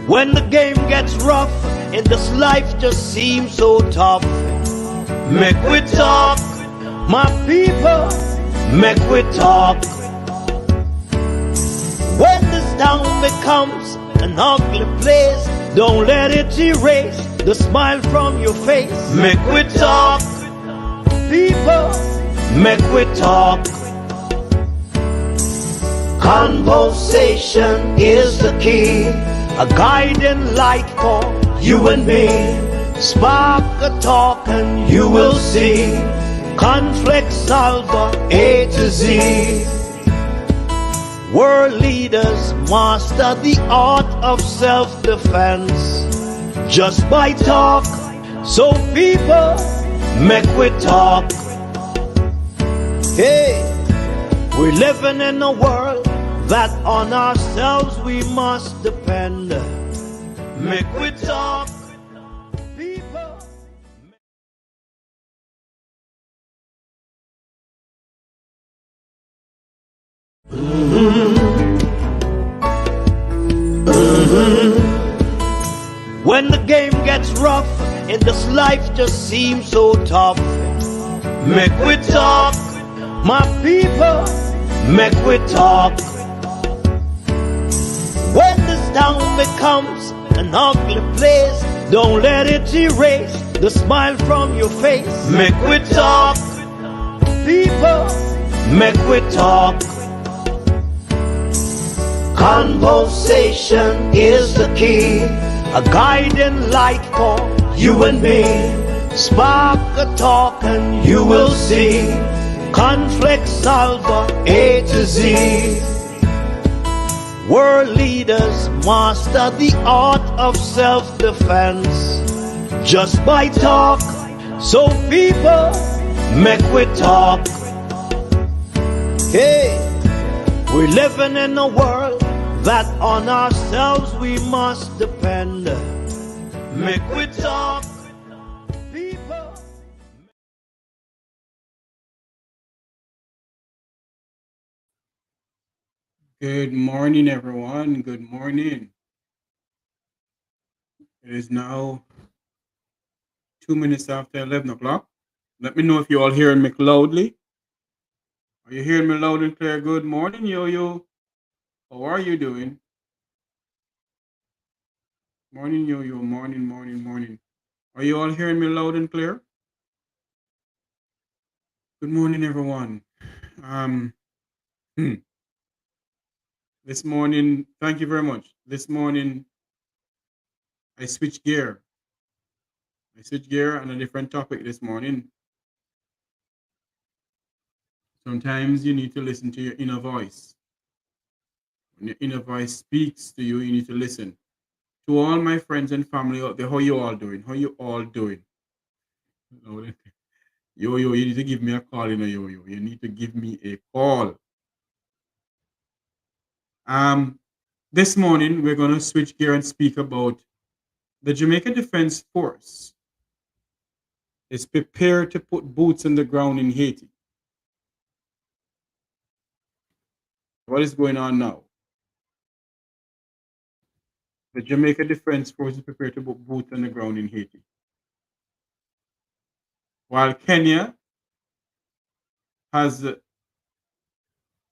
When the game gets rough and this life just seems so tough, make we talk, my people, make we talk. When this town becomes an ugly place, don't let it erase the smile from your face. Make we talk, people, make we talk. Conversation is the key, a guiding light for you and me. Spark a talk and you will see. Conflict solver A to Z. World leaders master the art of self-defense just by talk. So people, make we talk. Hey, we're living in a world that on ourselves we must depend. Make we talk, people. When the game gets rough and this life just seems so tough, make we talk, my people, make we talk. When this town becomes an ugly place, don't let it erase the smile from your face. Make we talk, people, make we talk. Conversation is the key, a guiding light for you and me. Spark a talk and you will see. Conflict solver A to Z. World leaders master the art of self-defense just by talk. So people, make we talk. Hey, we're living in a world that on ourselves we must depend. Make we talk, people. Good morning, everyone. Good morning. It is now 2 minutes after 11 o'clock. Let me know if you all hearing me loudly. Are you hearing me loud and clear? Good morning, Yo-Yo. How are you doing? Morning, Yo-Yo. Morning, morning, morning. Are you all hearing me loud and clear? Good morning, everyone. This morning, thank you very much. This morning, I switched gear. I switched gear on a different topic this morning. Sometimes you need to listen to your inner voice. When your inner voice speaks to you, you need to listen. To all my friends and family out there, how you all doing? How you all doing? Yo-Yo, you need to give me a call, Yo-Yo. You need to give me a call. This morning, we're going to switch gear and speak about the Jamaica Defense Force is prepared to put boots on the ground in Haiti. What is going on now? The Jamaica Defense Force is prepared to put boots on the ground in Haiti. While Kenya has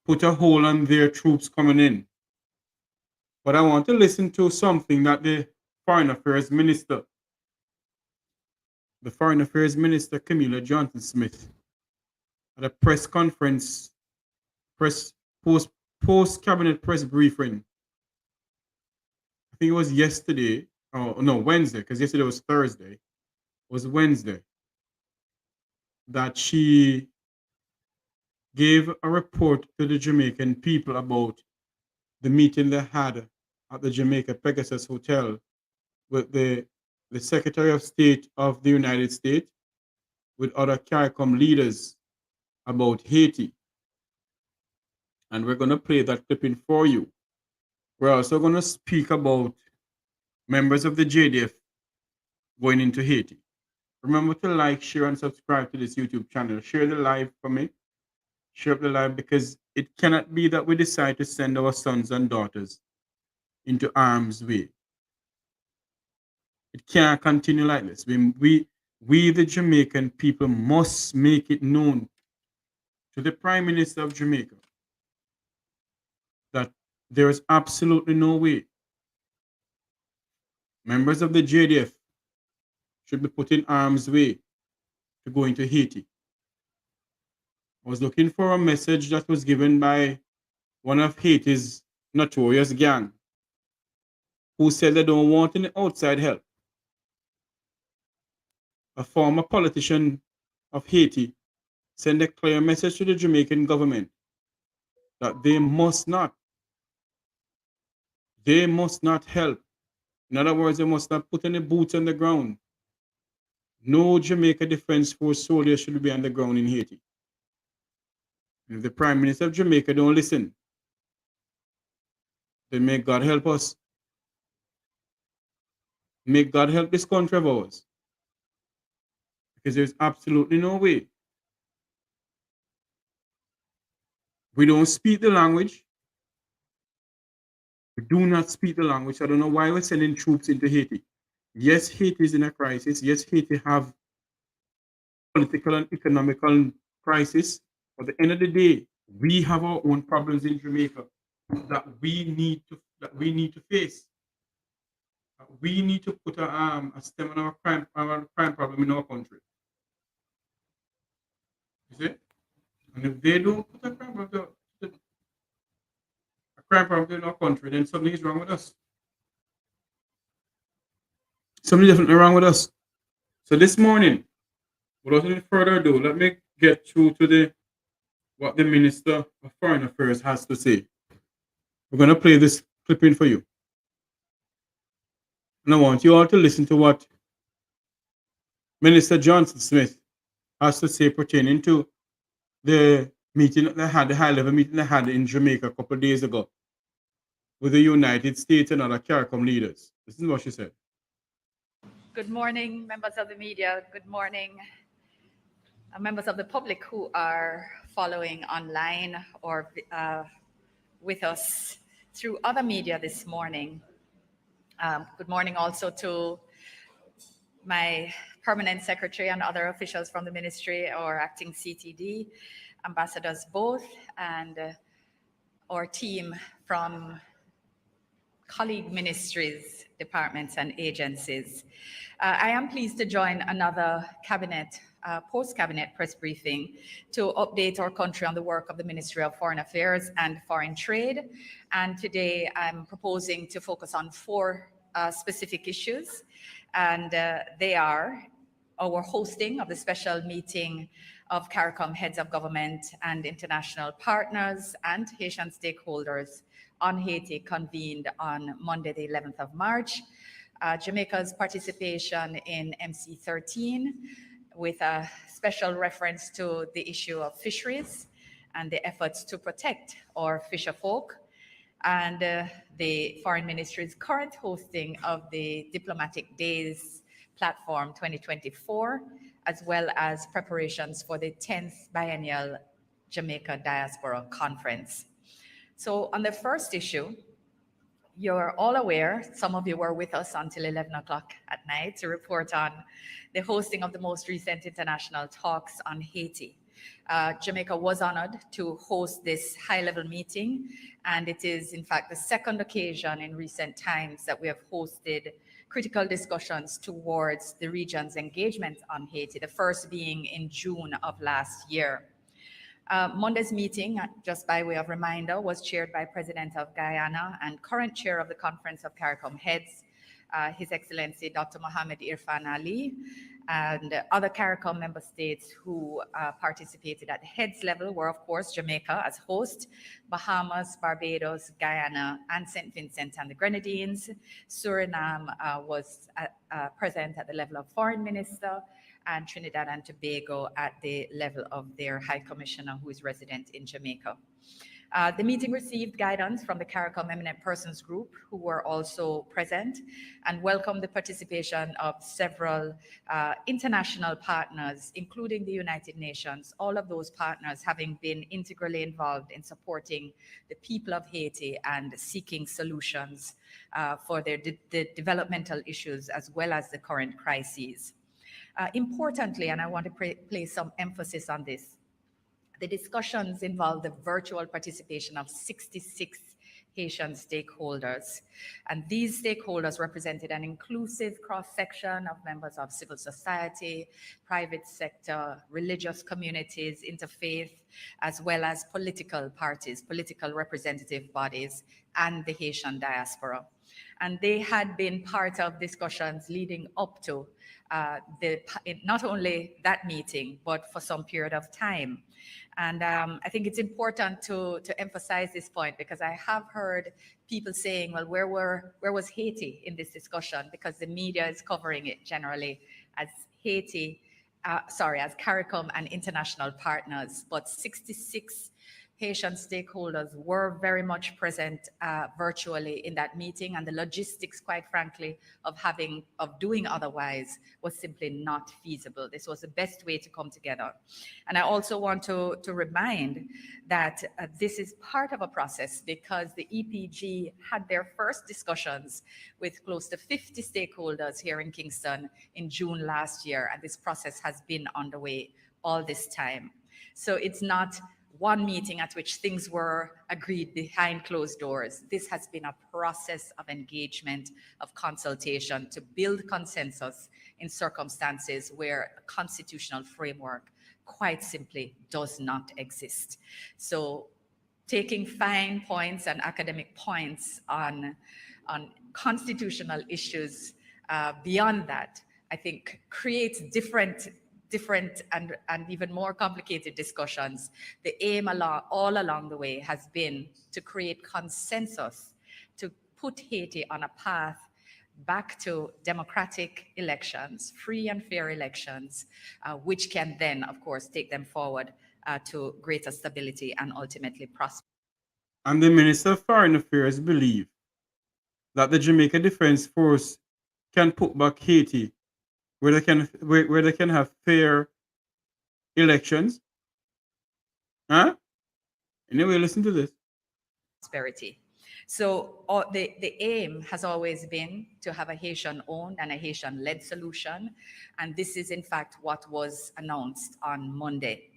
put a hold on their troops coming in. But I want to listen to something that the Foreign Affairs Minister, Kamina Johnson-Smith, at a press conference, post-cabinet press briefing. I think it was yesterday, Wednesday, because yesterday was Thursday. It was Wednesday that she gave a report to the Jamaican people about the meeting they had at the Jamaica Pegasus Hotel with the Secretary of State of the United States, with other Caricom leaders about Haiti. And we're going to play that clipping for you. We're also going to speak about members of the JDF going into Haiti. Remember to like, share, and subscribe to this YouTube channel. Share the live for me. share up the life, because it cannot be that we decide to send our sons and daughters into harm's way. It can't continue like this. We, the Jamaican people, must make it known to the Prime Minister of Jamaica that there is absolutely no way members of the JDF should be put in harm's way to go into Haiti. I was looking for a message that was given by one of Haiti's notorious gang, who said they don't want any outside help. A former politician of Haiti sent a clear message to the Jamaican government that they must not help. In other words, they must not put any boots on the ground. No Jamaica Defense Force soldiers should be on the ground in Haiti. And if the Prime Minister of Jamaica don't listen, then may God help us. May God help this country of ours. Because there's absolutely no way. We don't speak the language. We do not speak the language. I don't know why we're sending troops into Haiti. Yes, Haiti is in a crisis. Yes, Haiti have political and economical crisis. But at the end of the day, we have our own problems in Jamaica that we need to face. We need to put a stem on our crime problem in our country. You see? And if they don't put a crime problem in our country, then something is wrong with us. Something definitely wrong with us. So this morning, without any further ado, let me get through to what the Minister of Foreign Affairs has to say. We're going to play this clipping for you. And I want you all to listen to what Minister Johnson Smith has to say pertaining to the meeting that they had, the high-level meeting they had in Jamaica a couple of days ago with the United States and other Caricom leaders. This is what she said. Good morning, members of the media. Good morning, members of the public who are following online or with us through other media this morning. Good morning also to my permanent secretary and other officials from the ministry or acting CTD, ambassadors both, and our team from colleague ministries, departments, and agencies. I am pleased to join another cabinet, post-cabinet press briefing to update our country on the work of the Ministry of Foreign Affairs and Foreign Trade. And today I'm proposing to focus on four specific issues. And they are our hosting of the special meeting of Caricom heads of government and international partners and Haitian stakeholders on Haiti, convened on Monday, the 11th of March. Jamaica's participation in MC13 with a special reference to the issue of fisheries and the efforts to protect our fisher folk, and the Foreign Ministry's current hosting of the Diplomatic Days Platform 2024, as well as preparations for the 10th Biennial Jamaica Diaspora Conference. So on the first issue, you're all aware, some of you were with us until 11 o'clock at night to report on the hosting of the most recent international talks on Haiti. Jamaica was honored to host this high-level meeting, and it is in fact the second occasion in recent times that we have hosted critical discussions towards the region's engagement on Haiti, the first being in June of last year. Monday's meeting, just by way of reminder, was chaired by President of Guyana and current chair of the Conference of Caricom Heads, His Excellency Dr. Mohamed Irfan Ali, and other Caricom member states who participated at the heads level were, of course, Jamaica as host, Bahamas, Barbados, Guyana, and St. Vincent and the Grenadines. Suriname was present at the level of foreign minister, and Trinidad and Tobago at the level of their High Commissioner, who is resident in Jamaica. The meeting received guidance from the Caricom Eminent Persons Group, who were also present, and welcomed the participation of several international partners, including the United Nations, all of those partners having been integrally involved in supporting the people of Haiti and seeking solutions for the developmental issues as well as the current crises. Importantly, and I want to place some emphasis on this, the discussions involved the virtual participation of 66 Haitian stakeholders. And these stakeholders represented an inclusive cross-section of members of civil society, private sector, religious communities, interfaith, as well as political parties, political representative bodies, and the Haitian diaspora. And they had been part of discussions leading up to not only that meeting, but for some period of time. And I think it's important to emphasize this point, because I have heard people saying, well, where was Haiti in this discussion? Because the media is covering it generally as Haiti, as Caricom and international partners, but 66 Haitian stakeholders were very much present virtually in that meeting, and the logistics, quite frankly, of doing otherwise was simply not feasible. This was the best way to come together. And I also want to remind that this is part of a process, because the EPG had their first discussions with close to 50 stakeholders here in Kingston in June last year, and this process has been underway all this time. So it's not one meeting at which things were agreed behind closed doors. This has been a process of engagement, of consultation to build consensus in circumstances where a constitutional framework quite simply does not exist. So taking fine points and academic points on constitutional issues beyond that, I think creates different and even more complicated discussions. The aim all along the way has been to create consensus, to put Haiti on a path back to democratic elections, free and fair elections, which can then, of course, take them forward to greater stability and ultimately prosperity. And the Minister of Foreign Affairs believe that the Jamaica Defense Force can put back Haiti where they can have fair elections. Huh? Anyway, listen to this. Prosperity. So the aim has always been to have a Haitian-owned and a Haitian-led solution, and this is in fact what was announced on Monday.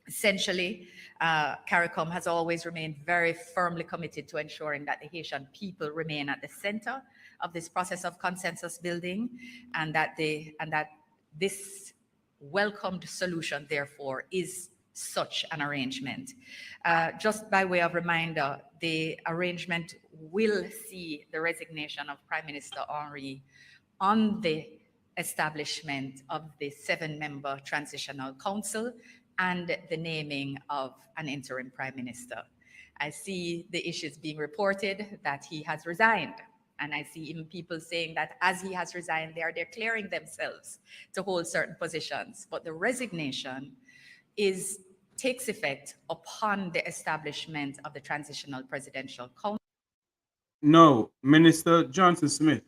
Essentially, Caricom has always remained very firmly committed to ensuring that the Haitian people remain at the center of this process of consensus building, and that this welcomed solution, therefore, is such an arrangement. Just by way of reminder, the arrangement will see the resignation of Prime Minister Henry on the establishment of the 7-member Transitional Council and the naming of an interim Prime Minister. I see the issues being reported that he has resigned. And I see even people saying that as he has resigned, they are declaring themselves to hold certain positions. But the resignation takes effect upon the establishment of the Transitional Presidential Council. No, Minister Johnson Smith,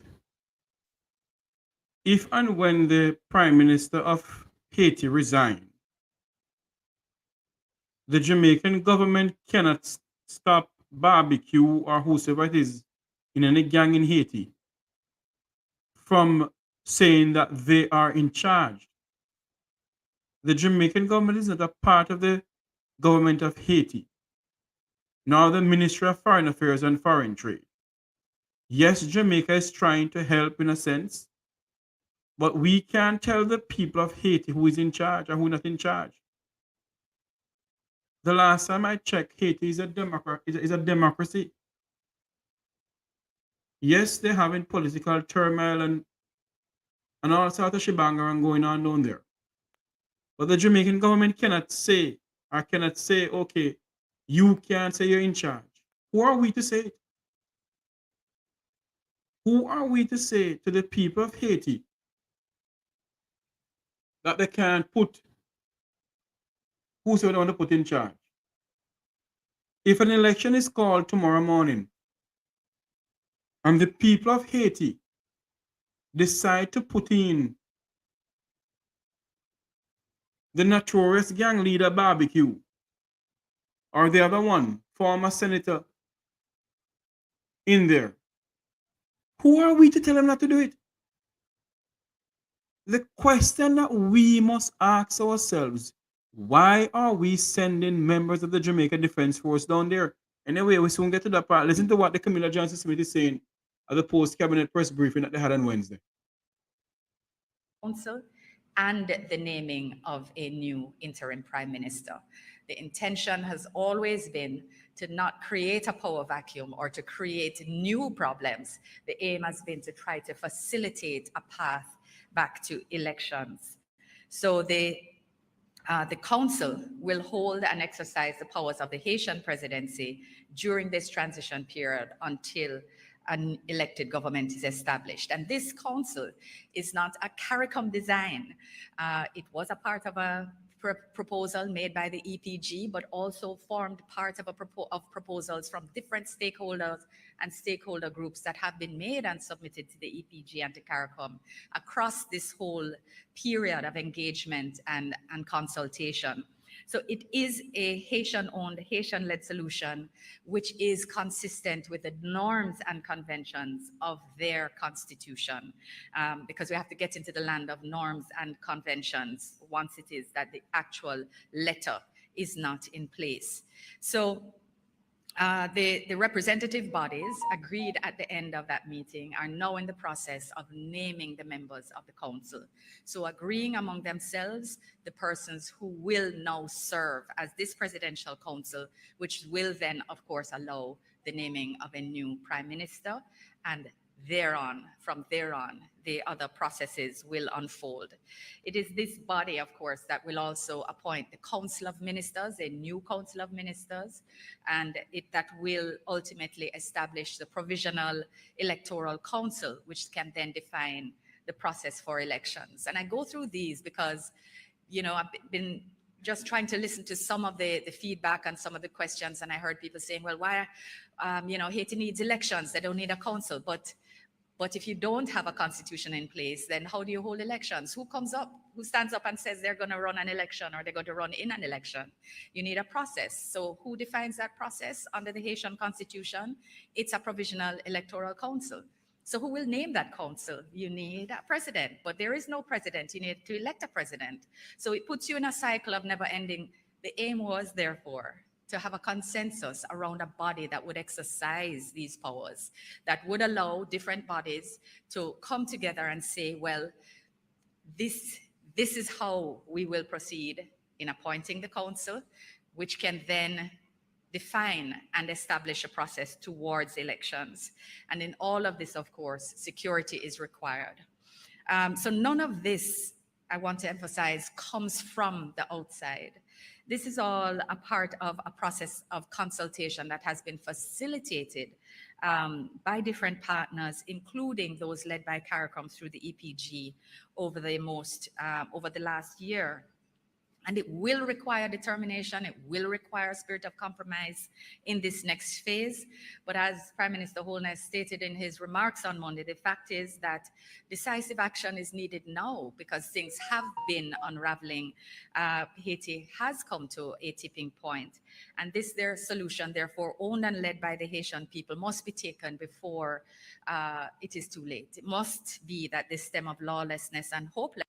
if and when the Prime Minister of Haiti resigns, the Jamaican government cannot stop barbecue or whosoever it is in any gang in Haiti from saying that they are in charge. The Jamaican government is not a part of the government of Haiti, nor the Ministry of Foreign Affairs and Foreign Trade. Yes, Jamaica is trying to help in a sense, but we can't tell the people of Haiti who is in charge or who is not in charge. The last time I checked, Haiti is a democracy. Yes, they're having political turmoil and all sorts of shebang going on down there. But the Jamaican government cannot say, okay, you can't say you're in charge. Who are we to say it? Who are we to say to the people of Haiti that they can't put whosoever they want to put in charge? If an election is called tomorrow morning and the people of Haiti decide to put in the notorious gang leader Barbecue or the other one, former senator, in there, who are we to tell them not to do it? The question that we must ask ourselves, why are we sending members of the Jamaica Defense Force down there? Anyway, we soon get to that part. Listen to what the Camilla Johnson Smith is saying at the post-cabinet press briefing that they had on Wednesday. Council and the naming of a new interim prime minister. The intention has always been to not create a power vacuum or to create new problems. The aim has been to try to facilitate a path back to elections. So the council will hold and exercise the powers of the Haitian presidency during this transition period until an elected government is established. And this council is not a Caricom design. It was a part of a proposal made by the EPG, but also formed part of proposals from different stakeholders and stakeholder groups that have been made and submitted to the EPG and to Caricom across this whole period of engagement and consultation. So it is a Haitian-owned, Haitian-led solution, which is consistent with the norms and conventions of their constitution, because we have to get into the land of norms and conventions once it is that the actual letter is not in place. So the representative bodies agreed at the end of that meeting are now in the process of naming the members of the council. So agreeing among themselves the persons who will now serve as this presidential council, which will then, of course, allow the naming of a new prime minister, and from there on, the other processes will unfold. It is this body, of course, that will also appoint the Council of Ministers, a new Council of Ministers, and that will ultimately establish the Provisional Electoral Council, which can then define the process for elections. And I go through these because, I've been just trying to listen to some of the feedback and some of the questions, and I heard people saying, well, why, Haiti needs elections, they don't need a council. But if you don't have a constitution in place, then how do you hold elections? Who stands up and says they're going to run an election or they're going to run in an election? You need a process. So who defines that process under the Haitian constitution? It's a provisional electoral council. So who will name that council? You need a president, but there is no president. You need to elect a president. So it puts you in a cycle of never ending. The aim was, therefore, to have a consensus around a body that would exercise these powers, that would allow different bodies to come together and say, well, this is how we will proceed in appointing the council, which can then define and establish a process towards elections. And in all of this, of course, security is required. So none of this, I want to emphasize, comes from the outside. This is all a part of a process of consultation that has been facilitated by different partners, including those led by Caricom through the EPG over the last year. And it will require determination, it will require a spirit of compromise in this next phase. But as Prime Minister Holness stated in his remarks on Monday, the fact is that decisive action is needed now because things have been unraveling. Haiti has come to a tipping point. And their solution, therefore, owned and led by the Haitian people, must be taken before it is too late. It must be that this stem of lawlessness and hopelessness.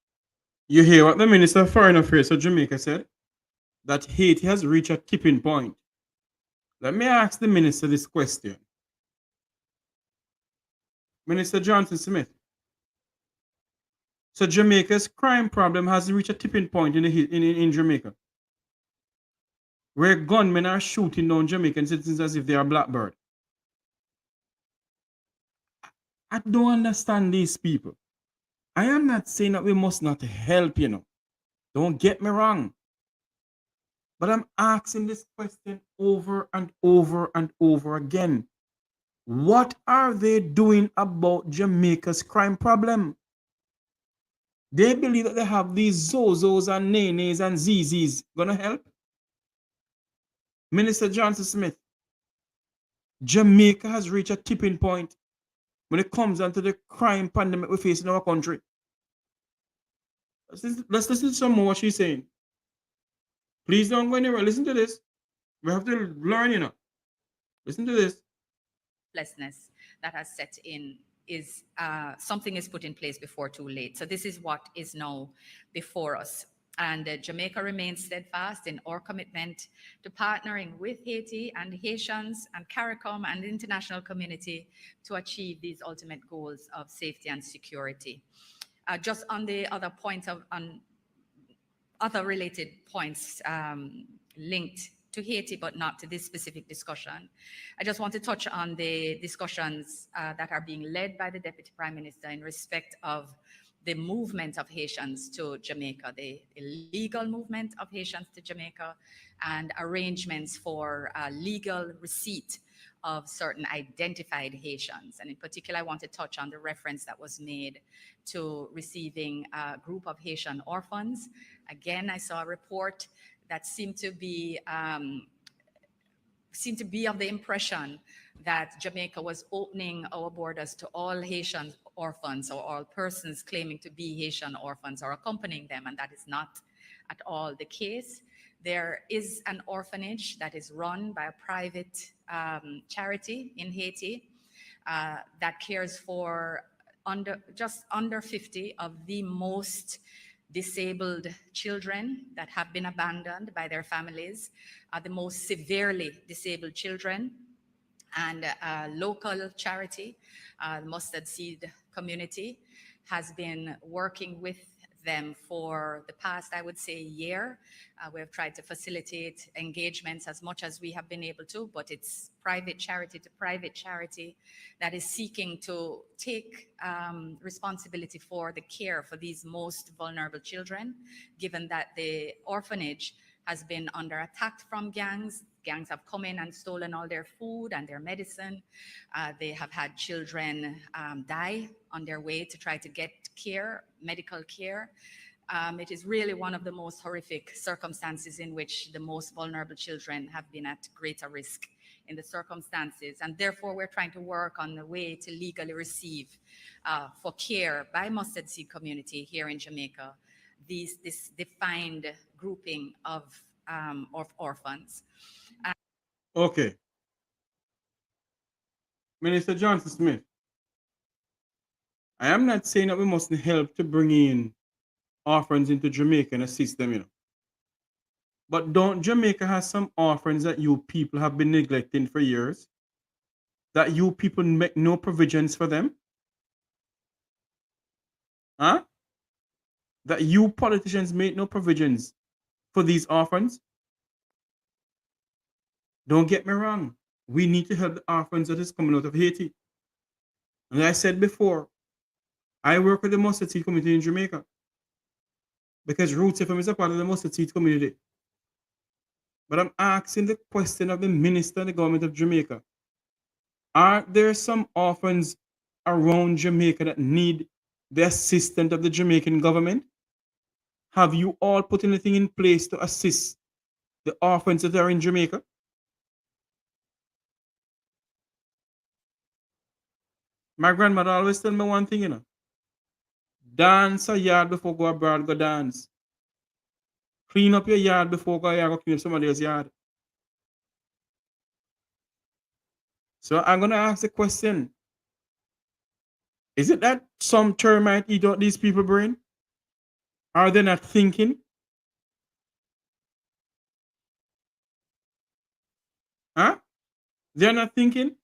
You hear what the Minister of Foreign Affairs of Jamaica said? That Haiti has reached a tipping point. Let me ask the Minister this question. Minister Johnson Smith. So Jamaica's crime problem has reached a tipping point in Jamaica, where gunmen are shooting down Jamaican citizens as if they are blackbird. I don't understand these people. I am not saying that we must not help, Don't get me wrong. But I'm asking this question over and over and over again. What are they doing about Jamaica's crime problem? They believe that they have these Zozos and Nenes and Zizis gonna help? Minister Johnson Smith, Jamaica has reached a tipping point when it comes down to the crime pandemic we face in our country. Let's listen to some more what she's saying. Please don't go anywhere. Listen to this. We have to learn, Listen to this. Lessness that has set in is something is put in place before too late. So this is what is now before us. And Jamaica remains steadfast in our commitment to partnering with Haiti and Haitians and Caricom and the international community to achieve these ultimate goals of safety and security. Just on the other point on other related points linked to Haiti, but not to this specific discussion. I just want to touch on the discussions that are being led by the Deputy Prime Minister in respect of the movement of Haitians to Jamaica, the illegal movement of Haitians to Jamaica, and arrangements for legal receipt of certain identified Haitians. And in particular, I want to touch on the reference that was made to receiving a group of Haitian orphans. Again, I saw a report that seemed to be of the impression that Jamaica was opening our borders to all Haitian orphans or all persons claiming to be Haitian orphans or accompanying them, and that is not at all the case. There is an orphanage that is run by a private charity in Haiti that cares for just under 50 of the most disabled children that have been abandoned by their families, the most severely disabled children. And a local charity, the Mustard Seed Community, has been working with them for the past, I would say, year. We have tried to facilitate engagements as much as we have been able to, but it's private charity to private charity that is seeking to take responsibility for the care for these most vulnerable children, given that the orphanage has been under attack from gangs. Gangs have come in and stolen all their food and their medicine. They have had children die on their way to try to get care, medical care. It is really one of the most horrific circumstances in which the most vulnerable children have been at greater risk in the circumstances. And therefore, we're trying to work on the way to legally receive for care by Mustard Seed Community here in Jamaica, this defined grouping of orphans. Okay. Minister Johnson Smith, I am not saying that we mustn't help to bring in orphans into Jamaica and assist them, But don't Jamaica have some orphans that you people have been neglecting for years? That you people make no provisions for them? Huh? That you politicians make no provisions for these orphans? Don't get me wrong. We need to help the orphans that is coming out of Haiti. And I said before, I work with the Mustard Seed community in Jamaica because Roots FM is a part of the Mustard Seed community. But I'm asking the question of the minister and the government of Jamaica. Are there some orphans around Jamaica that need the assistance of the Jamaican government? Have you all put anything in place to assist the orphans that are in Jamaica? My grandmother always tell me one thing, Dance a yard before go abroad, go dance. Clean up your yard before go clean up somebody else's yard. So I'm going to ask the question. Is it that some termite eat out these people's brain? Are they not thinking? Huh? They're not thinking?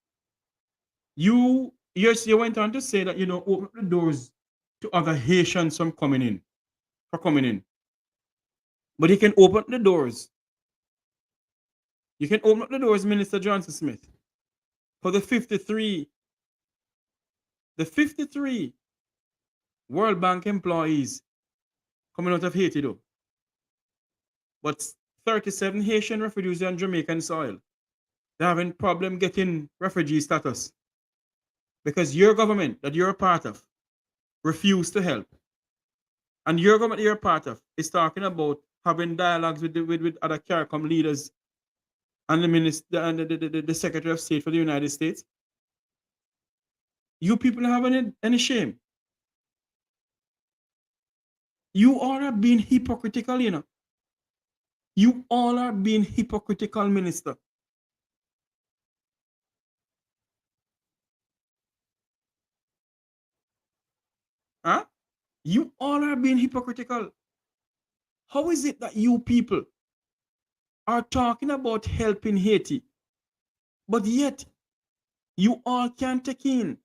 You went on to say that, open up the doors to other Haitians from coming in. But you can open the doors. You can open up the doors, Minister Johnson Smith, for the 53 World Bank employees coming out of Haiti, though. But 37 Haitian refugees on Jamaican soil. They're having problem getting refugee status because your government that you're a part of refused to help. And your government you're a part of is talking about having dialogues with other Caricom leaders and the minister and the Secretary of State for the United States. You people don't have any shame. You all are being hypocritical, you know. You all are being hypocritical, minister. Huh? You all are being hypocritical. How is it that you people are talking about helping Haiti, but yet you all can't take in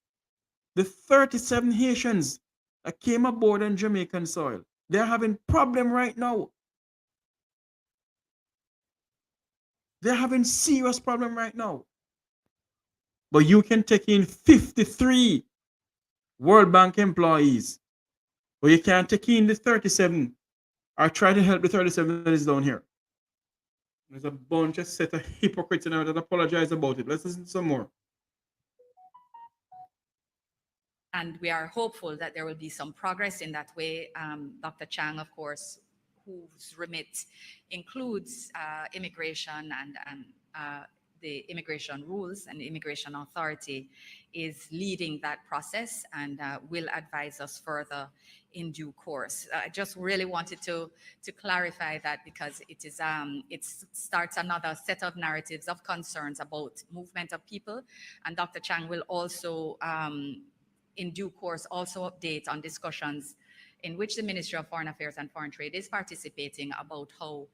the 37 Haitians that came aboard on Jamaican soil? They're having problem right now. They're having serious problem right now. But you can take in 53 World Bank employees, but you can't take in the 37 or try to help the 37 that is down here. There's a bunch of set of hypocrites now that apologize about it. Let's listen to some more. And we are hopeful that there will be some progress in that way. Dr. Chang, of course, whose remit includes immigration and the immigration rules and the immigration authority, is leading that process and will advise us further in due course. I just really wanted to clarify that, because it starts another set of narratives of concerns about movement of people. And Dr. Chang will also in due course also update on discussions in which the Ministry of Foreign Affairs and Foreign Trade is participating about how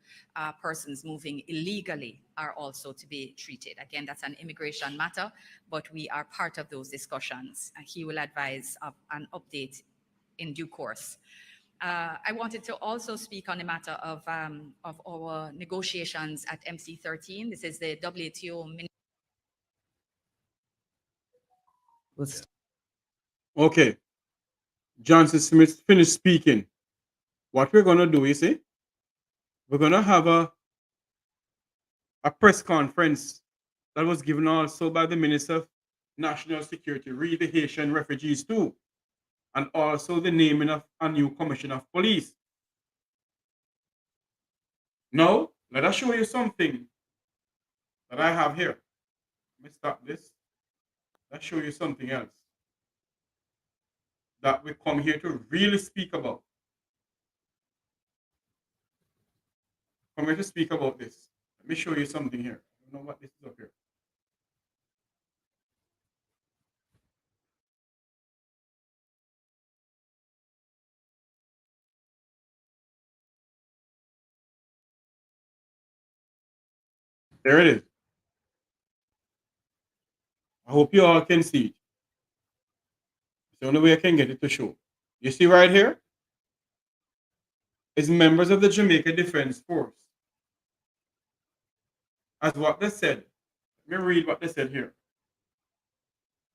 persons moving illegally are also to be treated. Again, that's an immigration matter, but we are part of those discussions. He will advise an update in due course. I wanted to also speak on the matter of our negotiations at MC13. This is the WTO. Okay. Johnson Smith finished speaking. What we're going to do, you see, we're going to have a press conference that was given also by the Minister of National Security, read the Haitian refugees too, and also the naming of a new commissioner of police. Now, let us show you something that I have here. Let me stop this. Let's show you something else that we come here to really speak about. Come here to speak about this. Let me show you something here. I don't know what this is up here. There it is. I hope you all can see it. It's the only way I can get it to show. You see right here? Is members of the Jamaica Defense Force. As what they said. Let me read what they said here.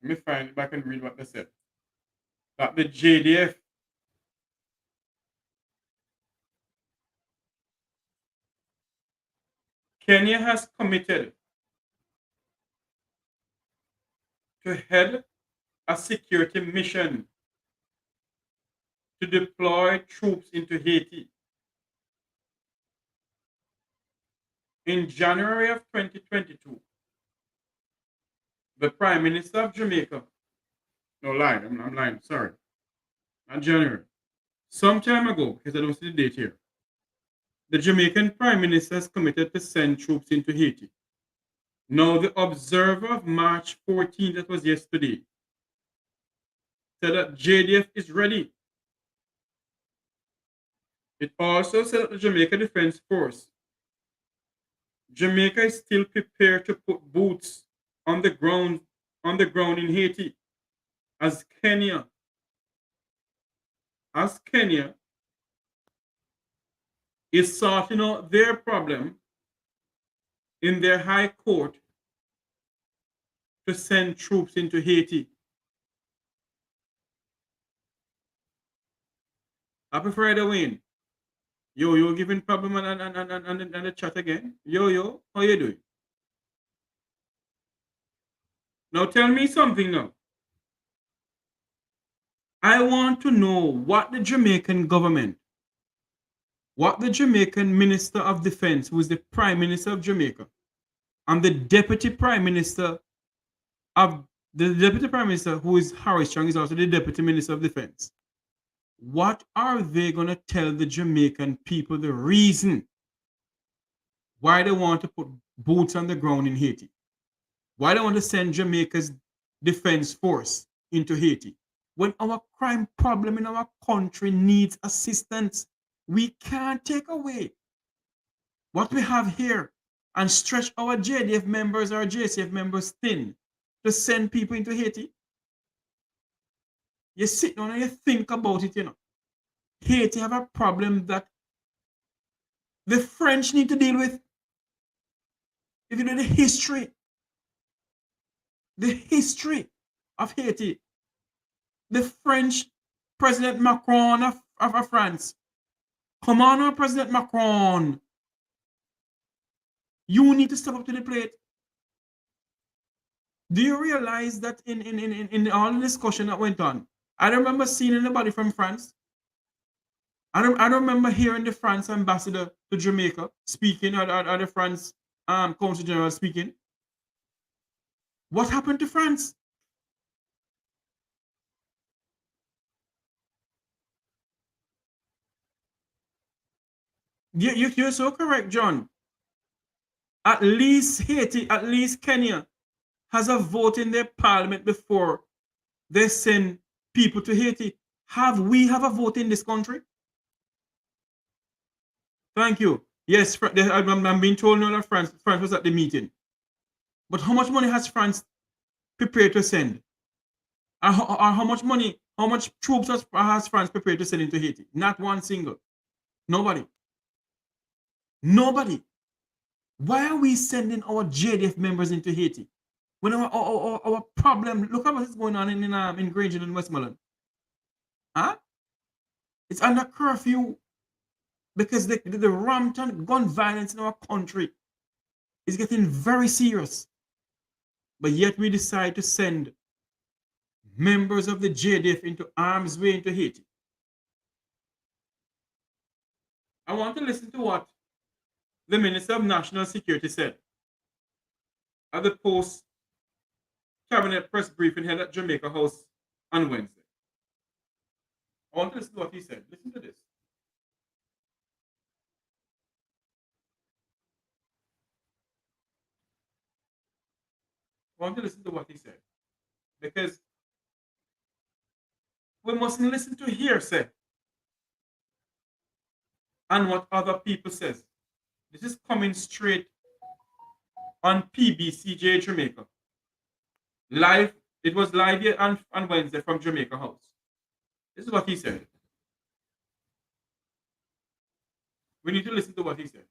Let me find it back and read what they said. That the JDF Kenya has committed to head a security mission to deploy troops into Haiti. In January of 2022, the Prime Minister of Jamaica, no, lying, I'm lying, sorry, not January, some time ago, because I don't see the date here, the Jamaican Prime Minister has committed to send troops into Haiti. Now, the Observer of March 14, that was yesterday, said that JDF is ready. It also said that the Jamaica Defense Force, Jamaica is still prepared to put boots on the ground in Haiti as Kenya is sorting out their problem in their high court to send troops into Haiti. Happy Friday, Wayne. Yo, giving problem on the chat again. Yo, how you doing? Now tell me something now. I want to know what the Jamaican government, what the Jamaican Minister of Defense, who is the Prime Minister of Jamaica, and the deputy prime minister who is Harris Chang, is also the deputy minister of defense. What are they going to tell the Jamaican people the reason why they want to put boots on the ground in Haiti? Why they want to send Jamaica's defense force into Haiti? When our crime problem in our country needs assistance, we can't take away what we have here and stretch our JDF members or JCF members thin to send people into Haiti. You sit down and you think about it, Haiti have a problem that the French need to deal with. If you know the history of Haiti, the French President Macron of France. Come on, President Macron. You need to step up to the plate. Do you realize that in all the discussion that went on, I don't remember seeing anybody from France. I don't remember hearing the France ambassador to Jamaica speaking or the France consul general speaking. What happened to France? You're so correct, John. At least Haiti, at least Kenya has a vote in their parliament before they send people to Haiti. Have we have a vote in this country? Thank you. Yes, I'm being told now that France was at the meeting. But how much money has France prepared to send? Or how much money, how much troops has France prepared to send into Haiti? Not one single. Nobody. Nobody. Why are we sending our JDF members into Haiti? When our problem, look at what is going on in Granger and Westmoreland. Huh? It's under curfew because the rampant gun violence in our country is getting very serious. But yet we decide to send members of the JDF into arm's way into Haiti. I want to listen to what the Minister of National Security said at the post-cabinet press briefing held at Jamaica House on Wednesday. I want to listen to what he said. Listen to this. I want to listen to what he said. Because we mustn't listen to hearsay and what other people says. This is coming straight on PBCJ Jamaica. Live, it was live here on Wednesday from Jamaica House. This is what he said. We need to listen to what he said.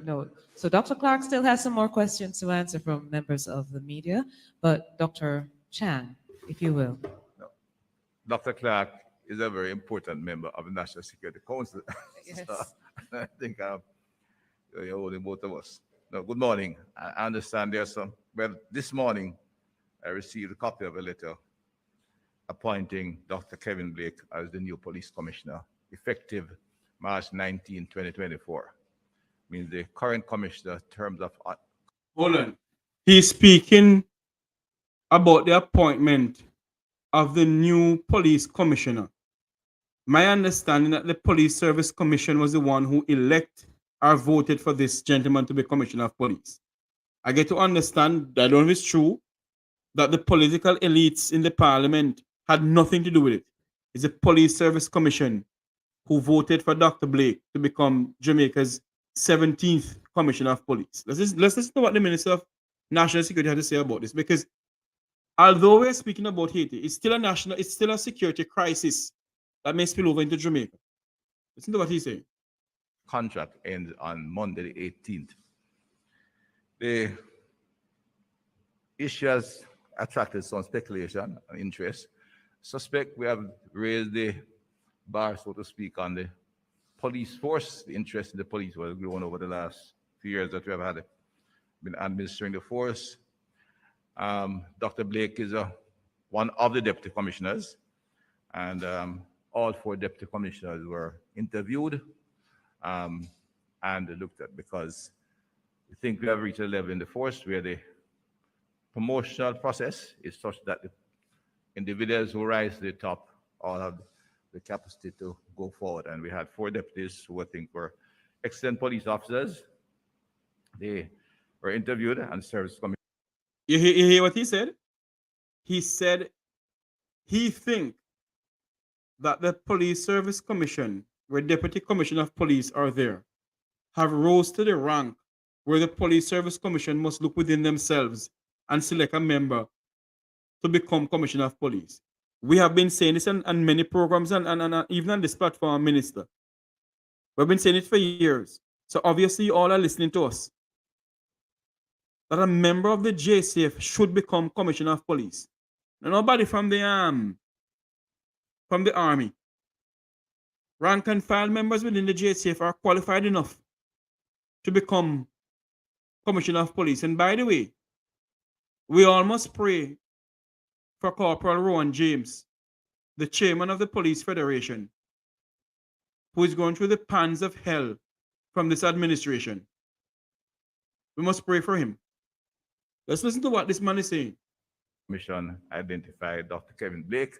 No. So Dr. Clark still has some more questions to answer from members of the media, but Dr. Chan, if you will. No. Dr. Clark is a very important member of the National Security Council. Yes. So, I think you're holding both of us. No, good morning. I understand there's some. Well, this morning I received a copy of a letter appointing Dr. Kevin Blake as the new police commissioner, effective March 19, 2024. Means the current commissioner terms of. Hold on. He's speaking about the appointment of the new police commissioner. My understanding that the Police Service Commission was the one who elected or voted for this gentleman to be commissioner of police. I get to understand, I don't know if it's true, that the political elites in the parliament had nothing to do with it. It's the Police Service Commission who voted for Dr. Blake to become Jamaica's 17th commissioner of police. Let's listen to what the Minister of National Security had to say about this, because although we're speaking about Haiti, it's still a security crisis that may spill over into Jamaica. Listen to what he's saying. Contract ends on Monday, the 18th. The issue has attracted some speculation and interest. Suspect we have raised the bar, so to speak, on the police force. The interest in the police was grown over the last few years that we have had been administering the force. Dr. Blake is one of the deputy commissioners, and all 4 deputy commissioners were interviewed um, and looked at, because we think we have reached a level in the force where the promotional process is such that the individuals who rise to the top all have the capacity to go forward. And we had 4 deputies who I think were excellent police officers. They were interviewed and service commission. You hear what he said? He said he think that the Police Service Commission, where Deputy Commissioner of Police are there, have rose to the rank where the Police Service Commission must look within themselves and select a member to become Commissioner of Police. We have been saying this on many programs and even on this platform, Minister. We've been saying it for years. So obviously you all are listening to us. That a member of the JCF should become Commissioner of Police. Now, nobody from the Army, rank and file members within the JCF are qualified enough to become Commissioner of Police. And by the way, we all must pray for Corporal Rowan James, the chairman of the Police Federation, who is going through the pans of hell from this administration. We must pray for him. Let's listen to what this man is saying. Commission identified Dr. Kevin Blake,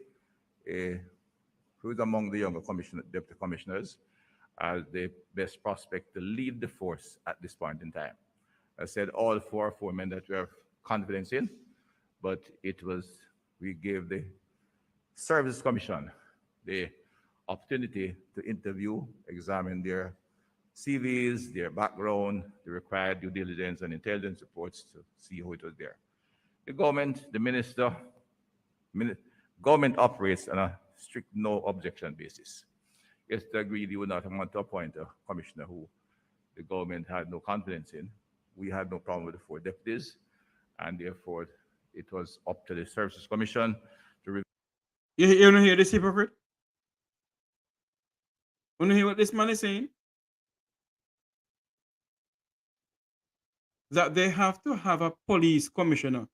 who is among the younger deputy commissioners, as the best prospect to lead the force at this point in time. I said all 4 men that we have confidence in, but we gave the Service Commission the opportunity to interview, examine their CVs, their background, the required due diligence and intelligence reports to see who it was there. The government, the minister, government operates on a strict no objection basis. Yes, to agree, you would not want to appoint a commissioner who the government had no confidence in. We had no problem with the 4 deputies, and therefore it was up to the Services Commission to review. You don't hear this hypocrite? You don't hear what this man is saying? That they have to have a police commissioner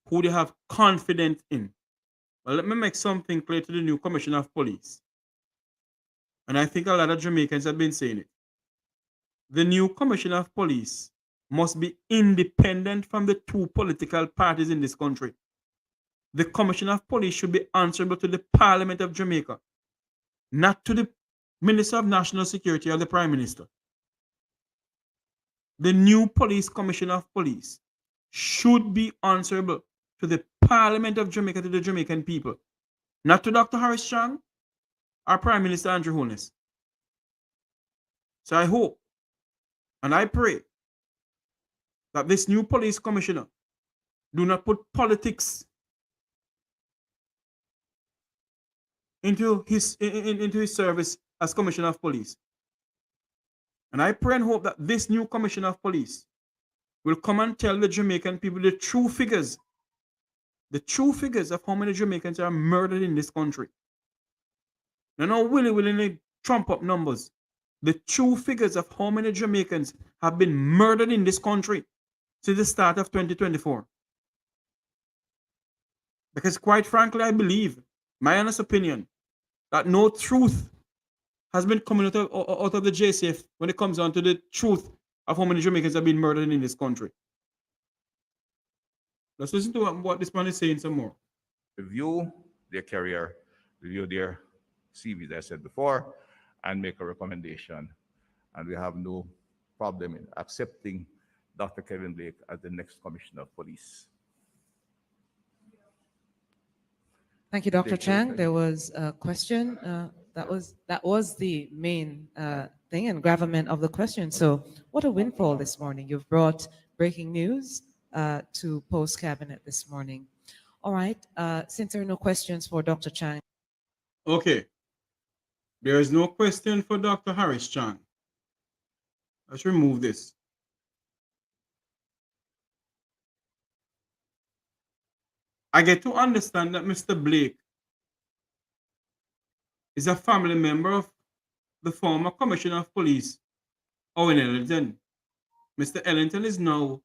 who they have confidence in. Well, let me make something clear to the new commissioner of police. And I think a lot of Jamaicans have been saying it. The new commissioner of police must be independent from the 2 political parties in this country. The commissioner of police should be answerable to the Parliament of Jamaica, not to the Minister of National Security or the Prime Minister. The new police commissioner of police should be answerable to the Parliament of Jamaica, to the Jamaican people, not to Dr. Harris Chang or Prime Minister Andrew Holness. So I hope and I pray that this new police commissioner do not put politics into his service as commissioner of police. And I pray and hope that this new commissioner of police will come and tell the Jamaican people the true figures of how many Jamaicans are murdered in this country. They're not willingly trump up numbers. The true figures of how many Jamaicans have been murdered in this country since the start of 2024. Because quite frankly, I believe, my honest opinion, that no truth has been coming out of the JCF when it comes down to the truth of how many Jamaicans have been murdered in this country. Let's listen to what this man is saying some more. Review their career, review their CVs, as I said before, and make a recommendation. And we have no problem in accepting Dr. Kevin Blake as the next Commissioner of Police. Thank you, Dr. Chang. There was a question. That was the main thing and gravamen of the question. So what a windfall this morning. You've brought breaking news to post cabinet this morning. All right. Since there are no questions for Dr. Chang. Okay. There is no question for Dr. Harris Chang. Let's remove this. I get to understand that Mr. Blake is a family member of the former Commissioner of Police, Owen Ellington. Mr. Ellington is now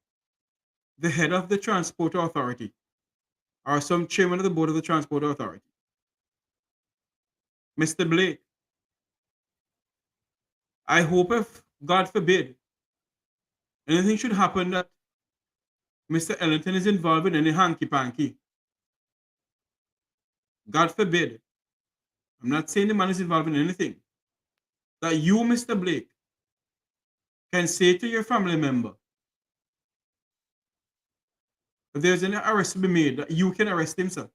the head of the Transport Authority or some chairman of the board of the Transport Authority. Mr. Blake, I hope if, God forbid, anything should happen that Mr. Ellington is involved in any hanky-panky. God forbid. I'm not saying the man is involved in anything. That you, Mr. Blake, can say to your family member, if there's any arrest to be made, that you can arrest him, sir.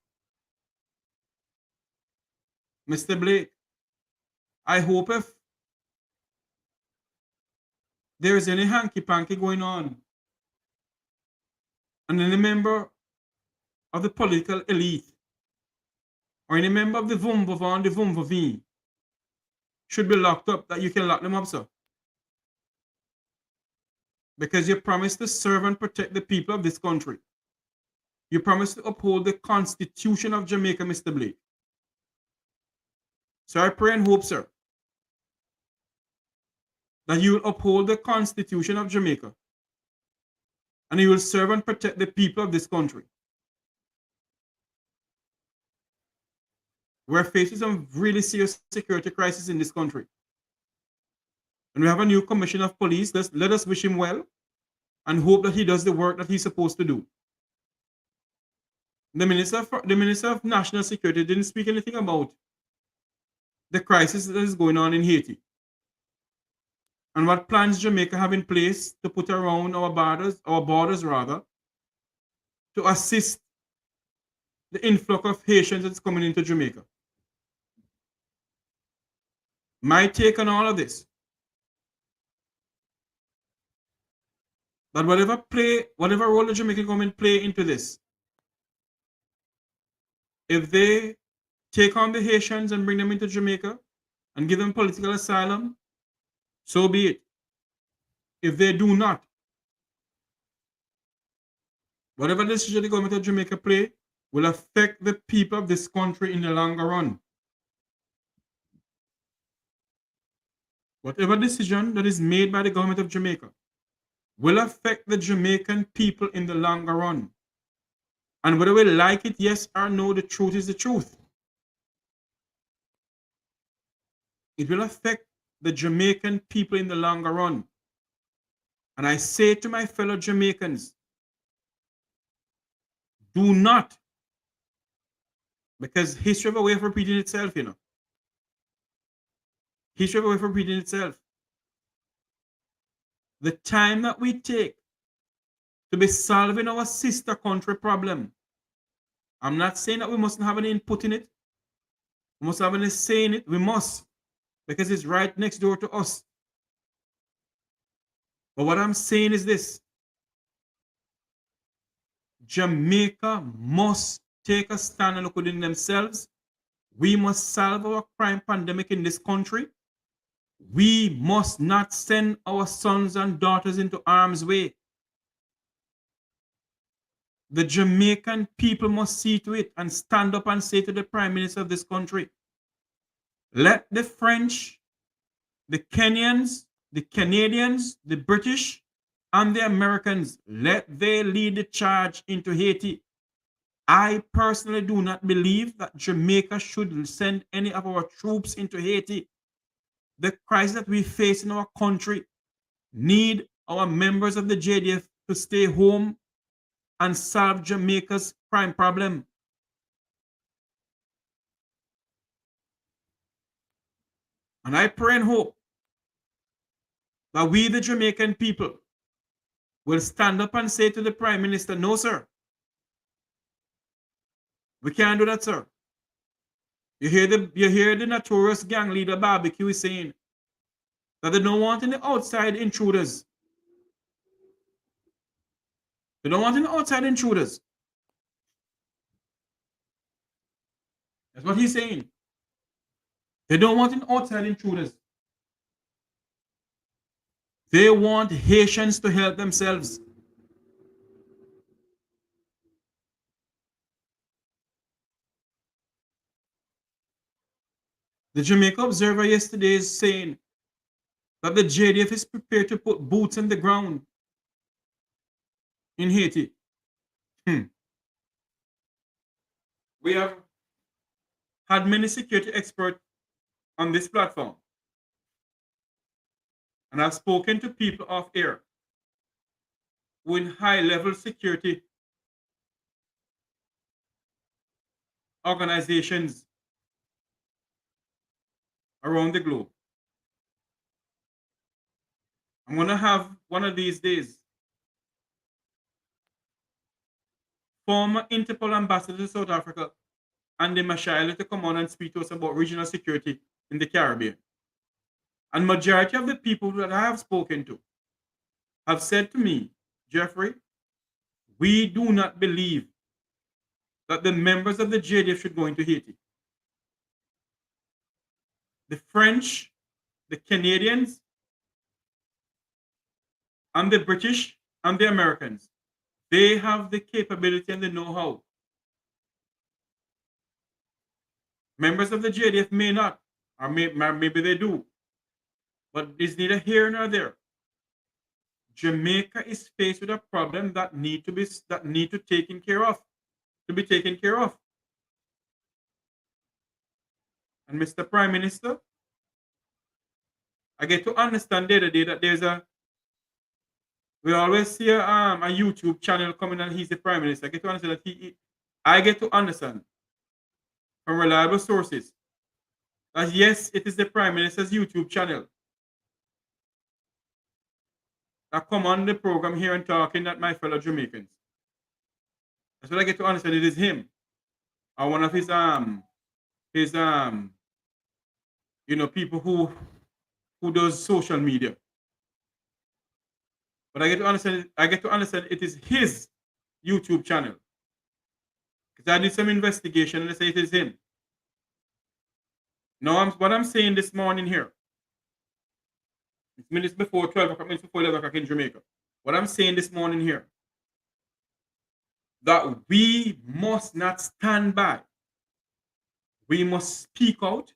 Mr. Blake, I hope if there is any hanky-panky going on and any member of the political elite or any member of the Vumvavon, the Vumvaveen should be locked up, that you can lock them up, sir. Because you promised to serve and protect the people of this country. You promised to uphold the Constitution of Jamaica, Mr. Blake. So I pray and hope, sir, that you will uphold the Constitution of Jamaica and you will serve and protect the people of this country. We're facing some really serious security crisis in this country. And we have a new commissioner of police. Let us wish him well and hope that he does the work that he's supposed to do. The Minister of National Security didn't speak anything about the crisis that is going on in Haiti and what plans Jamaica have in place to put around our borders rather, to assist the influx of Haitians that's coming into Jamaica. My take on all of this, that whatever role the Jamaican government play into this, if they take on the Haitians and bring them into Jamaica and give them political asylum, so be it. If they do not, whatever decision the government of Jamaica play will affect the people of this country in the longer run. Whatever decision that is made by the government of Jamaica will affect the Jamaican people in the longer run. And whether we like it, yes or no, the truth is the truth. It will affect the Jamaican people in the longer run. And I say to my fellow Jamaicans, do not, because history have a way of repeating itself, you know. History have a way of repeating itself. The time that we take to be solving our sister country problem, I'm not saying that we mustn't have any input in it. We must have any say in it. We must, because it's right next door to us. But what I'm saying is this: Jamaica must take a stand and look within themselves. We must solve our crime pandemic in this country. We must not send our sons and daughters into harm's way. The Jamaican people must see to it and stand up and say to the Prime Minister of this country, let the French, the Kenyans, the Canadians, the British, and the Americans, let they lead the charge into Haiti. I personally do not believe that Jamaica should send any of our troops into Haiti. The crisis that we face in our country need our members of the JDF to stay home and solve Jamaica's crime problem. And I pray and hope that we, the Jamaican people, will stand up and say to the Prime Minister, no, sir. We can't do that, sir. You hear the notorious gang leader Barbecue is saying that they don't want any outside intruders. They don't want any outside intruders. That's what he's saying. They don't want any outside intruders. They want Haitians to help themselves. The Jamaica Observer yesterday is saying that the JDF is prepared to put boots on the ground in Haiti. We have had many security experts on this platform. And I've spoken to people off air who in high-level security organizations around the globe. I'm going to have one of these days former Interpol ambassador to South Africa, Andy Mashayla, to come on and speak to us about regional security in the Caribbean. And majority of the people that I have spoken to have said to me, Jeffrey, we do not believe that the members of the JDF should go into Haiti. The French, the Canadians, and the British and the Americans, they have the capability and the know-how. Members of the JDF may not, or maybe they do, but it's neither here nor there. Jamaica is faced with a problem that need to be taken care of, to be taken care of. And Mr. Prime Minister, I get to understand the other day that we always see a YouTube channel coming and he's the Prime Minister. I get to understand that I get to understand from reliable sources that yes, it is the Prime Minister's YouTube channel that come on the program here and talking at my fellow Jamaicans. That's what I get to understand. It is him or one of his people who does social media. But I get to understand it is his YouTube channel. Because I did some investigation and they say it is him. Now what I'm saying this morning here, it's minutes before 12 o'clock, minutes before 11 o'clock in Jamaica. What I'm saying this morning here, that we must not stand by. We must speak out.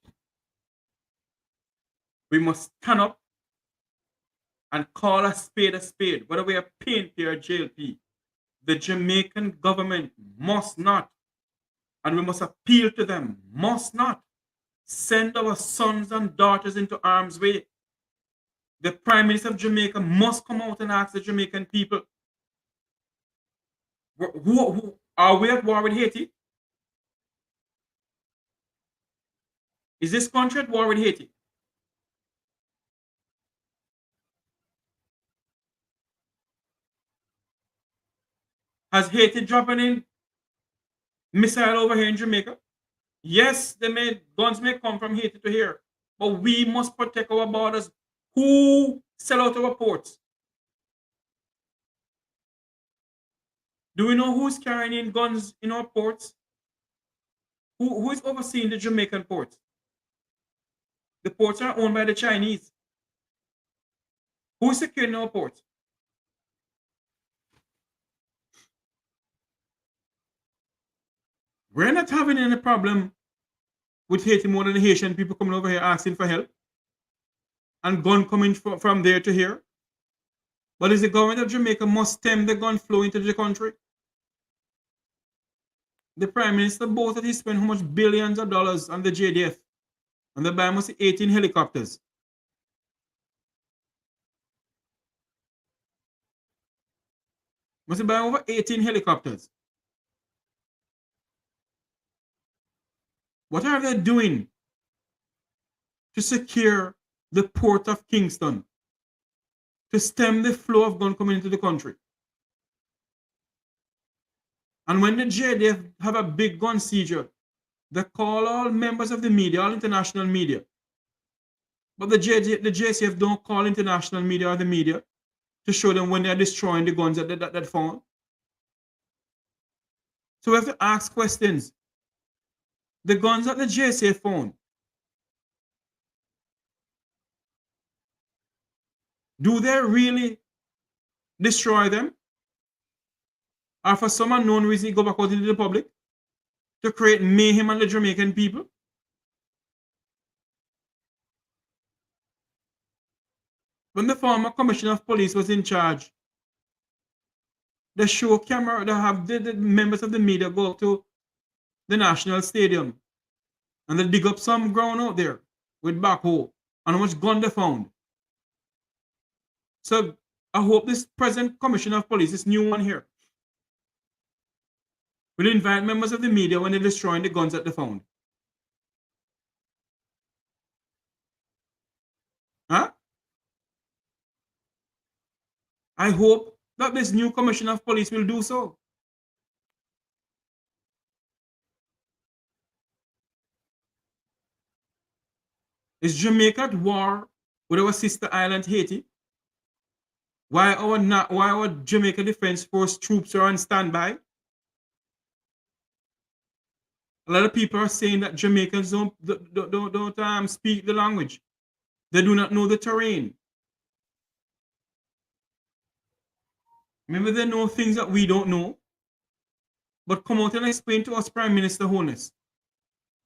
We must stand up and call a spade, whether we are PNP or JLP. The Jamaican government must not, and we must appeal to them, must not send our sons and daughters into harm's way. The Prime Minister of Jamaica must come out and ask the Jamaican people, who are we at war with Haiti? Is this country at war with Haiti? Has Haiti dropping in missile over here in Jamaica? Yes, guns may come from Haiti to here, but we must protect our borders. Who sell out our ports? Do we know who's carrying in guns in our ports? Who is overseeing the Jamaican ports? The ports are owned by the Chinese. Who is securing our ports? We're not having any problem with Haiti more than the Haitian people coming over here asking for help and gun coming from there to here. But is the government of Jamaica must stem the gun flow into the country? The Prime Minister both that he spent how much billions of dollars on the JDF and they buy almost 18 helicopters. Must buy over 18 helicopters. What are they doing to secure the port of Kingston, to stem the flow of gun coming into the country? And when the JDF have a big gun seizure, they call all members of the media, all international media. But the JCF don't call international media or the media to show them when they're destroying the guns that found. So we have to ask questions. The guns that the JCF found, do they really destroy them? Or for some unknown reason, go back out into the public to create mayhem on the Jamaican people? When the former commissioner of police was in charge, they show camera, they have the members of the media go up to the National Stadium and they dig up some ground out there with backhoe and how much gun they found. So I hope this present commissioner of police, this new one here, will invite members of the media when they're destroying the guns that they found. Huh? I hope that this new commissioner of police will do so. Is Jamaica at war with our sister island Haiti? Why our Jamaica Defense Force troops are on standby? A lot of people are saying that Jamaicans don't speak the language. They do not know the terrain. Maybe they know things that we don't know. But come out and explain to us, Prime Minister Holness.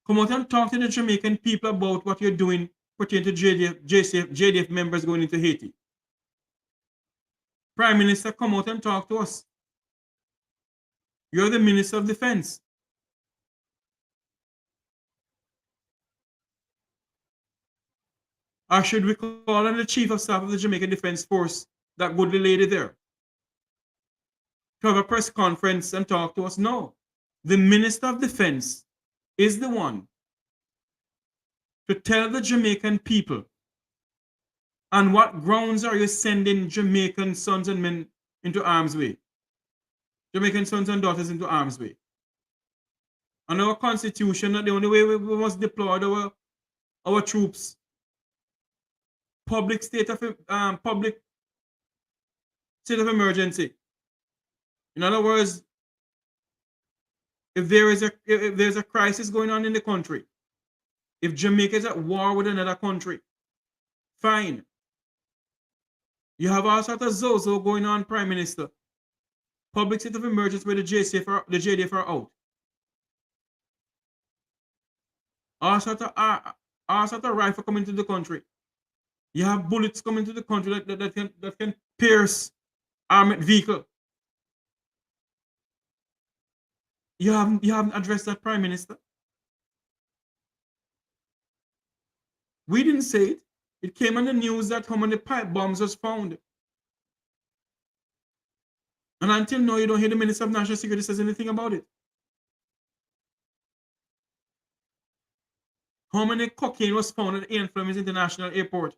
Come out and talk to the Jamaican people about what you're doing pertaining to JDF members going into Haiti. Prime Minister, come out and talk to us. You're the Minister of Defense. Or should we call on the Chief of Staff of the Jamaica Defense Force, that goodly lady there, to have a press conference and talk to us? No. The Minister of Defense is the one to tell the Jamaican people on what grounds are you sending Jamaican sons and men into harm's way, Jamaican sons and daughters into harm's way. And our constitution, the only way we must deploy our troops, public state of emergency. In other words, if there's a crisis going on in the country, if Jamaica is at war with another country, fine. You have all sorts of zozo going on, Prime Minister. Public state of emergency where the JDF are out. All sorts of rifle coming to the country. You have bullets coming to the country that can pierce armored vehicle. You haven't addressed that, Prime Minister. We didn't say it. It came on the news that how many pipe bombs was found. And until now, you don't hear the Minister of National Security says anything about it. How many cocaine was found at Ian Fleming's International Airport?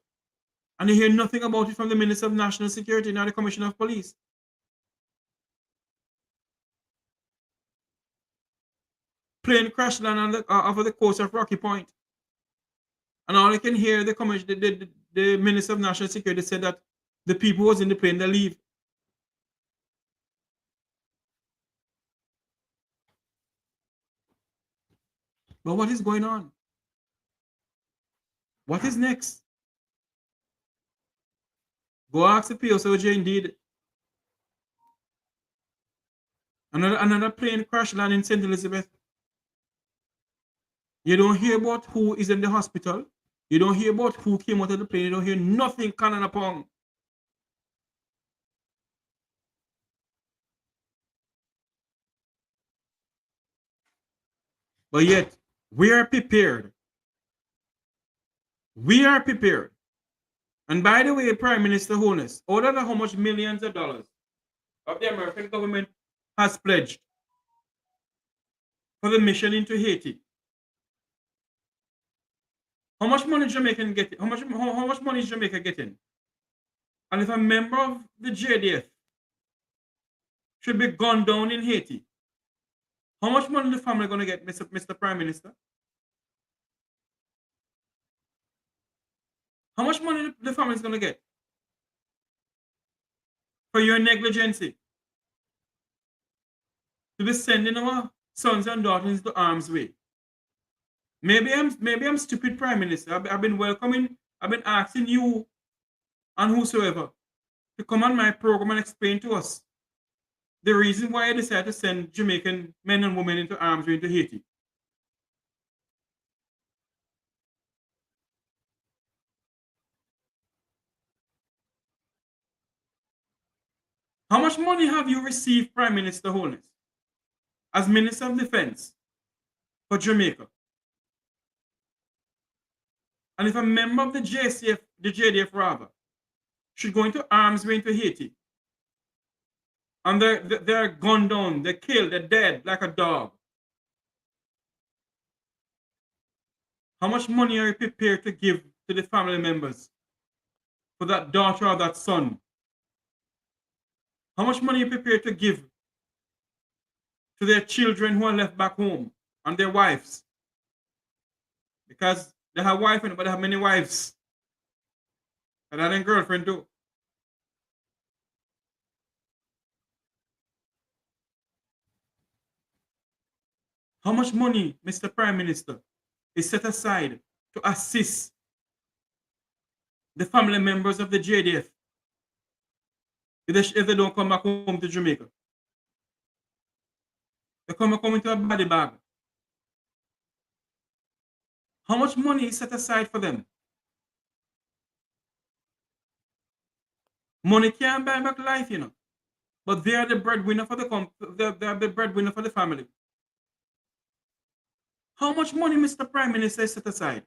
And you hear nothing about it from the Minister of National Security, nor the Commissioner of Police. Plane crash land off of the coast of Rocky Point. And all I can hear the Minister of National Security said that the people who was in the plane, they leave. But what is going on? What is next? Go ask the POSOJ indeed. Another plane crash land in St. Elizabeth. You don't hear about who is in the hospital. You don't hear about who came out of the plane. You don't hear nothing cannon upon. But yet, we are prepared. We are prepared. And by the way, Prime Minister Holness, out of how much millions of dollars of the American government has pledged for the mission into Haiti, how much money Jamaican getting? How much money is Jamaica getting? And if a member of the JDF should be gunned down in Haiti, how much money the family going to get, Mr. Prime Minister? How much money the family is going to get for your negligence to be sending our sons and daughters into harm's way? Maybe I'm stupid, Prime Minister. I've been asking you and whosoever to come on my program and explain to us the reason why I decided to send Jamaican men and women into harm's way into Haiti. How much money have you received, Prime Minister Holness, as Minister of Defense for Jamaica? And if a member of the JDF rather, should go into arms way into Haiti, and they're gunned down, they're killed, they're dead like a dog, how much money are you prepared to give to the family members for that daughter or that son? How much money are you prepared to give to their children who are left back home and their wives? Because they have wife, but they have many wives. And that ain't girlfriend too. How much money, Mr. Prime Minister, is set aside to assist the family members of the JDF if they don't come back home to Jamaica? They come into a body bag. How much money is set aside for them? Money can't buy back life, you know. But they are the breadwinner for they are the breadwinner for the family. How much money, Mr. Prime Minister, is set aside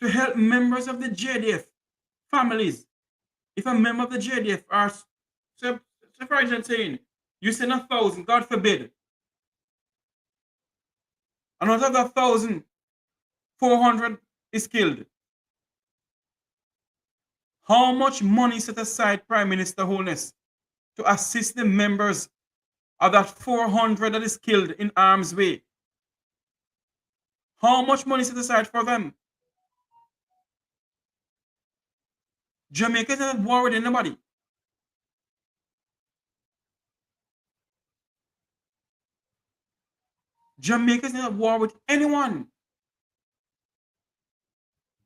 to help members of the JDF families? If a member of the JDF are, so for example, saying, you send 1,000, God forbid, and out of that 1,400 is killed. How much money set aside, Prime Minister Holness, to assist the members of that 400 that is killed in harm's way? How much money set aside for them? Jamaica is not at war with anybody. Jamaica is not at war with anyone.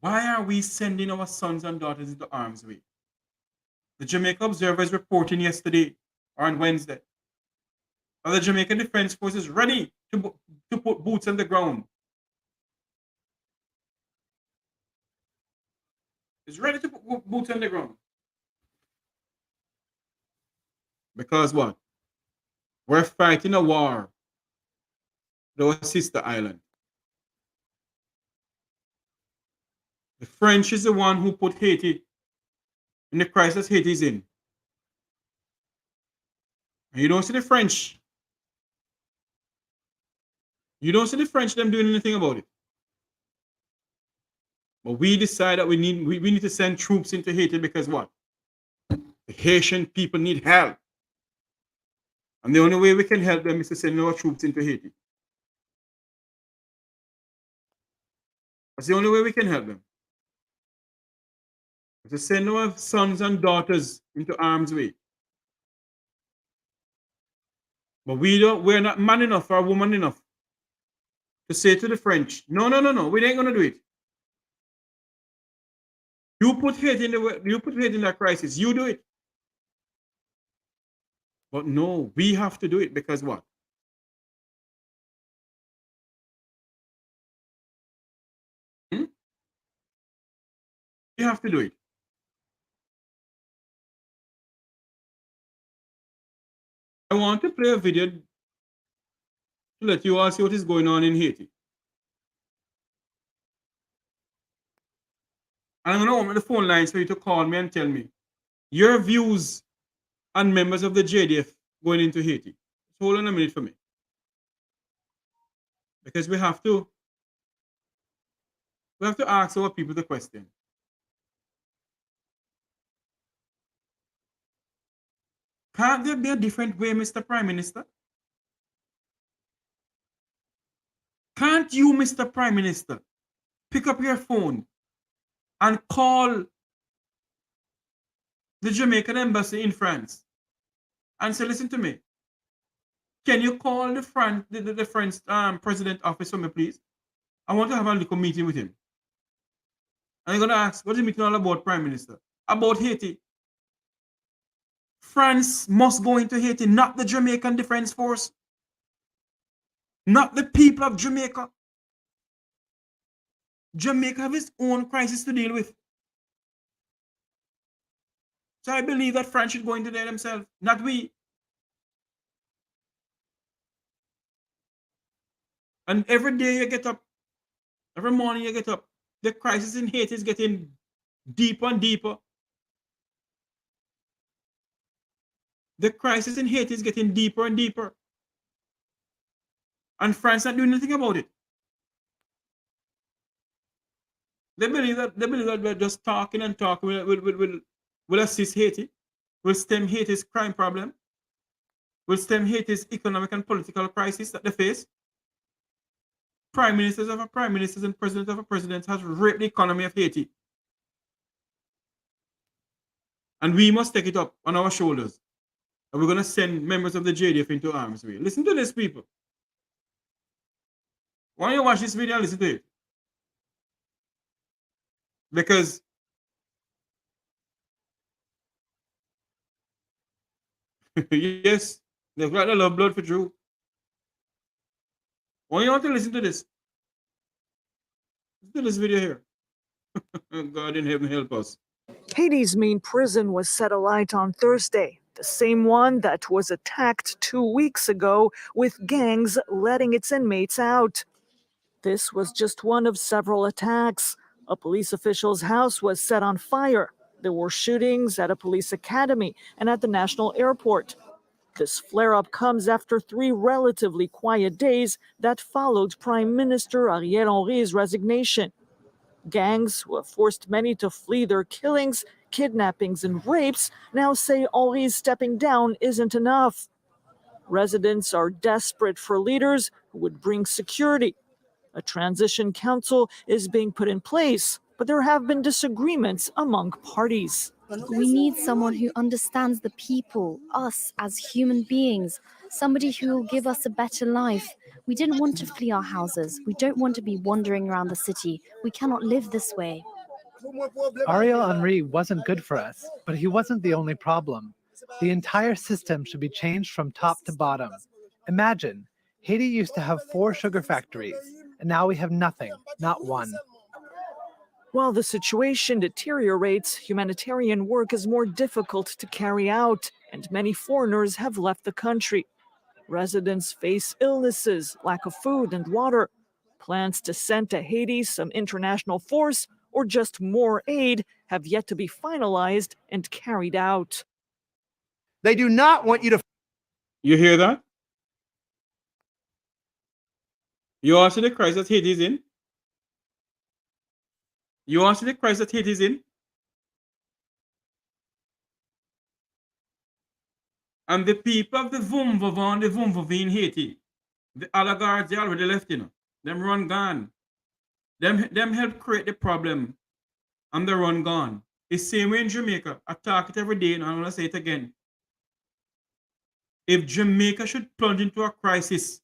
Why are we sending our sons and daughters into harm's way? The Jamaica Observer is reporting yesterday or on Wednesday that the Jamaican Defense Force is ready to put boots on the ground. It's ready to put boots on the ground. Because what? We're fighting a war with our sister island. The French is the one who put Haiti in the crisis Haiti is in. And you don't see the French. You don't see the French them doing anything about it. But we decide that we need to send troops into Haiti because what? The Haitian people need help. And the only way we can help them is to send our troops into Haiti. That's the only way we can help them. To send our sons and daughters into harm's way. But we're not man enough or woman enough to say to the French, no, we ain't gonna do it. You put Haiti in that crisis, you do it. But no, we have to do it because what? We have to do it. I want to play a video to let you all see what is going on in Haiti. And I'm going to open the phone lines for you to call me and tell me your views on members of the JDF going into Haiti. So hold on a minute for me. Because we have to ask our people the question. Can't there be a different way, Mr. Prime Minister? Can't you, Mr. Prime Minister, pick up your phone and call the Jamaican embassy in France and say, listen to me, can you call the French president office for me, please? I want to have a little meeting with him. And I'm going to ask, what's the meeting all about, Prime Minister? About Haiti. France must go into Haiti, not the Jamaican Defense Force. Not the people of Jamaica. Jamaica have its own crisis to deal with. So I believe that France should go into there themselves, not we. And every day you get up, every morning you get up, the crisis in Haiti is getting deeper and deeper. The crisis in Haiti is getting deeper and deeper. And France not doing anything about it. They believe that we're just talking and talking will assist Haiti, will stem Haiti's crime problem, will stem Haiti's economic and political crisis that they face. Prime ministers of a prime ministers and president of a president has raped the economy of Haiti. And we must take it up on our shoulders. And we're going to send members of the JDF into arms. Listen to this, people. Why don't you watch this video and listen to it? Because yes, they've got a lot of blood for Drew. Why you want to listen to this? Listen to this video here. God in heaven help us. Haiti's main prison was set alight on Thursday, the same one that was attacked 2 weeks ago, with gangs letting its inmates out. This was just one of several attacks. A police official's house was set on fire. There were shootings at a police academy and at the national airport. This flare-up comes after 3 relatively quiet days that followed Prime Minister Ariel Henry's resignation. Gangs, who have forced many to flee their killings, kidnappings, and rapes, now say Henry's stepping down isn't enough. Residents are desperate for leaders who would bring security. A transition council is being put in place, but there have been disagreements among parties. We need someone who understands the people, us as human beings, somebody who will give us a better life. We didn't want to flee our houses. We don't want to be wandering around the city. We cannot live this way. Ariel Henry wasn't good for us, but he wasn't the only problem. The entire system should be changed from top to bottom. Imagine, Haiti used to have 4 sugar factories, and now we have nothing, not one. While the situation deteriorates, humanitarian work is more difficult to carry out, and many foreigners have left the country. Residents face illnesses, lack of food and water. Plans to send to Haiti some international force or just more aid have yet to be finalized and carried out. They do not want you to. You hear that? You all see the crisis that Haiti is in? You all see the crisis that Haiti is in? And the people of the Vumvavon, the Vumvavi in Haiti, the oligarchs, they already left, you know. Them run gone. Them help create the problem. And they run gone. The same way in Jamaica. I talk it every day and I'm going to say it again. If Jamaica should plunge into a crisis,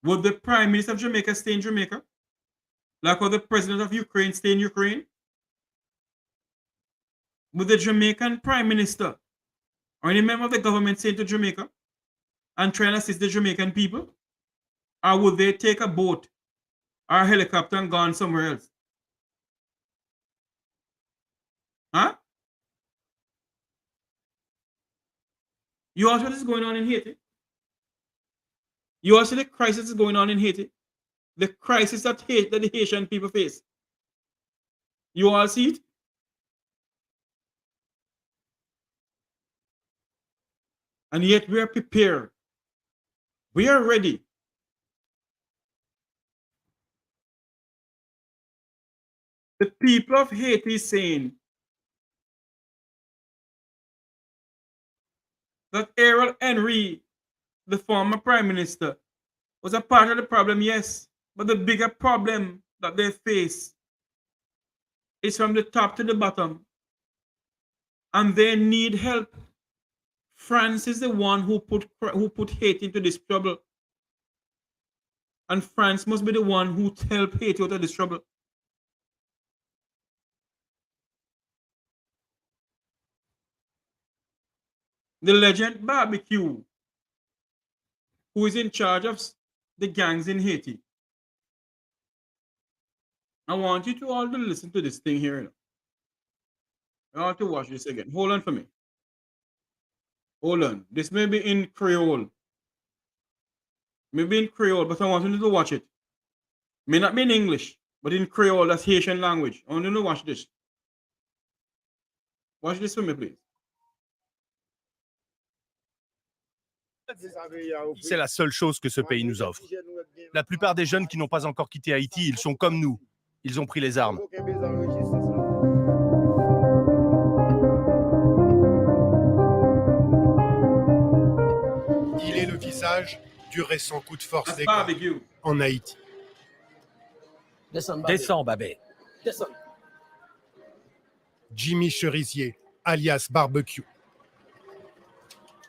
would the Prime Minister of Jamaica stay in Jamaica? Like how the President of Ukraine stay in Ukraine? Would the Jamaican Prime Minister or any member of the government stay to Jamaica and try and assist the Jamaican people? Or would they take a boat or a helicopter and gone somewhere else? Huh? You also what is going on in Haiti? You also the crisis is going on in Haiti? The crisis that the Haitian people face. You all see it? And yet we are prepared. We are ready. The people of Haiti is saying that Ariel Henry, the former prime minister, was a part of the problem, yes. But the bigger problem that they face is from the top to the bottom. And they need help. France is the one who put Haiti into this trouble. And France must be the one who help Haiti out of this trouble. The legend Barbecue, who is in charge of the gangs in Haiti. I want you to all to listen to this thing here. I want to watch this again. Hold on for me. Hold on. This may be in Creole. Maybe in Creole, but I want you to watch it. May not be in English, but in Creole, that's Haitian language. I want you to watch this. Watch this for me, please. C'est la seule chose que ce pays nous offre. La plupart des jeunes qui n'ont pas encore quitté Haïti, ils sont comme nous. Ils ont pris les armes. Il est le visage du récent coup de force That's des gangs barbecue. en Haïti. Descends, Babé. Jimmy Cerisier, alias Barbecue.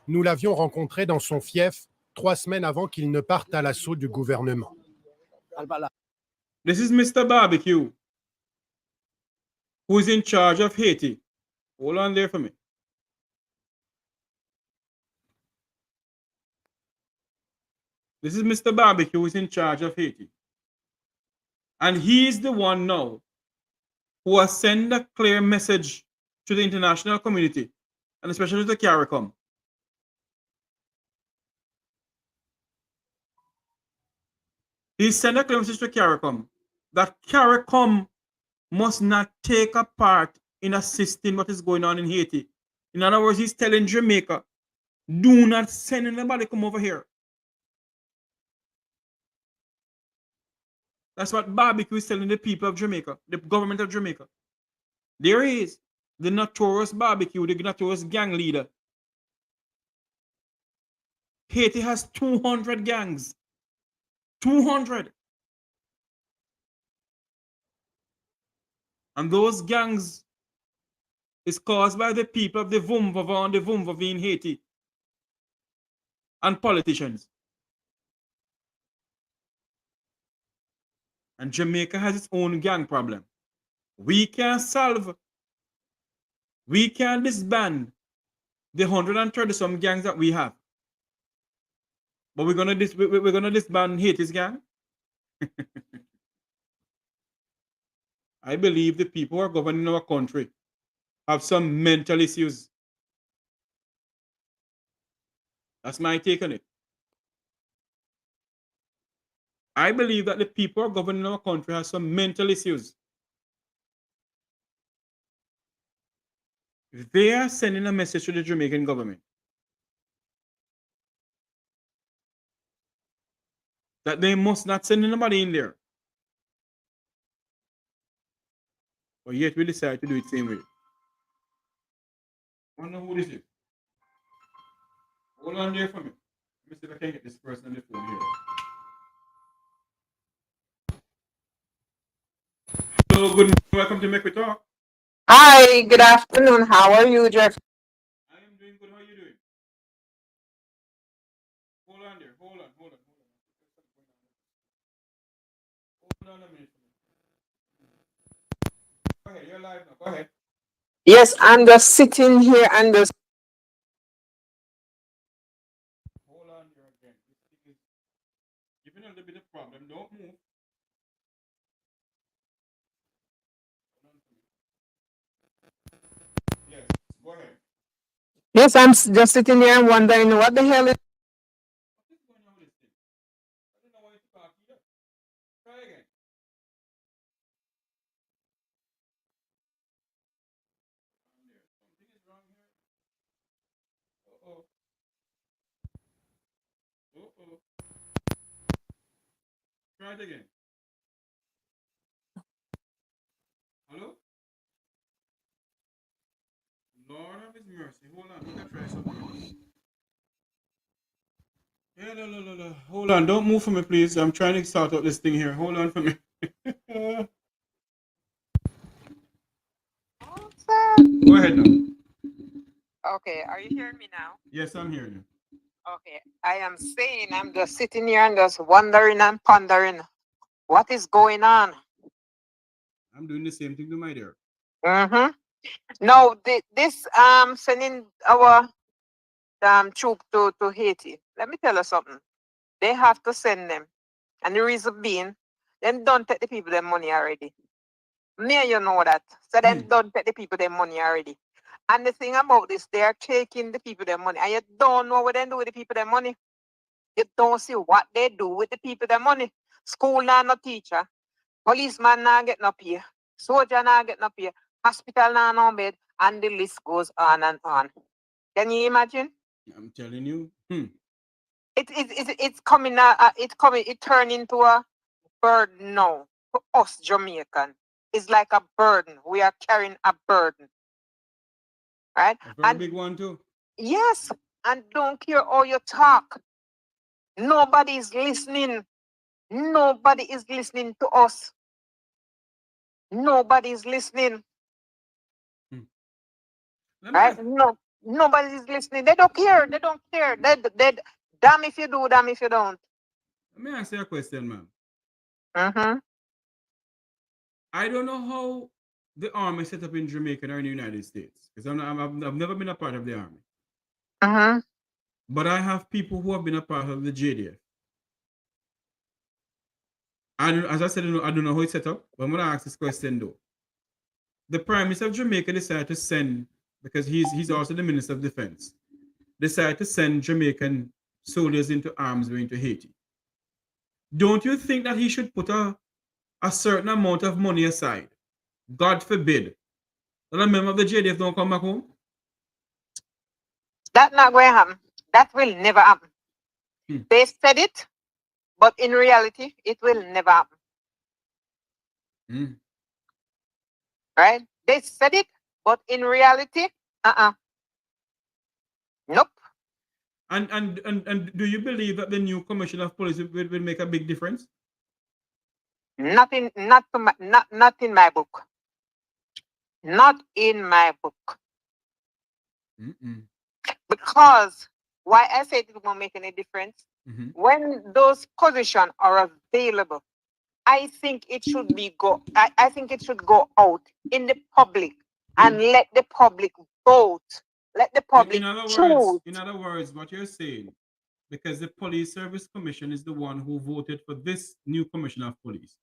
Nous l'avions rencontré dans son fief 3 semaines avant qu'il ne parte à l'assaut du gouvernement. This is Mr. Barbecue, who is in charge of Haiti. Hold on there for me. This is Mr. Barbecue, who is in charge of Haiti. And he is the one now who has sent a clear message to the international community, and especially to the Caricom. He sent a clear message to Caricom that Caricom must not take a part in assisting what is going on in Haiti. In other words, he's telling Jamaica, do not send anybody come over here. That's what Barbecue is telling the people of Jamaica, the government of Jamaica. There he is, the notorious Barbecue, the notorious gang leader. Haiti has 200 gangs. 200. And those gangs is caused by the people of the Vumvava and the Vumvavi in Haiti and politicians. And Jamaica has its own gang problem. We can disband the 130 some gangs that we have. But we're gonna disband Haiti's gang. I believe the people who are governing our country have some mental issues. That's my take on it. I believe that the people who are governing our country have some mental issues. They are sending a message to the Jamaican government that they must not send anybody in there. But yet we decide to do it the same way. I don't know who this is. Hold on there for me. Let me see if I can get this person on the phone here. Hello, good morning. Welcome to Make We Talk. Hi, good afternoon. How are you, Jeff? I am doing good. How are you doing? Hold on there. Hold on. Hold on a minute. Go ahead. You're live now. Go ahead. Yes, I'm just sitting here and just. Hold on here again. This thing is giving a little bit of problem. Don't move. Yes, go ahead. Yes, just sitting here and wondering what the hell is. What is going on with this thing? I don't know why it's talking either. Try again. Something is wrong here. Uh-oh. Uh-oh. Try it again. Hello? Lord of his mercy. Hold on. We can try something else. Yeah, no. Hold on. Don't move for me, please. I'm trying to start out this thing here. Hold on for me. Go ahead now. Okay, are you hearing me now? Yes, I'm hearing you. Okay, I am saying I'm just sitting here and just wondering and pondering what is going on. I'm doing the same thing to my dear. Mm-hmm. No, this sending our troop to Haiti. Let me tell you something. They have to send them, and the reason being, them don't take the people their money already. Me, you know that. So them don't take the people their money already. And the thing about this, they are taking the people their money, and you don't know what they do with the people their money. You don't see what they do with the people their money. School now no teacher, policeman now get no pay, soldier now get no pay, hospital now no bed, and the list goes on and on. Can you imagine? I'm telling you. It's coming. It turned into a burden now for us Jamaican. It's like a burden. We are carrying a burden, right? A very big one too. Yes, and don't care how you talk. Nobody is listening. Nobody is listening to us. Nobody is listening. Right? No, nobody is listening. They don't care. They don't care. They damn if you do, damn if you don't. Let me ask you a question, ma'am. Mm-hmm. I don't know how the army set up in Jamaica or in the United States, because I've never been a part of the army. Mm-hmm. But I have people who have been a part of the JDF. As I said, I don't know how it's set up, but I'm going to ask this question though. The Prime Minister of Jamaica decided to send, because he's also the Minister of Defense, decided to send Jamaican soldiers into arms way into Haiti. Don't you think that he should put a certain amount of money aside? God forbid that a member of the JDF don't come back home? That's not going to happen. That will never happen. They said it, but in reality, it will never happen. Right? They said it, but in reality, nope. And do you believe that the new commissioner of police will make a big difference? Not in my book. Not in my book. Because why I say it won't make any difference? When those positions are available, I think it should I think it should go out in the public and let the public vote. Let the public choose. In other words, what you're saying, because the Police Service Commission is the one who voted for this new commissioner of police.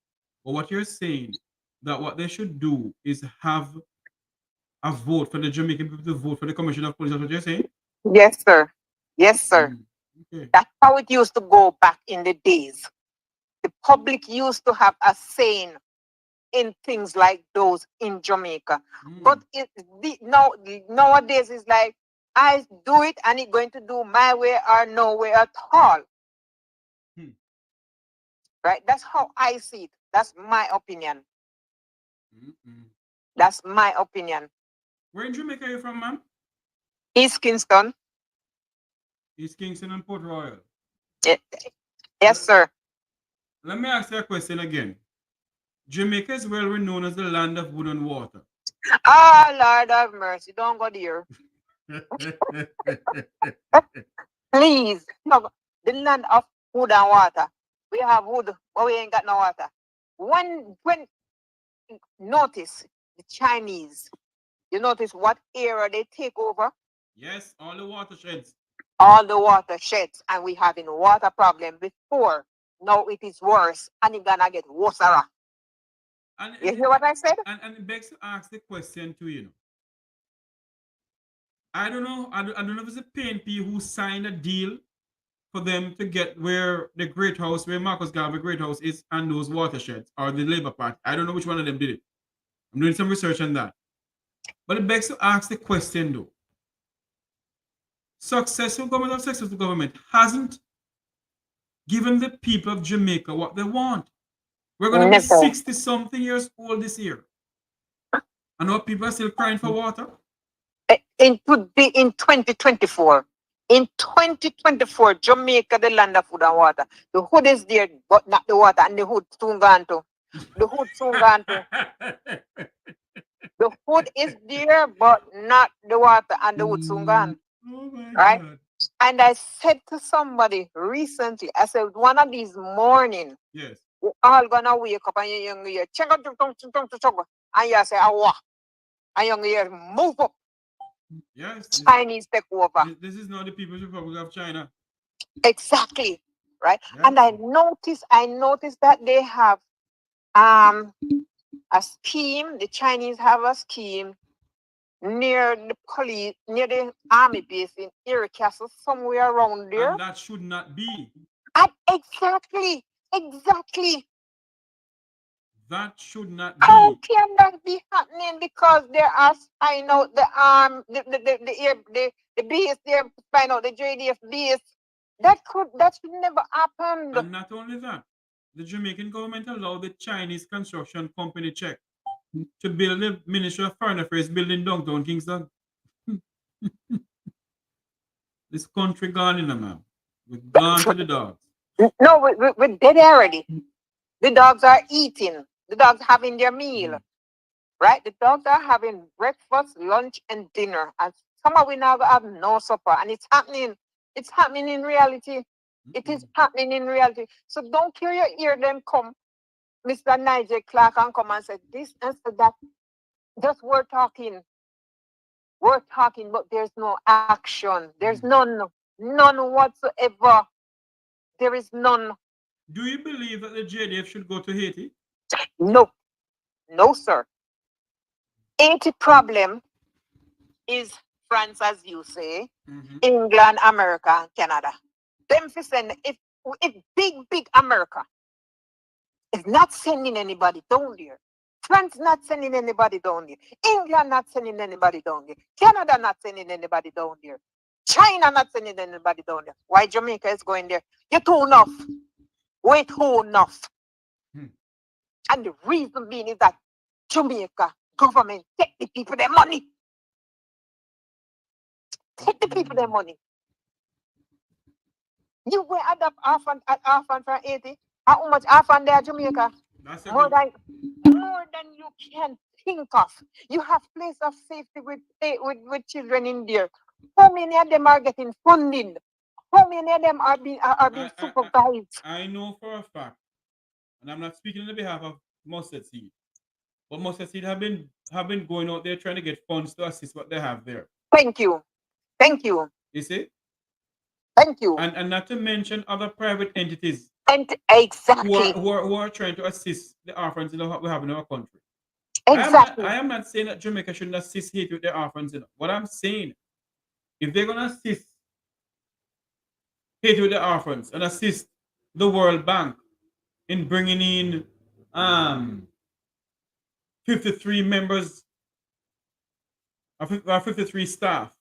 But what you're saying, that what they should do is have a vote for the Jamaican people to vote for the commissioner of police. That's what you're saying? Yes, sir. Yes, sir. Okay. That's how it used to go back in the days. The public used to have a saying in things like those in Jamaica. But nowadays it's like, I do it and it's going to do my way or no way at all. Right? That's how I see it. That's my opinion. That's my opinion. Where in Jamaica are you from, ma'am? East Kingston. East Kingston and Port Royal. Yes, sir. Let me ask you a question again. Jamaica is well renowned as the land of wood and water. Ah, Lord have mercy. Don't go there. Please. No, the land of wood and water. We have wood, but we ain't got no water. When notice the Chinese, you notice what area they take over? Yes, all the watersheds. All the watersheds, and we having water problem before. Now it is worse, and it's gonna get worse. You hear what I said? And it begs to ask the question too, you know. I don't know if it's a PNP who signed a deal for them to get where the Great House, where Marcus Garvey Great House is, and those watersheds, or the Labour Party. I don't know which one of them did it. I'm doing some research on that. But it begs to ask the question though. Successful government hasn't given the people of Jamaica what they want. We're going to be 60-something years old this year. And our people are still crying for water? It would be in 2024. In 2024, Jamaica, the land of food and water. The hood is there, but not the water, and the hood soon gone to. The hood soon gone to. The food is there, but not the water, and the wood soon gone. Oh my right? God. And I said to somebody recently, I said, one of these mornings, yes, we're all gonna wake up and you check out, and you say, "Awa," and you move up. Yes, Chinese take over. This is not the People's Republic of China. Exactly, right? Yeah. And I noticed that they have a scheme. The Chinese have a scheme near the police, near the army base in Erie Castle, somewhere around there. And that should not be. And exactly. That should not How be. can that be happening? Because they are spying out the base, they're spying out the JDF base. That should never happen. And not only that, the Jamaican government allowed the Chinese construction company check to build the Ministry of Foreign Affairs building downtown Kingston. This country gone in a man. We've gone to the dogs. No, we're dead already. The dogs are eating. The dogs having their meal. Right? The dogs are having breakfast, lunch, and dinner. And somehow we now have no supper. And it's happening. It's happening in reality. It is happening in reality. So don't care your ear them come, Mr. Nigel Clark, and come and say this and say that. Just we're talking. We're talking, but there's no action. There's none whatsoever. There is none. Do you believe that the JDF should go to Haiti? No. No, sir. Haiti problem is France, as you say, England, America, and Canada. Them for send if big America is not sending anybody down there. France not sending anybody down there. England not sending anybody down there. Canada not sending anybody down there. China not sending anybody down there. Why Jamaica is going there? You're too enough. Wait, too enough. And the reason being is that Jamaica government take the people their money. Take the people their money. You will adopt orphan from Haiti. How much orphan there Jamaica? More than you can think of. You have place of safety with children in there. How many of them are getting funding? How many of them are being supervised? I know for a fact, and I'm not speaking on the behalf of Mustard Seed, but Mustard Seed have been going out there trying to get funds to assist what they have there. Thank you. You see? Thank you. And not to mention other private entities. And exactly. Who are trying to assist the orphans we have in our country. Exactly. I am not saying that Jamaica shouldn't assist Haiti with their orphans. What I'm saying, if they're going to assist Haiti with the orphans and assist the World Bank in bringing in 53 members, 53 staff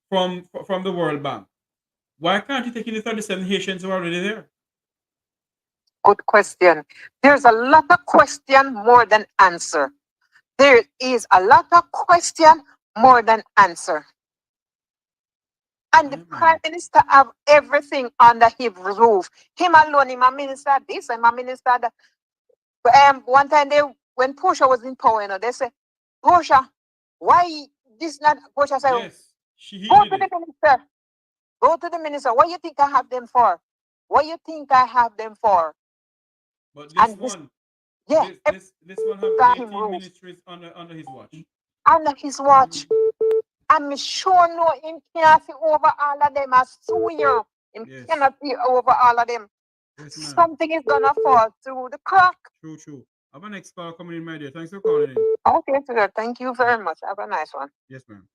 from the World Bank, why can't you take in the 37 Haitians who are already there? Good question. There's a lot of question more than answer. There is a lot of question more than answer. And the Prime Minister have everything under his roof. Him alone, him a minister this, him a minister that. One time when Portia was in power, they said, Portia, why this not? Portia said, yes, go to the minister. Go to the minister. What you think I have them for? What you think I have them for? But this one, this one have 18 ministries under his watch. Under his watch. I'm sure no him can't see over all of them. I swear him cannot see over all of them. Yes, something is gonna fall through the crack. True. Have a next call coming in, my dear. Thanks for calling in. Okay, sir. Thank you very much. Have a nice one. Yes, ma'am.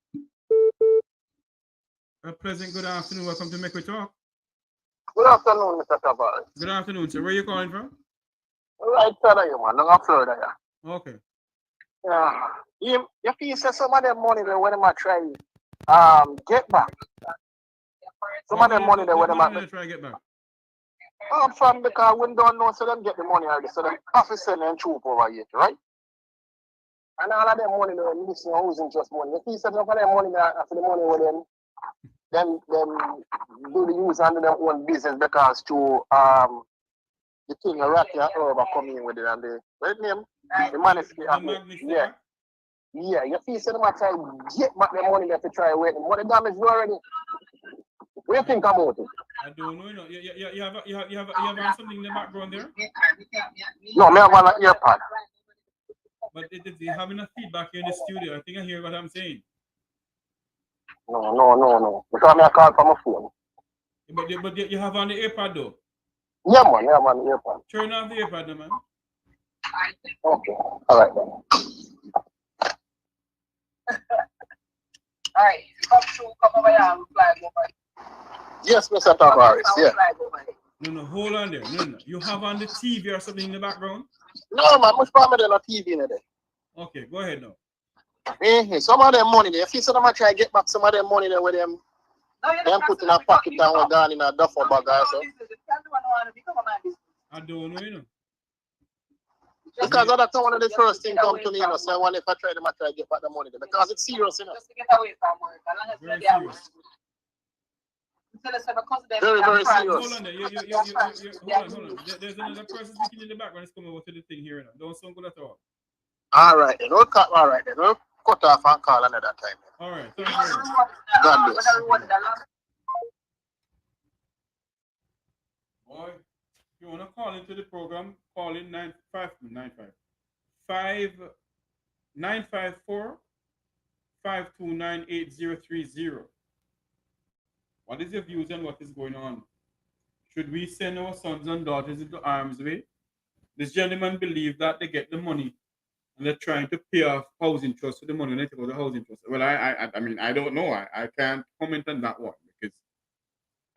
A pleasant good afternoon. Welcome to Make We Talk. Good afternoon, Mr. Tavares. Good afternoon, sir. Where are you calling from? Right side of you, man. I'm Florida, yeah. Okay. Yeah. You feel say some of them money they when them try get back. Some of them money they when them try get back. I'm from because we don't know so them get the money already. So them officer and troop over here, right? And all of them money they listen who's interest money. You feel say some of them money after the money with them do the use under their own business because to the king Rocky and Over coming in with it and the right name the man is yeah, you feel so them try get back the money that to try away them. What the damage do already? What do you think about it? I don't know, you have something in the background there? No, me have an earpod. But you having a feedback here in the studio. I think I hear what I'm saying. No. Because I call from my phone. But you have on the earpod though? Yeah, man, you have on the earpod. Turn off the earpod, man. Okay. All right then. All right. Come over here and fly over. Yes, Mr. Tavares. Yeah. No, hold on there. No. You have on the TV or something in the background? No, man. Much problem there no TV in there. Okay, go ahead now. Some of them money there. If you say them try to get back some of them money there with them put in a pocket and we're gone in a duffel bag also. I don't know, you know. Because that's one of the first things come to me, you know. So I wonder if I try to get back the money there. Because it's serious, you know. Very serious. Very, very serious. Hold on there. Hold on. There's another person speaking in the background. It's coming over to the thing here now. Don't sound good at all. All right then. We'll cut off and call another time. All right. Thank you very much. God bless. Boy, if you want to call into the program, call in 954-529-8030. What is your views on what is going on? Should we send our sons and daughters into harm's way? This gentleman believes that they get the money and they're trying to pay off housing trust for the money and they take out the housing trust. Well, I mean, I don't know. I can't comment on that one because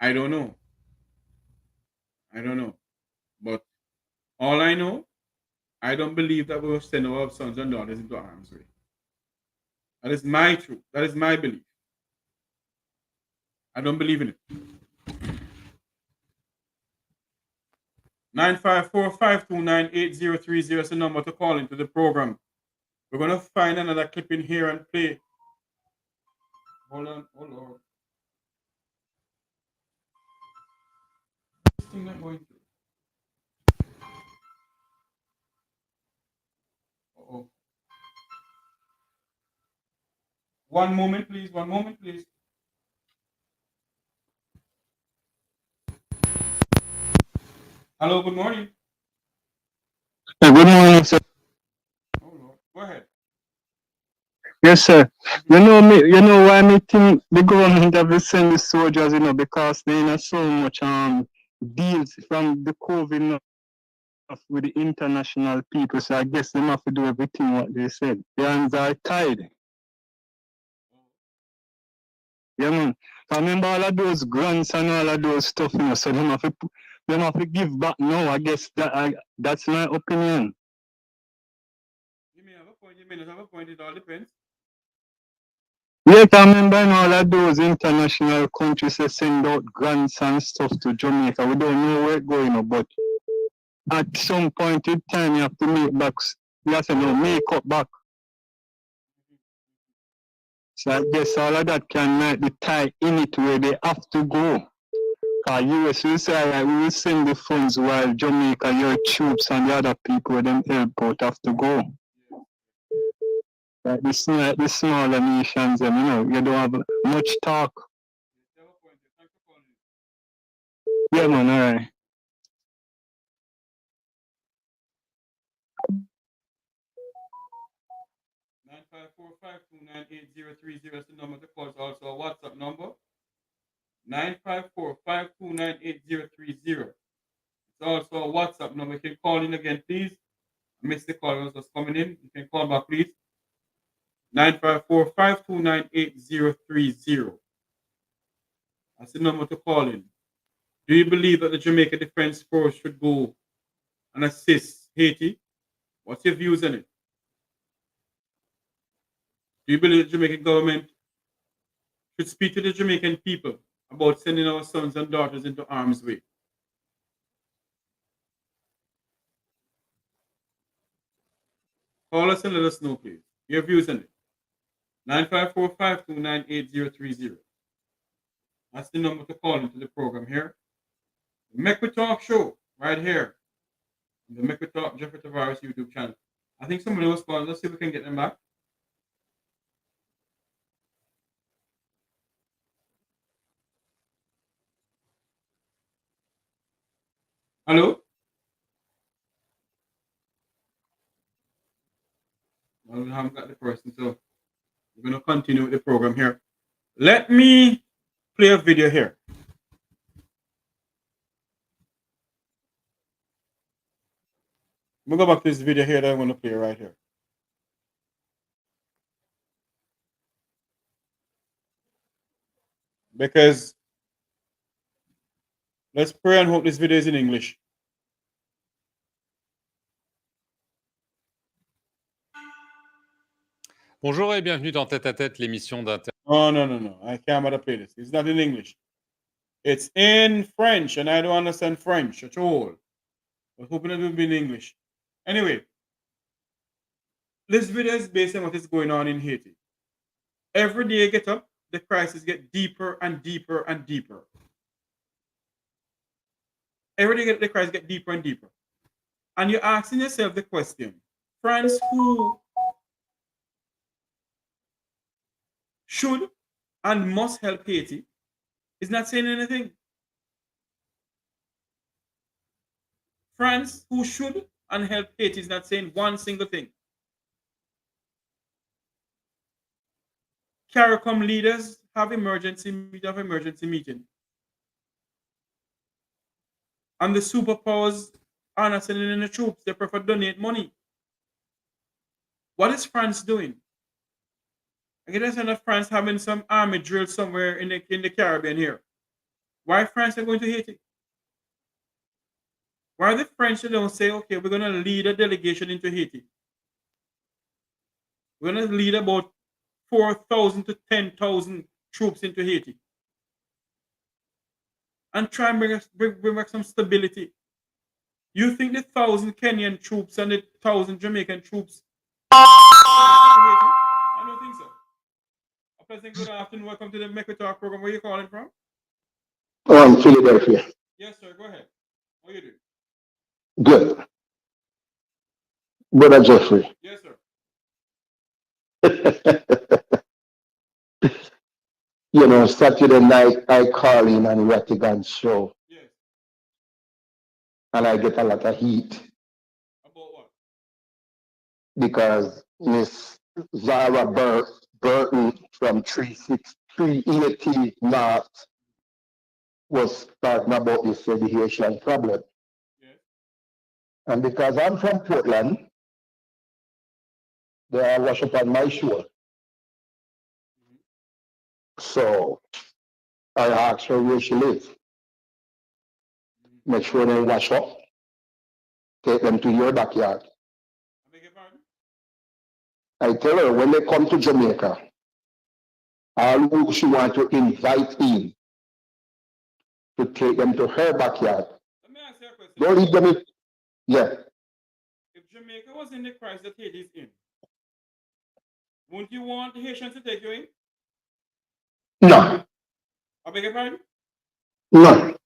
I don't know. But all I know, I don't believe that we will send our sons and daughters into harm's way. That is my truth. That is my belief. I don't believe in it. 954-529-8030 is the number to call into the program. We're going to find another clip in here and play. Hold on. Oh, Lord. This thing not going through. Uh-oh. One moment, please. Hello, good morning. Good morning, sir. Oh, Lord. Go ahead. Yes, sir. You know why me think the government have to send the soldiers, because they have so much deals from the COVID with the international people. So I guess they have to do everything what they said. Their hands are tied. Yeah, man. I remember all of those grants and all of those stuff, so they have to give back now. I guess that's my opinion. You may have a point, you may not have a point, it all depends. Yeah, I remember all of those international countries that send out grants and stuff to Jamaica. We don't know where it's going, but at some point in time, you have to make back. You have to make up back. So I guess all of that can make the tie in it where they have to go. US will say, we will send the funds while Jamaica, your troops and the other people, them airport have to go. Like the smaller nations, you don't have much talk. Yeah, man, all right. is the number to call. It's also a WhatsApp number. 954-529-8030. It's also a WhatsApp number. You can call in again, please. I missed the call. It was just coming in. You can call back, please. 954-529-8030. That's the number to call in. Do you believe that the Jamaica Defense Force should go and assist Haiti? What's your views on it? Do you believe the Jamaican government should speak to the Jamaican people about sending our sons and daughters into harm's way? Call us and let us know, please. Your views on it. 954-529-8030. That's the number to call into the program here. The Make We Talk show, right here. The Make We Talk Jeffrey Tavares YouTube channel. I think somebody was calling. Let's see if we can get them back. Hello? Well, we haven't got the person, so we're going to continue with the program here. Let me play a video here. I'm going to go back to this video here that I'm going to play right here. Because let's pray and hope this video is in English. Bonjour et bienvenue dans Tête à Tête, l'émission d'inter... Oh, no. I can't bother play this. It's not in English. It's in French, and I don't understand French at all. I was hoping it would be in English. Anyway, this video is based on what is going on in Haiti. Every day you get up, the crisis get deeper and deeper and deeper. Every day the crisis get deeper and deeper. And you're asking yourself the question, France, who should and must help Haiti, is not saying anything. France, who should and help Haiti, is not saying one single thing. Caricom leaders have emergency meeting. And the superpowers are not sending in the troops. They prefer to donate money. What is France doing? I get a sense of France having some army drill somewhere in the Caribbean here. Why France are going to Haiti? Why the French don't say, okay, we're going to lead a delegation into Haiti. We're going to lead about 4,000 to 10,000 troops into Haiti. And try and bring back some stability. You think the 1,000 Kenyan troops and the 1,000 Jamaican troops I don't think so. A pleasant good afternoon. Welcome to the Make It Talk program. Where are you calling from? Philadelphia. Yes, sir. Go ahead. How are you doing? Good. Brother Jeffrey. Yes, sir. You know, Saturday night I call in on Ratigan's show. Yes. And I get a lot of heat. About what? Because Miss Zara Burton from 380 North was talking about this segregation problem. Yes. And because I'm from Portland, they are wash up on my shore. So I asked her where she lives. Make sure they wash up. Take them to your backyard. I beg your pardon? I tell her when they come to Jamaica, all who she want to invite in to take them to her backyard. Let me ask you a question. Don't leave them in. Yeah. If Jamaica was in the crisis that Haiti is in, wouldn't you want the Haitians to take you in? No. I beg your pardon? No.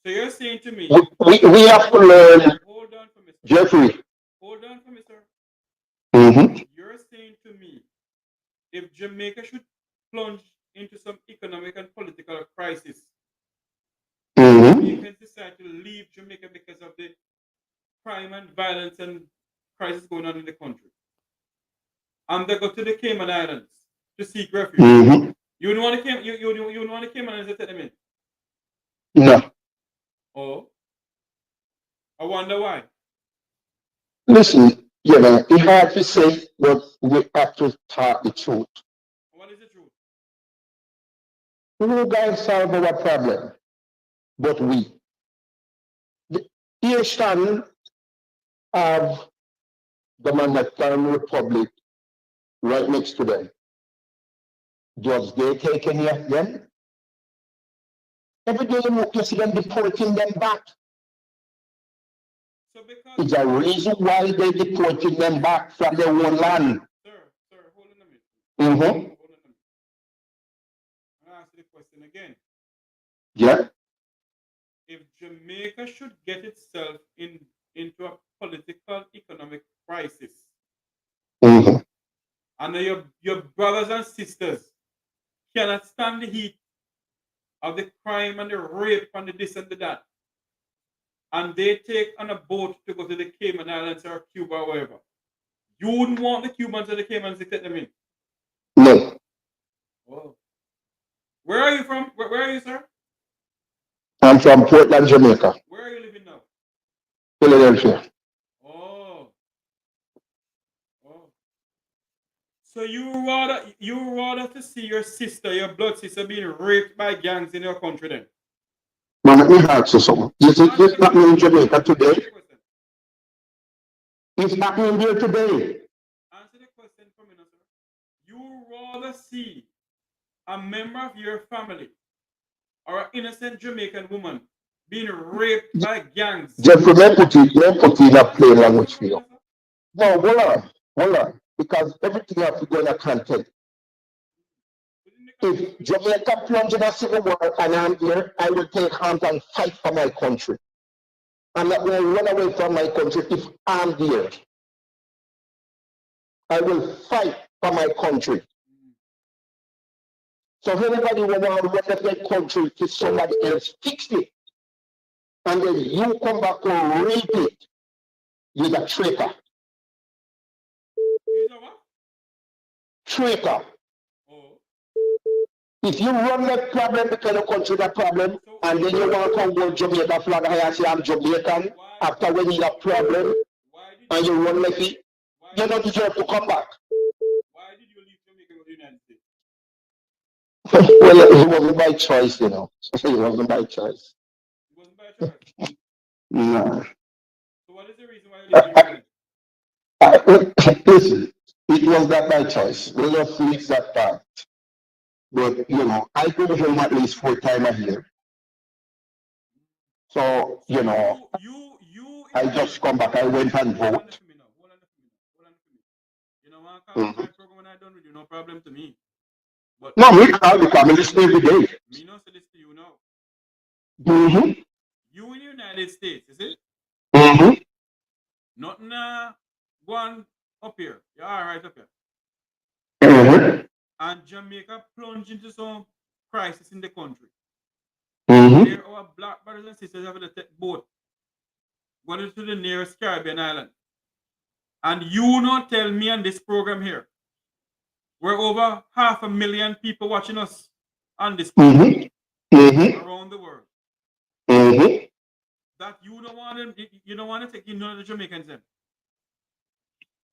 So you're saying to me... We have to learn... Hold on for me, sir. Jeffrey. Hold on for me, sir. Mm-hmm. You're saying to me, if Jamaica should plunge into some economic and political crisis, Jamaicans decide to leave Jamaica because of the crime and violence and crisis going on in the country, and they go to the Cayman Islands to seek refuge. You don't want to Cayman Islands to take them in? No. Oh, I wonder why. Listen, you know, it's hard to say, but we have to talk the truth. What is the truth? You guys solve our problem, but we. The Haitian have the Dominican Republic right next to them. Just they take any of them? Every day you see them deporting them back. So it's a reason why they're deporting them back from their own land. Sir, hold on a minute. Mm-hmm. Hold on a minute. I'll ask you the question again. Yeah. If Jamaica should get itself into a political economic crisis, and your brothers and sisters cannot stand the heat of the crime and the rape and the this and the that, and they take on a boat to go to the Cayman Islands or Cuba or wherever, you wouldn't want the Cubans or the Caymans to take them in? No. Oh. Where are you from? Where are you, sir? I'm from Portland, Jamaica. Where are you living now? Philadelphia. So you rather to see your sister, your blood sister, being raped by gangs in your country then? But let me ask you something. Is it happening in Jamaica today? It's happening there today. Answer the question for me, sir. You rather see a member of your family or an innocent Jamaican woman being raped by gangs? Jeffrey, let put it in a plain language for you. No, hold on. Because everything has to go in a context. If Jamaica plunge in a civil war and I'm here, I will take arms and fight for my country. I'm not going to run away from my country if I'm there. I will fight for my country. So if anybody will want to run their country to somebody else, fix it. And then you come back and rape it, you're a traitor. Traitor. If you run that problem because you country that problem, and then you want to come with Jamaica flag and say I'm Jamaican, after when you have problem, and you run like it, you don't deserve to come back. Why did you leave Jamaica with the United States? Well, it wasn't by choice, you know. It wasn't by choice. It wasn't by choice? No. So what is the reason why you leave Jamaica? Listen, it was not by choice. We just fix that part. But, you know, I go home at least 4 times a year. So, you know, I just come back. I went and vote. You know, I call my program when I done with you, no problem to me. But no, we call the family list every day. Me no say this to you now. Mm-hmm. You in the United States, is it? Mm-hmm. Nothing one up here. You're all right up here. Mm-hmm. And Jamaica plunged into some crisis in the country. Mm-hmm. There our black brothers and sisters have to take boat, going to the nearest Caribbean island. And you not tell me on this program here, we're over 500,000 people watching us on this program around the world. Mm-hmm. That you don't want to take in none of the Jamaicans then.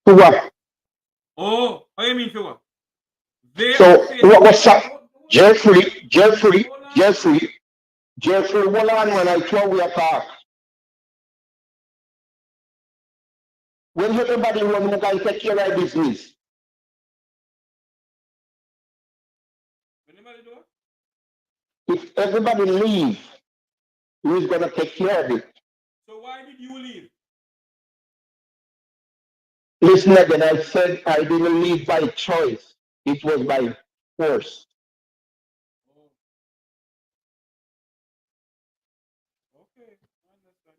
For what? Oh, what do you mean for what? So what was that? Jeffrey, hold on when I throw we apart. When everybody run, you guys take care of business. If everybody leave, who's gonna take care of it? So why did you leave? Listen again, I said I didn't leave by choice. It was by force. Okay, I understand.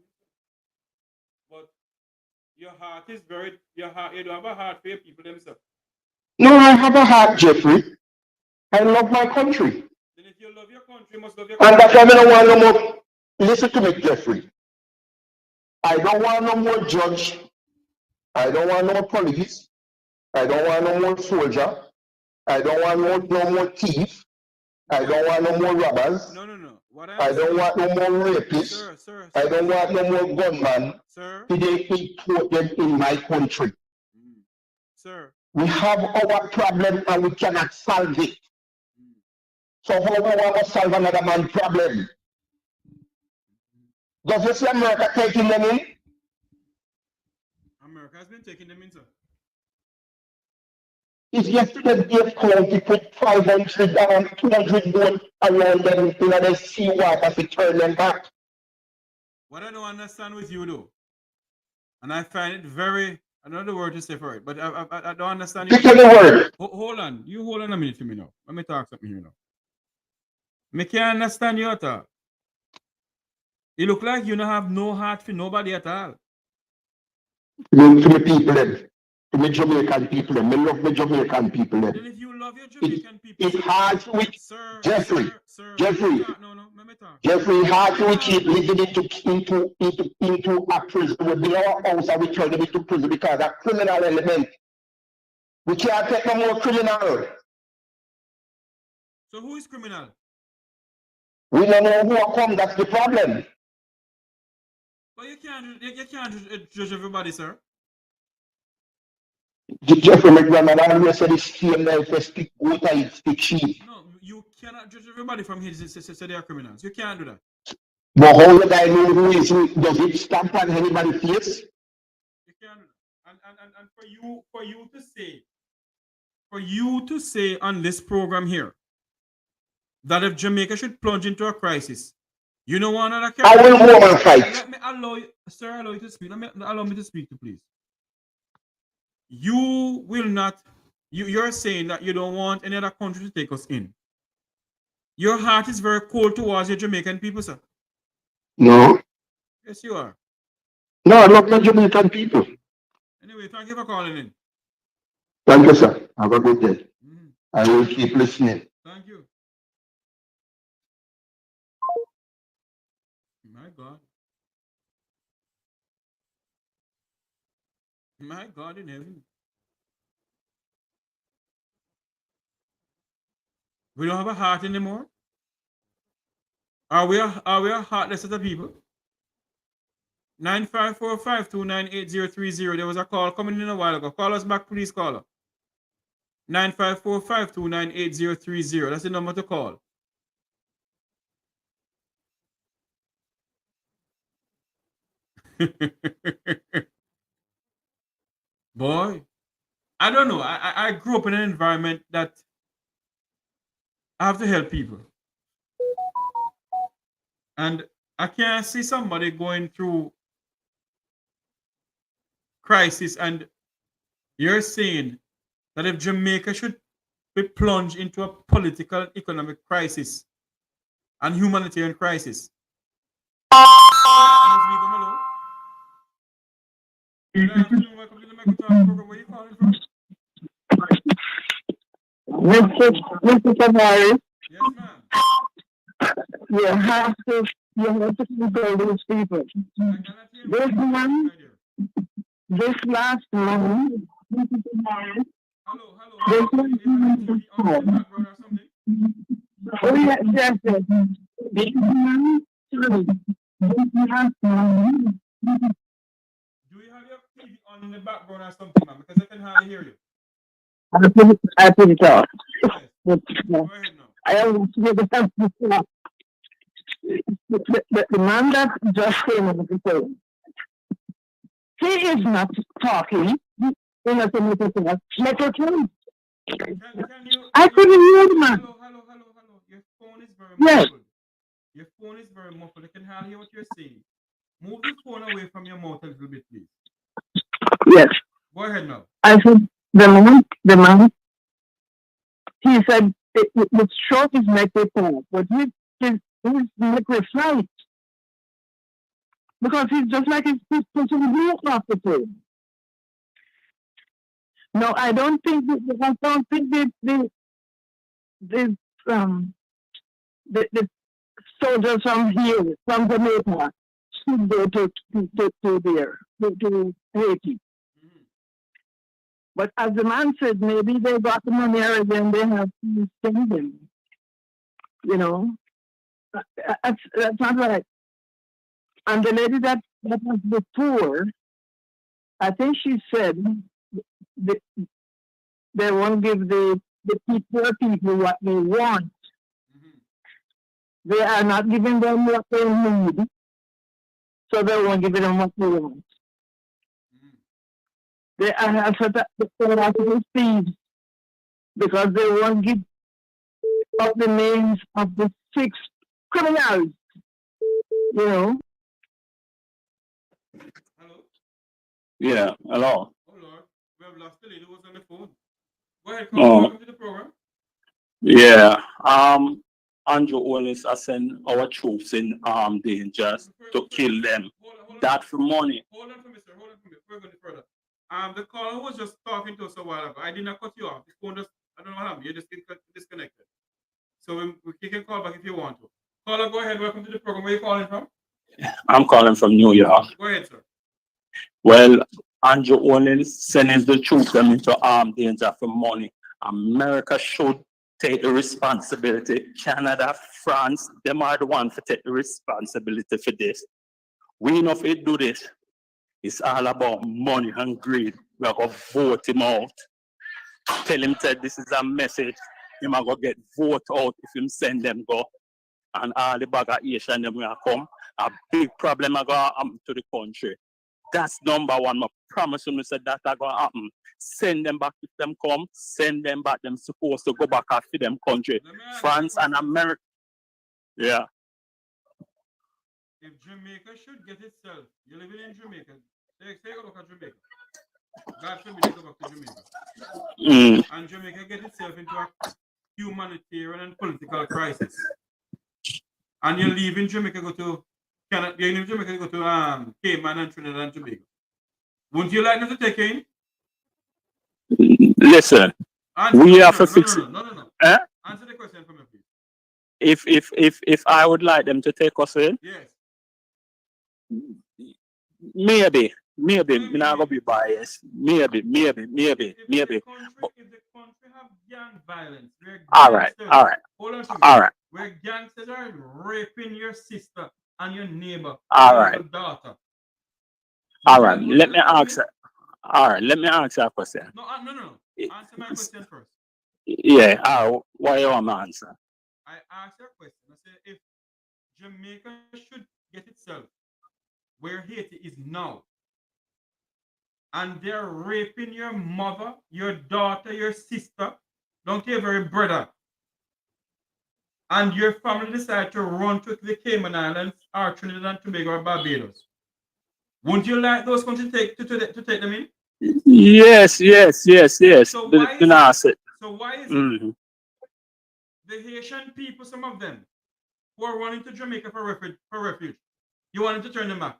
But your heart is very, you don't have a heart for your people themselves. No, I have a heart, Jeffrey. I love my country. Then if you love your country, you must love your country. And that's why I don't want no more. Listen to me, Jeffrey. I don't want no more judge. I don't want no more police. I don't want no more soldier. I don't want no more thief. I don't want no more robbers. No. I don't want no more rapists. I don't want no more gunmen. Today, import them in my country. Sir. We have our problem and we cannot solve it. So how we want to solve another man's problem? Does you see America taking them in? America has been taking them in, sir. If yesterday Dave County put 500 and 200 boats around them in the sea water to turn them back. What I don't understand with you though, and I find it very, I don't know the word to say for it, but I don't understand. Pick the word. Hold on. You hold on a minute for me now. Let me talk something here now. I can't understand you at all. You look like you don't have no heart for nobody at all. To the people then. To the Jamaican people then. I love the Jamaican people then. Then if you love your Jamaican people, it's hard to Jeffrey. Jeffrey, hard to keep living into a prison. We build our house and we turn them into prison because a criminal element. We can't take no more criminal. So who is criminal? We don't know who will come, that's the problem. But you can't judge everybody, sir. Jeffrey McDonald always said it's same like a stick goat or it stick sheep. No, you cannot judge everybody from here. Say they are criminals. You can't do that. But how the guy know who does it stamp on anybody's face? You can't do that. And for you to say on this program here that if Jamaica should plunge into a crisis, you know one other I will go and fight. Let me allow you, sir, allow you to speak. Allow me to speak, please. You will not. You're saying that you don't want any other country to take us in. Your heart is very cold towards your Jamaican people, sir. No. Yes, you are. No, I love the Jamaican people. Anyway, thank you for calling in. Thank you, sir. Have a good day. I will keep listening. Thank you. My God. My God in heaven. We don't have a heart anymore? Are we a heartless set of people? 954-529-8030. There was a call coming in a while ago. Call us back, please, caller. 954-529-8030. That's the number to call. Boy, I don't know. I grew up in an environment that I have to help people. And I can't see somebody going through crisis and you're saying that if Jamaica should be plunged into a political, economic crisis and humanitarian crisis, please leave them alone. Good afternoon, welcome to the Jamaica House program. Where are you calling from? Mr. Tavares, Yes, ma'am. you have to control these people. This last month, Mr. Tavares, oh yes, yes, yes. This last month. Do you have your TV on in the background or something, ma'am? Because I can hardly hear you. I put it off. Yes. Go ahead now. I always hear the man that just came on the phone. He is not talking. In a semitic. I couldn't hear the man. Hello. Your phone is very Yes. muffled. Your phone is very muffled. I can hardly hear what you're saying. Move the phone away from your mouth a little bit, please. Yes. Go ahead now. I said, the man, he said, the stroke is like a fall, but his neck was right. Because he's just like he's pushing the roof off the phone. No, I don't think the soldiers from here, from Jamaica, should go to Haiti. But as the man said, maybe they got the money already and they have to send them. You know, that's not right. And the lady that was before, I think she said they won't give the poor people what they want. They are not giving them what they need, so they won't give them what they want. They are the thieves because they won't give up the names of the 6 criminals. You know. Hello? Yeah, hello. Oh, Lord. We have lost the lady who was on the phone. Go ahead, come welcome to the program. Yeah. Andrew Holness has sent our troops in armed dangers to kill them. That for money. Hold on for me, sir. Hold on for me. Before we go any further. The caller was just talking to us a while ago. I did not cut you off. This phone just, I don't know what happened. You just disconnected. So you can call back if you want to. Caller, go ahead. Welcome to the program. Where are you calling from? I'm calling from New York. Go ahead, sir. Well, Andrew Holness sending the troops them into armed danger for money. America should take the responsibility. Canada, France, them are the ones to take the responsibility for this. We know if we do this, it's all about money and greed. We are going to vote him out. Tell him that this is a message. Him are going to get vote out if him send them go. And all the bag of Asian them will come. A big problem are going to happen to the country. That's number one. I promise you, said that are going to happen. Send them back if them come. Send them back. Them supposed to go back after them country. France and America. Yeah. If Jamaica should get itself, you're living in Jamaica. Take a look at Jamaica. God forbid they go back to Jamaica. And Jamaica get itself into a humanitarian and political crisis. And you're leaving Jamaica, go to Canada, you're leaving Jamaica, go to Cayman and Trinidad and Tobago. Wouldn't you like them to take in? Listen, we have to fix it. No. Answer the question for me, please. If I would like them to take us in, yes. Maybe. We're not gonna be biased. Maybe. If the country have gang violence, where all right. Hold on All right. Where gangsters are raping your sister and your neighbor, all and right. your daughter. All right. Let me ask. All right. Let me ask you a question. No. Answer my question first. Yeah. Why you want to answer? I asked you a question. I said, if Jamaica should get itself where Haiti is now, and they're raping your mother, your daughter, your sister, don't care very brother, and your family decide to run to the Cayman Islands or Trinidad and Tobago or Barbados, wouldn't you like those countries to take them in? Yes. So why is it the Haitian people, some of them, who are running to Jamaica for refuge, you wanted to turn them back?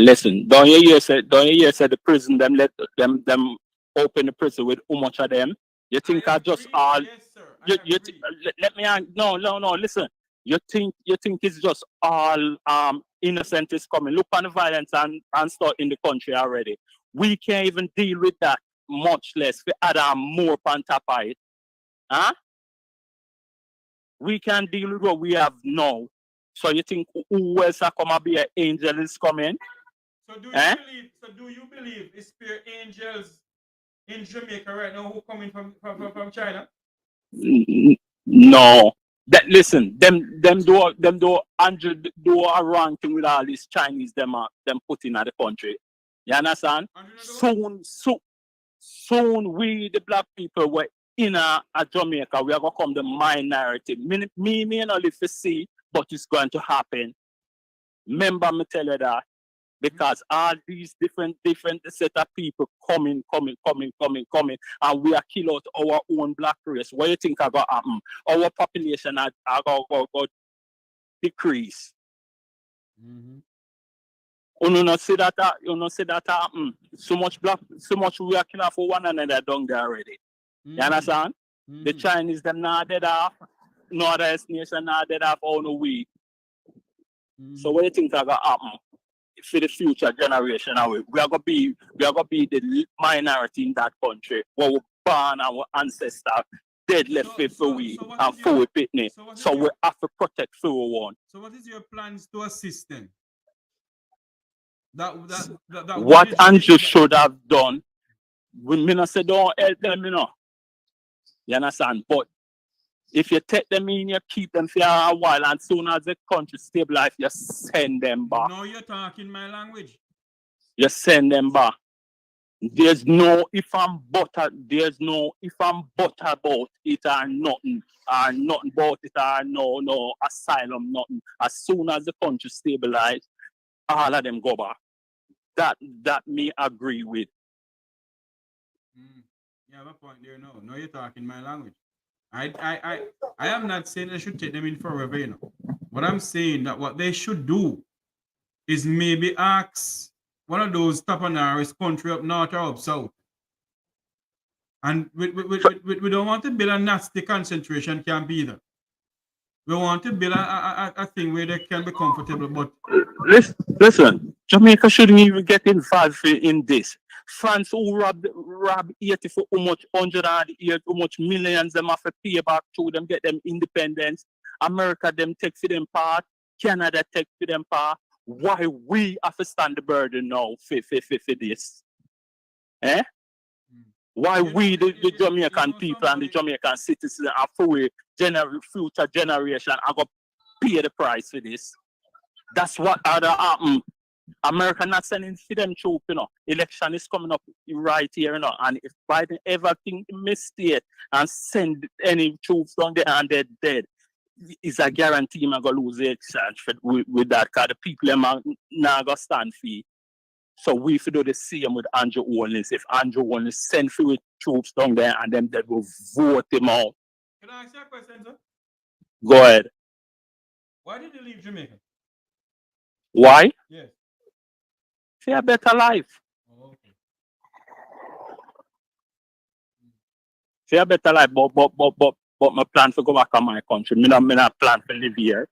Listen, don't you hear say the prison them let them open the prison with how much of them? You think I just all yes, sir. let me no, listen. You think it's just all innocent is coming. Look on the violence and stuff in the country already. We can't even deal with that, much less we add more on top of it. Huh? We can deal with what we have now. So you think who else are come and be an angel is coming? So do you believe it's spirit angels in Jamaica right now who coming from China? No. That listen, them do Andrew do a wrong thing with all these Chinese them put in at the country. You understand? Soon we the black people were in a Jamaica, we are gonna come the minority. Me not live to see, but it's going to happen. Remember me tell you that. Because all these different set of people coming, and we are kill out our own black race. What do you think are going to happen? Our population are going to decrease. You not see that happen. So much we are killing for one another down there already. You understand? The Chinese them not dead off. No other nation not dead off all no we. So what do you think are going to happen? For the future generation, we are gonna be the minority in that country. Where we born our ancestors dead left for we and for we pitney. So we have to protect for one. So what is your plans to assist them? What Andrew should have done, we may not say don't help them, you know. You understand? But if you take them in, you keep them for a while, and soon as the country stabilize, you send them back. Now you're talking my language. You send them back. There's no if I'm butter about it or nothing about it or no asylum, nothing. As soon as the country stabilize, all of them go back. That me agree with. You have a point there now. Now you're talking my language. I am not saying they should take them in forever, you know. What I'm saying that what they should do is maybe ask one of those Tavares country up north or up south. And we don't want to build a nasty concentration camp either. We want to build a thing where they can be comfortable. But listen, Jamaica shouldn't even get involved in this. France who rob 80 for how much 108, how much millions them have to pay back to them, get them independence. America them take for them part, Canada take for them part. Why we have to stand the burden now for this? Eh? Why we, the Jamaican people and the Jamaican citizens, are for future generation are going to pay the price for this? That's what other happen. America not sending for them troops, Election is coming up right here, And if Biden ever think the mistake and send any troops down there and they're dead, it's a guarantee I'm going to lose the exchange with that, because the people are not going to stand for it. So we have to do the same with Andrew Holness. If Andrew Holness send for with troops down there and them they will vote him out. Can I ask you a question, sir? Go ahead. Why did you leave Jamaica? Why? Yes. For a better life. Oh, okay. For a better life, but my plan to go back to my country. Me not plan to live here.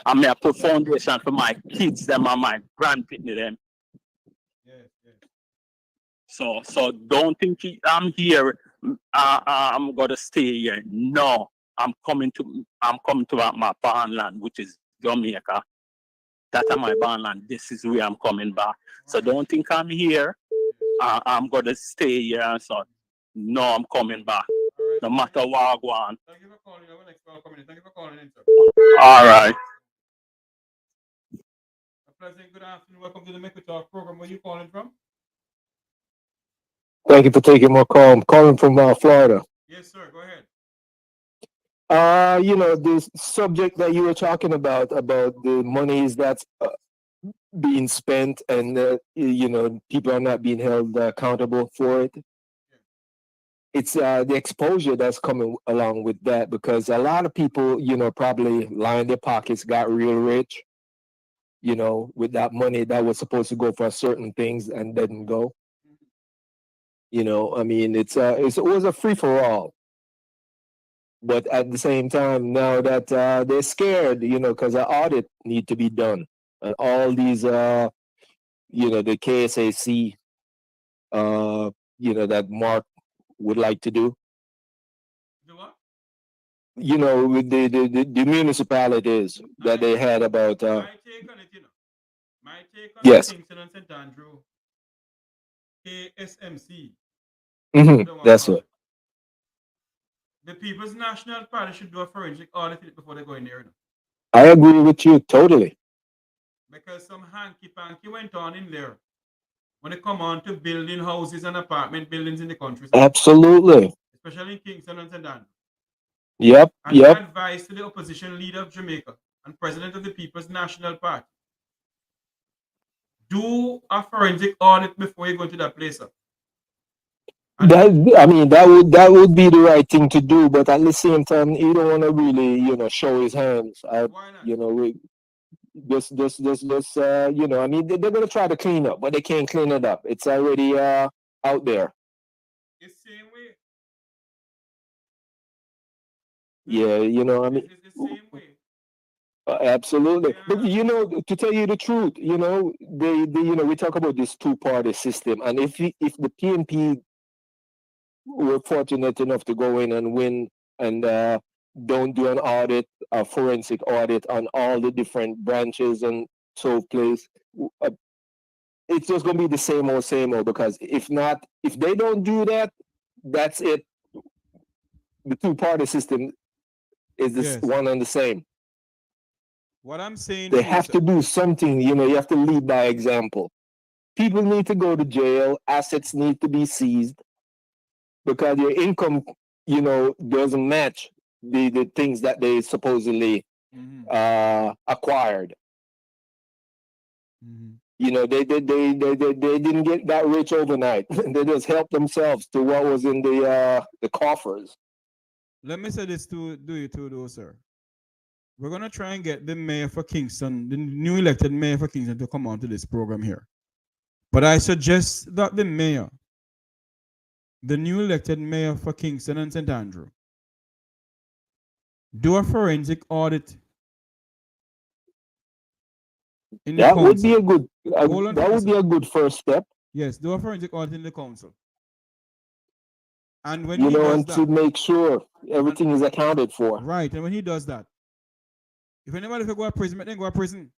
And me put foundation for my kids, them and my grandkids, them. So don't think I'm here. I'm gonna stay here. No, I'm coming to my barnland, which is Jamaica. That's my barnland. This is where I'm coming back. So don't think I'm here. I'm gonna stay here. So no, I'm coming back. No matter what I want. Thank you for calling. Thank you for calling in, sir. All right. A pleasant good afternoon. Welcome to the Make We Talk program. Where are you calling from? Thank you for taking my call. I'm calling from Florida. Yes, sir. Go ahead. The subject that you were talking about the monies that's being spent and, people are not being held accountable for it. It's the exposure that's coming along with that, because a lot of people, probably lined their pockets, got real rich, with that money that was supposed to go for certain things and didn't go. It was a free for all. But at the same time, now that they're scared, because an audit need to be done, and all these, the KSAC, that Mark would like to do. Do what? With the municipalities that they had about. My take on it, My take on yes. Kingston and St. Andrew, KSMC. That's it. The People's National Party should do a forensic audit before they go in there. I agree with you totally. Because some hanky-panky went on in there when it come on to building houses and apartment buildings in the country. Absolutely. Especially in Kingston and St. Andrew. Yep. And my advice to the opposition leader of Jamaica and president of the People's National Party: do a forensic audit before you go into that place. That would be the right thing to do, but at the same time, you don't want to really, show his hands. Why not? They're gonna try to clean up, but they can't clean it up. It's already out there. It's the same way. Yeah, It's the same way. Absolutely. But to tell you the truth, we talk about this two-party system, and if the PNP were fortunate enough to go in and win and don't do an audit, a forensic audit on all the different branches and so place, it's just going to be the same old, because if they don't do that, that's it. The two-party system is this one and the same. What I'm saying, they have to do something. You have to lead by example. People need to go to jail. Assets need to be seized because your income, doesn't match the things that they supposedly acquired. They didn't get that rich overnight. They just helped themselves to what was in the coffers. Let me say this to you too, though, sir. We're going to try and get the mayor for Kingston, the new elected mayor for Kingston, to come on to this program here. But I suggest that the new elected mayor for Kingston and St. Andrew, do a forensic audit. That would be a good. That would be a good first step. Yes, do a forensic audit in the council. And when to make sure everything is accounted for. Right, and when he does that, if anybody go to prison, then go to prison.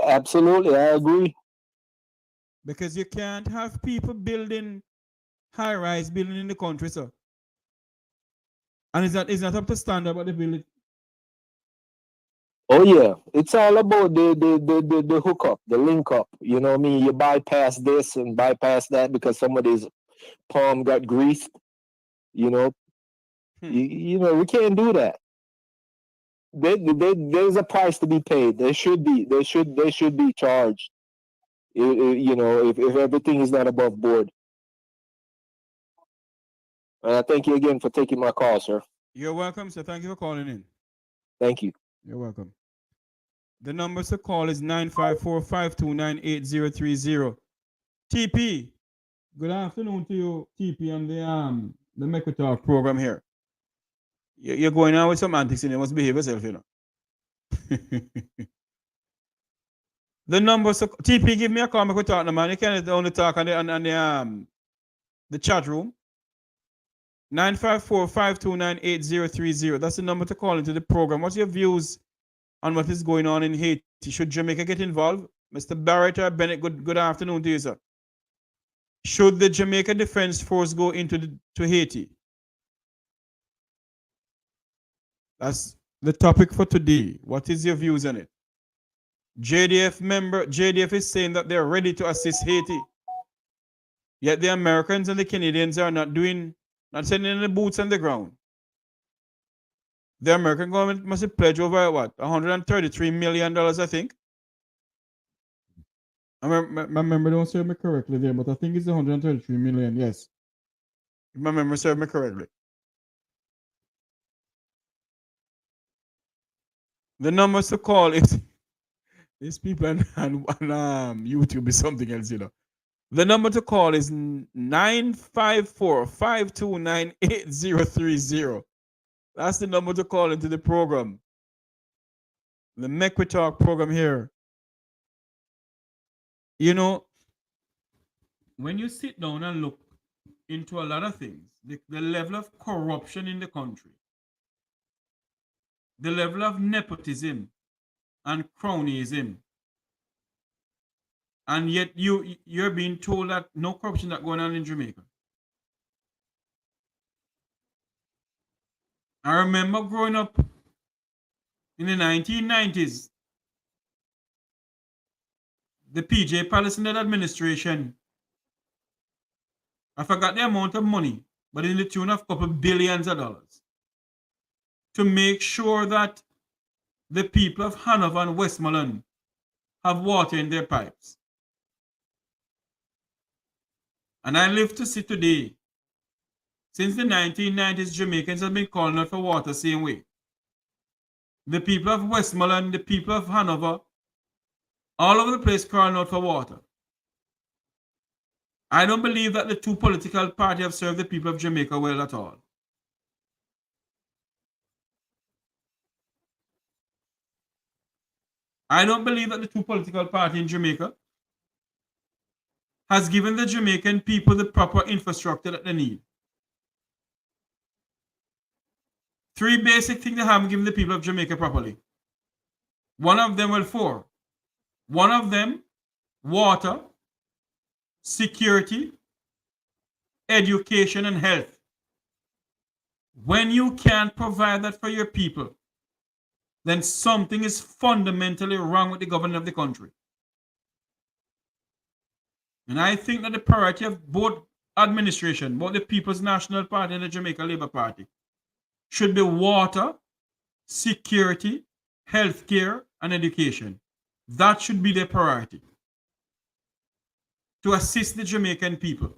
Absolutely, I agree. Because you can't have people building high-rise building in the country, sir. And it's not up to standard what they build it. Oh yeah, it's all about the hookup, the link up. You know what I mean? You bypass this and bypass that because somebody's palm got greased. You know, you know we can't do that. There's a price to be paid. There should be. They should be charged. You know, if everything is not above board. And I thank you again for taking my call, sir. You're welcome, sir. Thank you for calling in. Thank you. You're welcome. The number to call is 954-529-8030. TP, good afternoon to you, TP, on the Make We Talk program here. You're going out with some antics and you must behave yourself, you know. The number, so TP, give me a call, Make We Talk, man. You can only talk on the chat room. 954-529-8030. That's the number to call into the program. What's your views on what is going on in Haiti? Should Jamaica get involved? Mr. Barrett or Bennett, good afternoon to you, sir. Should the Jamaica Defense Force go into to Haiti? That's the topic for today. What is your views on it? JDF is saying that they're ready to assist Haiti. Yet the Americans and the Canadians are not sending any boots on the ground. The American government must have pledged over what? $133 million, I think. My memory don't serve me correctly there, but I think it's 133 million, yes. If my memory serves me correctly. The numbers to call is these people on YouTube is something else, you know. The number to call is 954-529-8030. That's the number to call into the program. The Make We Talk program here. You know, when you sit down and look into a lot of things, the level of corruption in the country, the level of nepotism and cronyism, and yet you're being told that no corruption that's going on in Jamaica. I remember growing up in the 1990s, the PJ Palestinian administration, I forgot the amount of money, but in the tune of a couple billions of dollars, to make sure that the people of Hanover and Westmoreland have water in their pipes. And I live to see today, since the 1990s, Jamaicans have been calling out for water same way. The people of Westmoreland, the people of Hanover, all over the place crying out for water. I don't believe that the two political parties have served the people of Jamaica well at all. I don't believe that the two political parties in Jamaica has given the Jamaican people the proper infrastructure that they need. Three basic things they haven't given the people of Jamaica properly. One of them, well, four. One of them, water, security, education, and health. When you can't provide that for your people, then something is fundamentally wrong with the government of the country. And I think that the priority of both administration, both the People's National Party and the Jamaica Labour Party, should be water, security, healthcare, and education. That should be their priority, to assist the Jamaican people.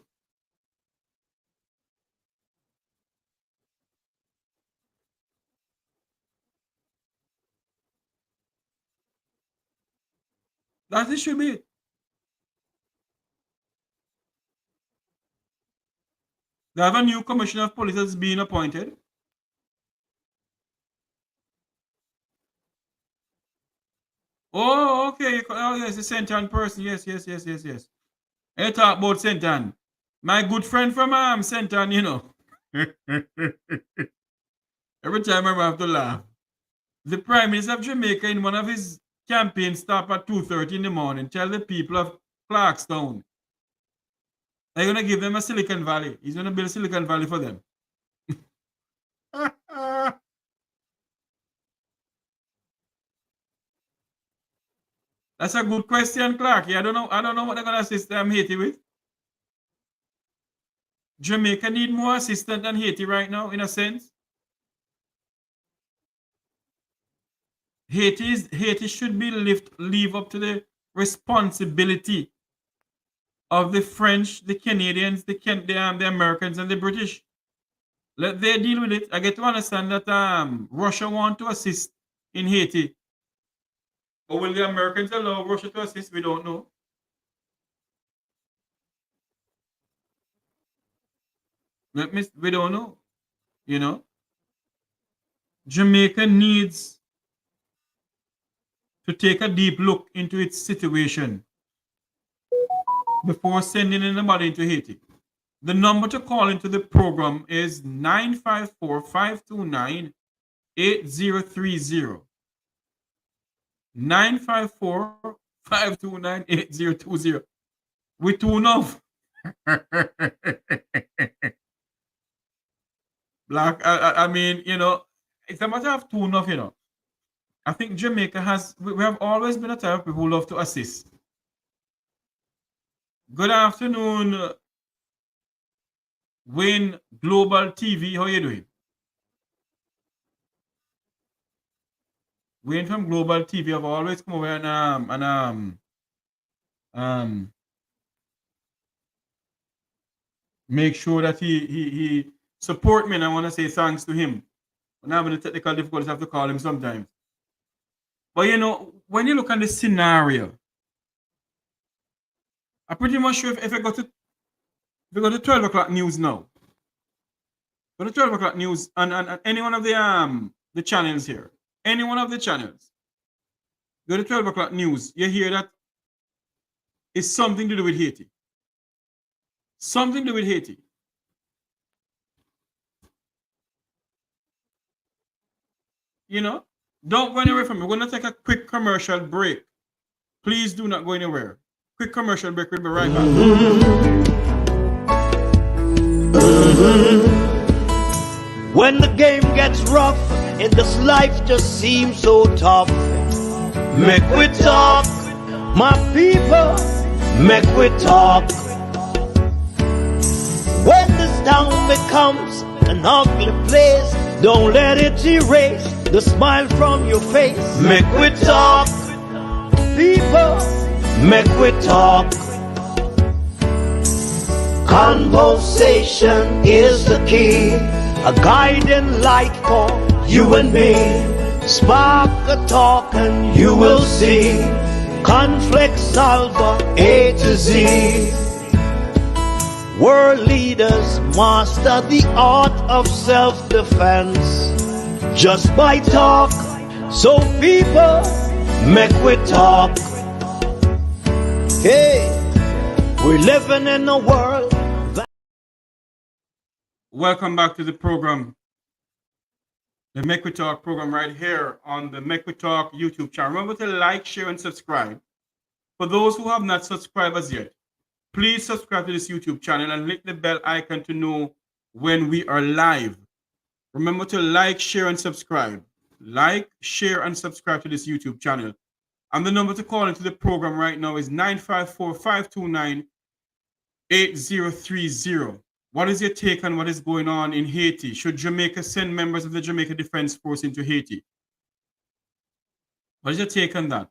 That it should be. They have a new commissioner of police that's being appointed. Oh, okay. Oh, yes, the Sentan person. Yes. I talk about Sentan. My good friend from Sentan, you know. Every time I have to laugh. The Prime Minister of Jamaica, in one of his campaign stop at 2:30 in the morning, tell the people of Clarkstown They're going to give them a Silicon Valley. He's going to build Silicon Valley for them. That's a good question, Clark. I don't know what they're going to assist Haiti with. Jamaica need more assistance than Haiti right now, in a sense. Haiti should be leave up to the responsibility of the French, the Canadians, the Americans, and the British. Let they deal with it. I get to understand that Russia want to assist in Haiti. Or will the Americans allow Russia to assist? We don't know. We don't know. You know? Jamaica needs to take a deep look into its situation before sending anybody into Haiti. The number to call into the program is 954-529-8030. 954-529-8020. We tune off. Black, I mean, you know, it's a matter of tune off, you know. I think Jamaica we have always been a type of people who love to assist. Good afternoon, Wayne Global TV. How are you doing? Wayne from Global TV have always come over and make sure that he support me, and I want to say thanks to him. When I'm having the technical difficulties, I have to call him sometimes. But you know, when you look at the scenario, I'm pretty much sure if I go to 12 o'clock news now, go to 12 o'clock news and any one of the channels here, any one of the channels, go to 12 o'clock news, you hear that it's something to do with Haiti. Something to do with Haiti. You know, don't go anywhere from me. We're going to take a quick commercial break. Please do not go anywhere. Quick commercial break. We'll be right back. When the game gets rough and this life just seems so tough, make we talk, my people, make we talk. When this town becomes an ugly place, don't let it erase the smile from your face. Make we talk, people, make we talk. Conversation is the key, a guiding light for you and me. Spark a talk and you will see. Conflict solver A to Z. World leaders master the art of self-defense just by talk. So people, make we talk. Hey, we're living in a world that... Welcome back to the program, the Make We Talk program, right here on the Make We Talk YouTube channel. Remember to like, share, and subscribe. For those who have not subscribed as yet, please subscribe to this YouTube channel and click the bell icon to know when we are live. Remember to like, share, and subscribe. Like, share, and subscribe to this YouTube channel. And the number to call into the program right now is 954-529-8030. What is your take on what is going on in Haiti? Should Jamaica send members of the Jamaica Defense Force into Haiti? What is your take on that?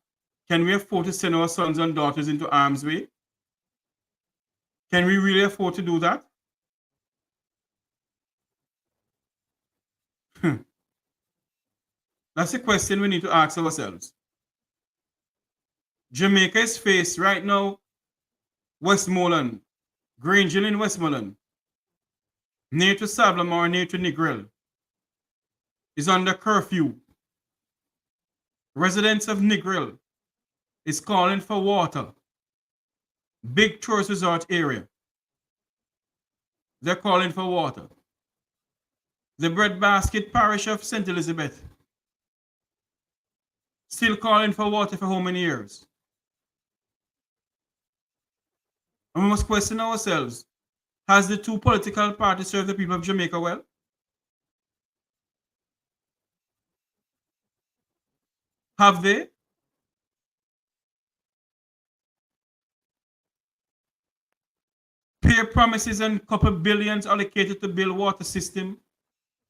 Can we afford to send our sons and daughters into harm's way? Can we really afford to do that? That's a question we need to ask ourselves. Jamaica is faced right now, Westmoreland, Granger in Westmoreland, near to Savlamar, near to Negril, is under curfew. Residents of Negril is calling for water. Big tourist resort area. They're calling for water. The breadbasket parish of St. Elizabeth still calling for water for how many years? And we must question ourselves, Has the two political parties served the people of Jamaica well? Have they? Pay promises and couple billions allocated to build water system.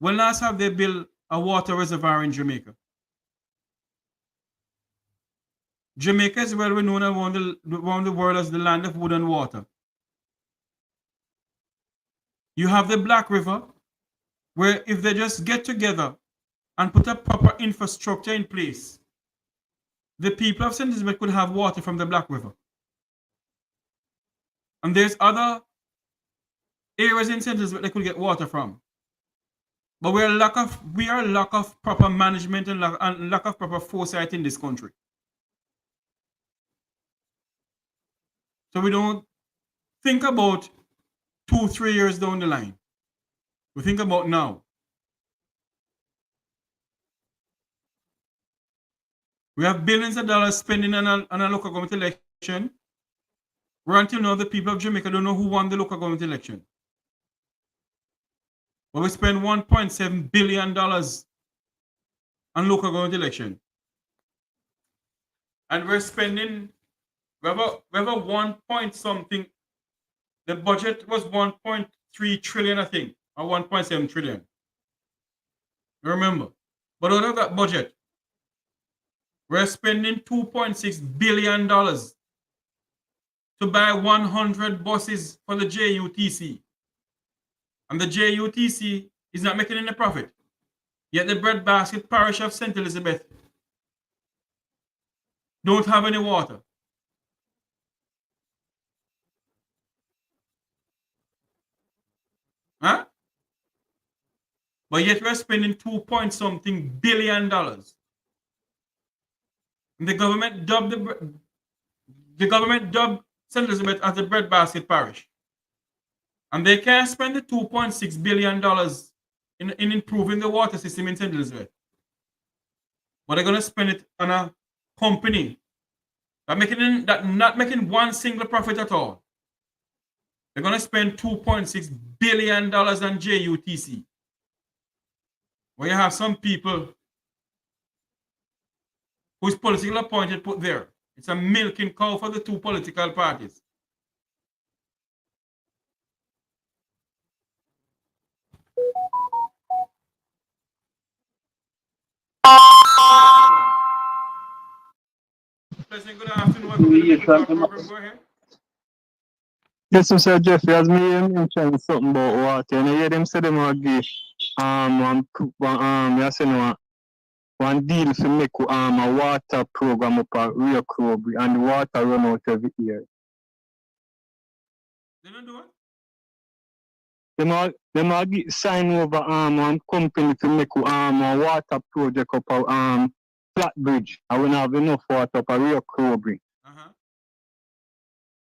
When last have they built a water reservoir in Jamaica? Jamaica is well known around the world as the land of wood and water. You have the Black River, where if they just get together and put a proper infrastructure in place, the people of St. Elizabeth could have water from the Black River. And there's other areas in St. Elizabeth they could get water from. But we are lack of proper management and lack of proper foresight in this country. So we don't think about 2-3 years down the line. We think about now. We have billions of dollars spending on a local government election, where until now the people of Jamaica don't know who won the local government election. But we spend $1.7 billion on local government election. And we're spending, we have a 1 point something, the budget was 1.3 trillion, I think, or 1.7 trillion. Remember. But out of that budget, we're spending $2.6 billion to buy 100 buses for the JUTC. And the JUTC is not making any profit. Yet the breadbasket parish of St. Elizabeth don't have any water. Huh? But yet we're spending 2 point something billion dollars. And the government dubbed St. Elizabeth as the breadbasket parish. And they can't spend the $2.6 billion in improving the water system in St. Elizabeth. But they're going to spend it on a company that not making one single profit at all. They're going to spend $2.6 billion on JUTC. Where you have some people whose political appointed put there. It's a milking cow for the two political parties. Pleasant good afternoon. Welcome to the Little Talk program. Go ahead. Yes, Mr. Jeffrey, as me mentioned something about water, and I hear them say them will give one deal to make a water program up at Rio Croby, and the water run out every year. They don't do it? Them will sign over one company to make a water project up at Flatbridge. I will have enough water up at Rio Croby.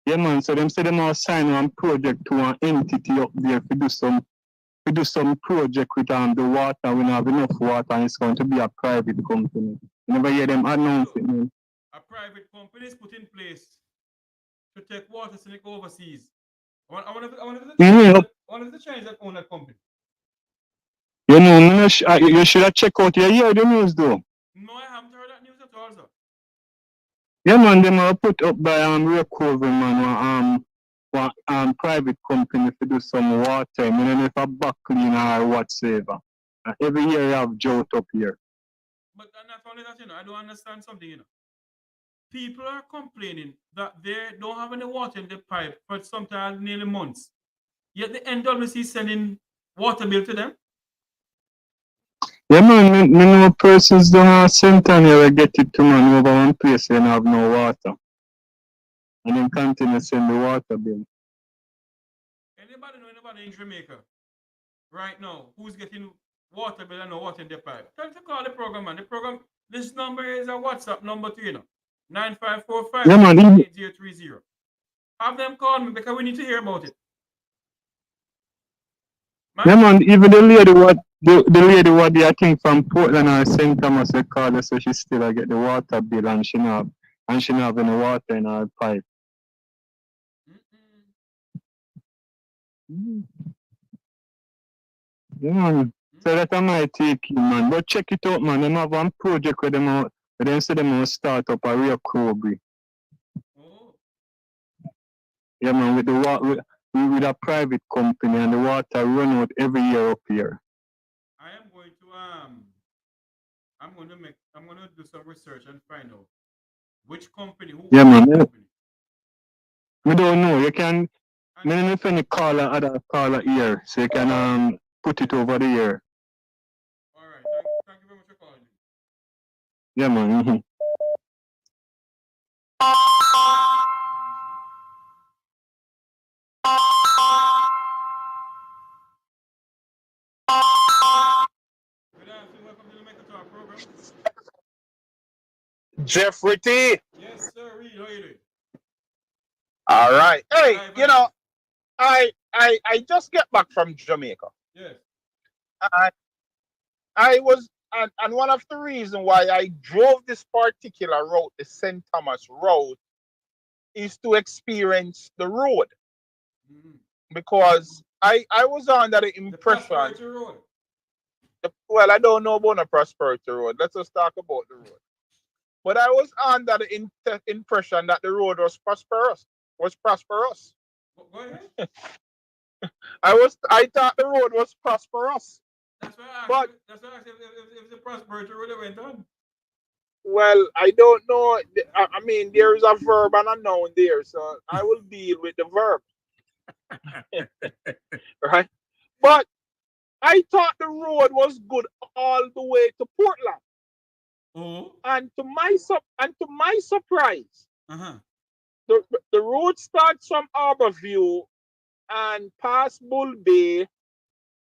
Yeah, man. So them say them will sign one project to an entity up there to do some project with the water. We don't have enough water, and it's going to be a private company. You never hear them announce it, man. A private company is put in place to take water to make overseas. One of the Chinese that own that company. You know, you should have checked out your the news though. No, I haven't heard that news at all, sir. Yeah, man, them are put up by recovery, man, private company to do some water. I mean, if a back cleaner or whatsoever. Every year you have drought up here. But not only that, I don't understand something, People are complaining that they don't have any water in the pipe for sometimes nearly months. Yet the NWC is sending water bill to them. Yeah, man, me know persons don't have center never get it to man over one place and have no water. And then continue to send the water bill. Anybody know anybody in Jamaica right now who's getting water bill and no water in their pipe? Tell them to call the program, man. The program, this number is a WhatsApp number to 9545-8030. Have them call me because we need to hear about it. Man. Yeah, man, even the lady what I think from Portland or St. Thomas they call her, so she still get the water bill and she not have any water in her pipe. Yeah, man. So that I might take you, man. But check it out, man. Them have one project where them say them will start up a real Kobe. Yeah, man, with the with a private company, and the water run out every year up here. I'm going to do some research and find out which company, who Yeah, owns man. the company. We don't know. You can. I don't know if any other caller here, so you can put it over the year. All right. Thank you very much for calling. Yeah, man. Mhm. Good afternoon. Welcome to the Jamaica Talk program. Jeffrey T. Yes, sir. Reed, how you doing? All right. Hey, I just get back from Jamaica. Yes. I was and one of the reasons why I drove this particular route, the St. Thomas Road, is to experience the road. Because I was under the impression. Prosperity Road. Well, I don't know about the Prosperity Road. Let's just talk about the road. But I was under the impression that the road was prosperous. Go ahead. I thought the road was prosperous. That's why I asked if the Prosperity Road went on. Well, I don't know. I mean, there is a verb and a noun there, so I will deal with the verb. Right? But I thought the road was good all the way to Portland. Oh. And to my surprise, the road starts from Harborview and past Bull Bay,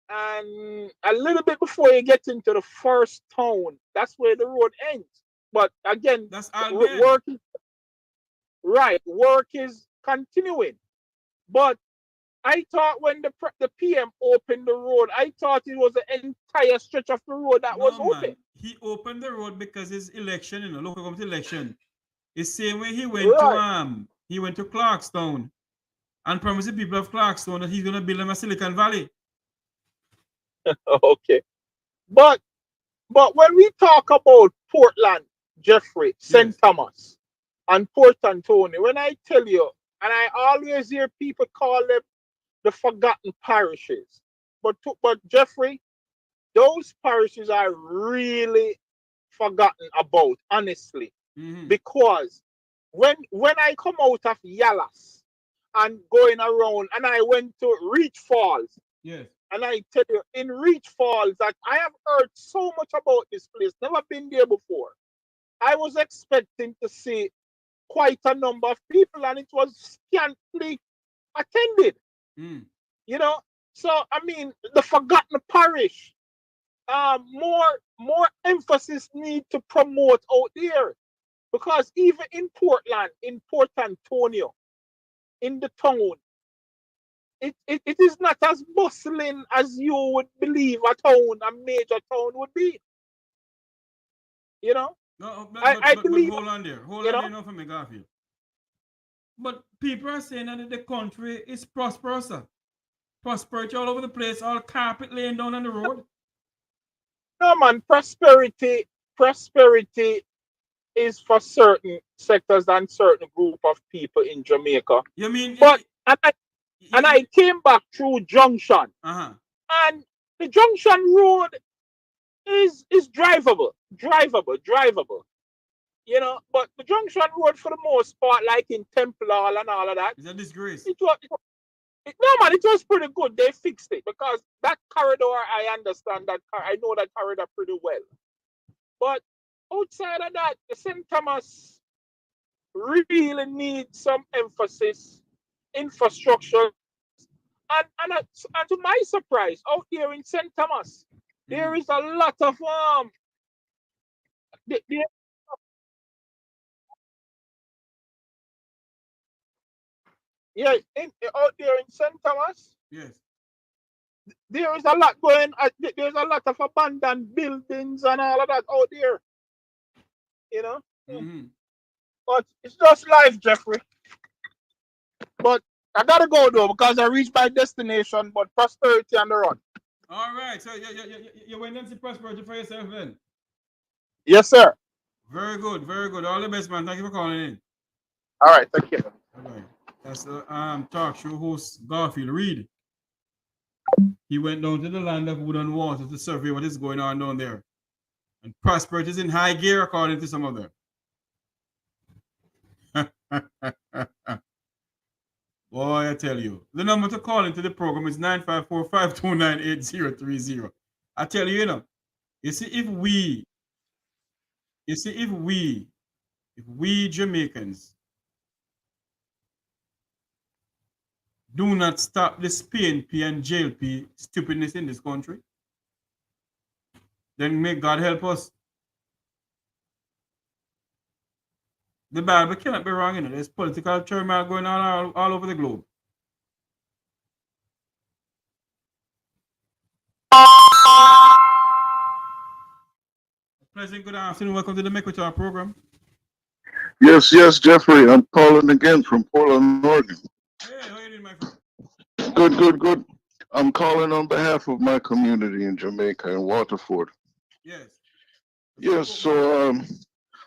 and a little bit before you get into the first town, that's where the road ends. But again, that's work is continuing. But I thought when the PM opened the road, I thought it was the entire stretch of the road that was open. Man. He opened the road because his election, local government election. The same way he went to Clarkstown and promised the people of Clarkstown that he's gonna build them a Silicon Valley. Okay. But when we talk about Portland, Jeffrey, St. Thomas, and Port Antonio, when I tell you, and I always hear people call them the forgotten parishes. But Jeffrey, those parishes are really forgotten about, honestly. Because when I come out of Yalas and going around, and I went to Reach Falls. Yes. And I tell you, in Reach Falls, that I have heard so much about this place, never been there before. I was expecting to see quite a number of people, and it was scantily attended. You know, so I mean, the forgotten parish. More emphasis need to promote out there, because even in Portland, in Port Antonio, in the town, it is not as bustling as you would believe a major town would be. You know? No, I believe. Hold on there. Hold on there, for me, Garfield. But people are saying that the country is prosperous. Prosperity all over the place, all carpet laying down on the road. No, man, prosperity is for certain sectors and certain group of people in Jamaica. You mean? But I came back through Junction, and the Junction Road is drivable. You know, but the Junction Road, for the most part, like in Temple Hall and all of that, is a disgrace. No, man, it was pretty good. They fixed it, because that corridor, I understand that. I know that corridor pretty well. But outside of that, the St. Thomas really needs some emphasis, infrastructure. And to my surprise, out here in St. Thomas, there is a lot of out there in St. Thomas. Yes. There is a lot going. There's a lot of abandoned buildings and all of that out there. You know. But it's just life, Jeffrey. But I gotta go though because I reached my destination, but prosperity on the run. All right. So you went and see prosperity for yourself then. Yes, sir. Very good. Very good. All the best, man. Thank you for calling in. All right. Thank you. All right. That's the talk show host Garfield Reed. He went down to the land of wood and water to survey what is going on down there. And prosperity is in high gear according to some of them. Boy, I tell you. The number to call into the program is 954-529-8030. I tell you, you know, you see, if we Jamaicans do not stop this PNP and JLP stupidness in this country, then may God help us. The Bible cannot be wrong, you know. There's political turmoil going on all over the globe. Pleasant good afternoon. Welcome to the Make Our program. Yes, Jeffrey. I'm calling again from Portland, Oregon. Hey, how are you doing, my friend? Good. I'm calling on behalf of my community in Jamaica and Waterford. Yes. Yes, so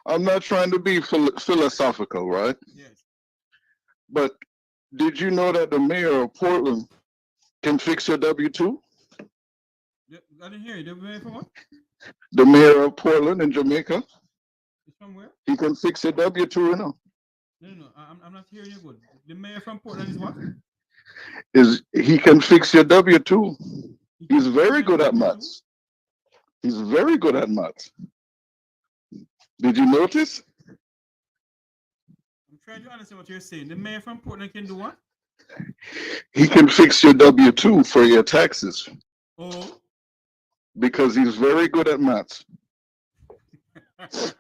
I'm not trying to be philosophical, right? Yes. But did you know that the mayor of Portland can fix your W-2? I didn't hear you. The mayor from what? The mayor of Portland in Jamaica. He's from where? He can fix your W-2, you know. No. I'm not hearing you good. The mayor from Portland is what? He can fix your W-2. He's very good at maths. He's very good at maths. Did you notice? I'm trying to understand what you're saying. The mayor from Portland can do what? He can fix your W-2 for your taxes. Oh. Because he's very good at maths. But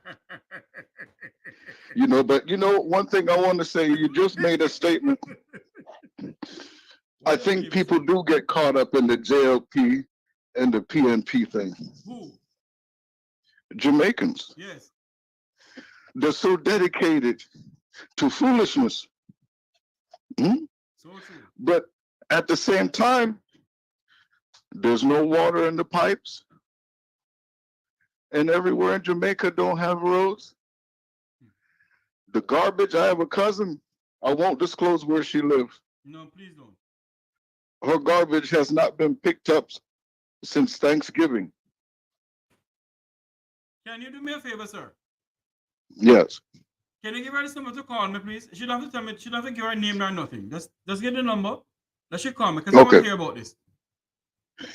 one thing I want to say, you just made a statement. I think people do get caught up in the JLP and the PNP thing. Who? Jamaicans. Yes. They're so dedicated to foolishness. Hmm? So true. But at the same time, there's no water in the pipes. And everywhere in Jamaica don't have roads. The garbage, I have a cousin, I won't disclose where she lives. No, please don't. Her garbage has not been picked up since Thanksgiving. Can you do me a favor, sir? Yes. Can you give her this number to call me, please? She don't have to tell me, she don't have to give her name or nothing. Just get the number. Let she call me, because I want to hear about this.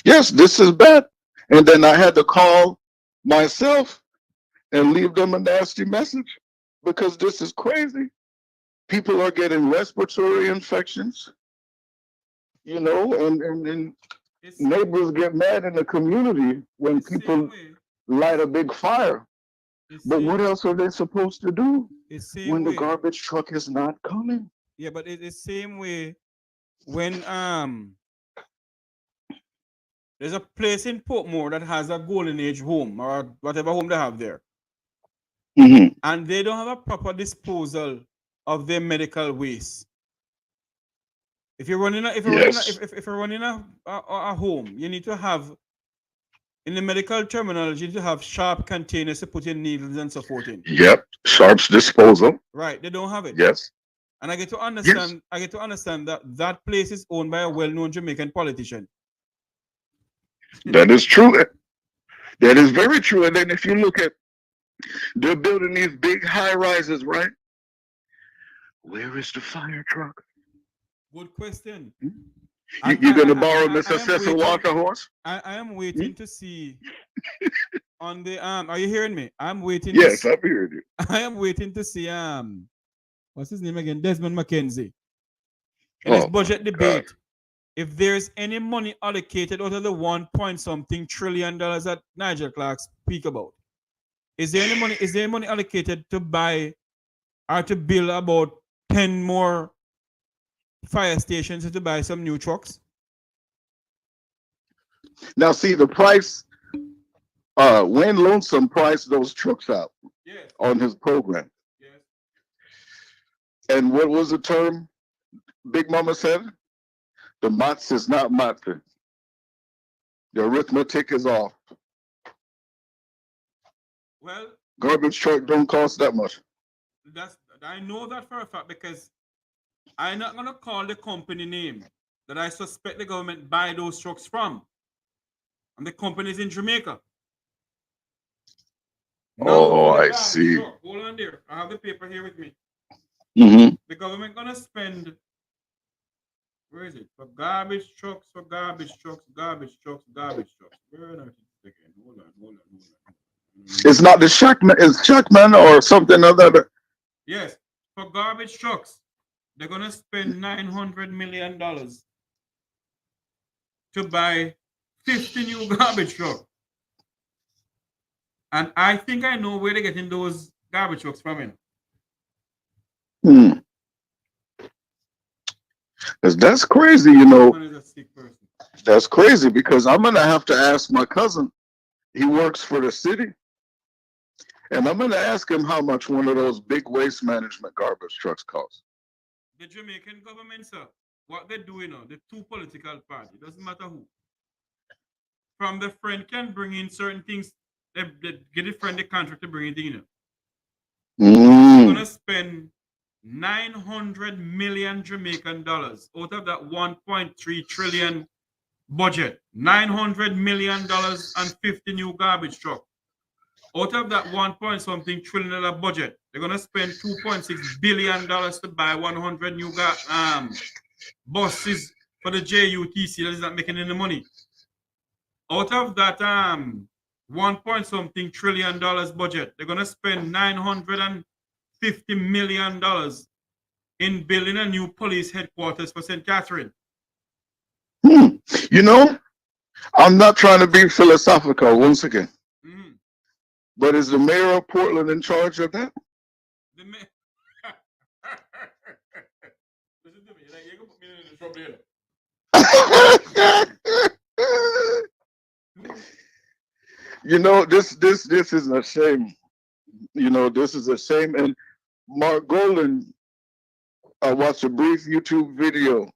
Yes, this is bad. And then I had to call myself and leave them a nasty message because this is crazy. People are getting respiratory infections, and neighbors get mad in the community when people light a big fire. But what else are they supposed to do when the garbage truck is not coming? Yeah, but it's the same way when there's a place in Portmore that has a Golden Age home or whatever home they have there. Mm-hmm. And they don't have a proper disposal of their medical waste. If you're running a home, you need to have, in the medical terminology, you need to have sharp containers to put in needles and so forth in. Yep, sharps disposal. Right, they don't have it. Yes. And I get to understand. I get to understand that place is owned by a well-known Jamaican politician. That is true. That is very true. And then if you look at, they're building these big high rises, right? Where is the fire truck? Good question. You're going to borrow Mr. Cecil Walker horse? I am waiting to see on the are you hearing me? I'm waiting. Yes, I'm hearing you. I am waiting to see what's his name again? Desmond McKenzie. In his budget debate, if there's any money allocated out of the 1-point-something trillion that Nigel Clark speak about, is there any money? Is there money allocated to buy or to build about 10 more fire stations and to buy some new trucks? Now, see the price. Wayne Lonesome priced those trucks out on his program. Yes. And what was the term? Big Mama said, the maths is not mathing. The arithmetic is off. Well, Garbage truck don't cost that much. I know that for a fact because I'm not gonna call the company name that I suspect the government buy those trucks from. And the company is in Jamaica. Oh, I see. Truck, hold on there. I have the paper here with me. Mm-hmm. The government gonna spend, where is it? For garbage trucks, garbage trucks. Where are they again? Hold on. It's not the Shackman, it's Shackman or something other. Yes, for garbage trucks, they're gonna spend $900 million to buy 50 new garbage trucks. And I think I know where they're getting those garbage trucks from. Because that's crazy, That's crazy because I'm gonna have to ask my cousin. He works for the city. And I'm gonna ask him how much one of those big waste management garbage trucks costs. The Jamaican government, sir, what they're doing now, the two political parties, doesn't matter who. From the friend can bring in certain things, they get the friend the contract to bring it in. They're gonna spend 900 million Jamaican dollars out of that 1.3 trillion budget. $900 million and 50 new garbage trucks. Out of that 1-point-something trillion budget, they're gonna spend $2.6 billion to buy 100 new buses for the JUTC that is not making any money. Out of that 1-point-something trillion budget, they're gonna spend $950 million in building a new police headquarters for St. Catherine. I'm not trying to be philosophical once again. But is the mayor of Portland in charge of that? The mayor. Listen to me, you're gonna put me in trouble here. This is a shame. This is a shame. And Mark Golan, I watched a brief YouTube video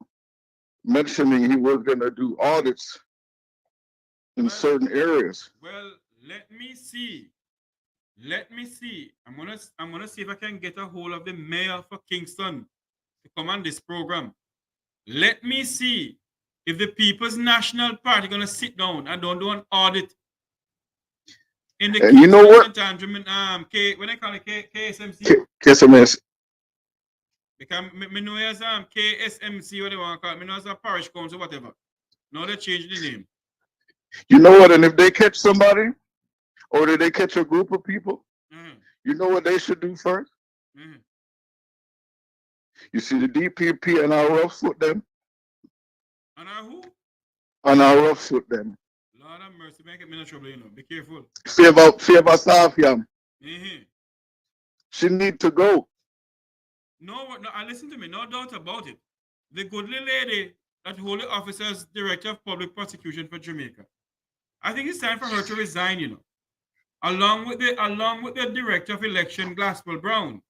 mentioning he was going to do audits in certain areas. Well, let me see. I'm gonna see if I can get a hold of the mayor for Kingston to come on this program. Let me see if the People's National Party gonna sit down and don't do an audit in the and you know what? When I call it KSMC. KSMS. Because me know as KSMC, what they want to call it. Me know as a parish council, whatever. Now they change the name. You know what? And if they catch somebody, or did they catch a group of people, you know what they should do first? You see the DPP and our rough foot them. And our who? And our rough foot them. Lord have mercy, make it me no trouble, Be careful. Favor Safiam. She need to go. No, listen to me, no doubt about it. The goodly lady that hold the office as Director of Public Prosecution for Jamaica. I think it's time for her to resign, Along with the Director of Election, Glaspel Brown.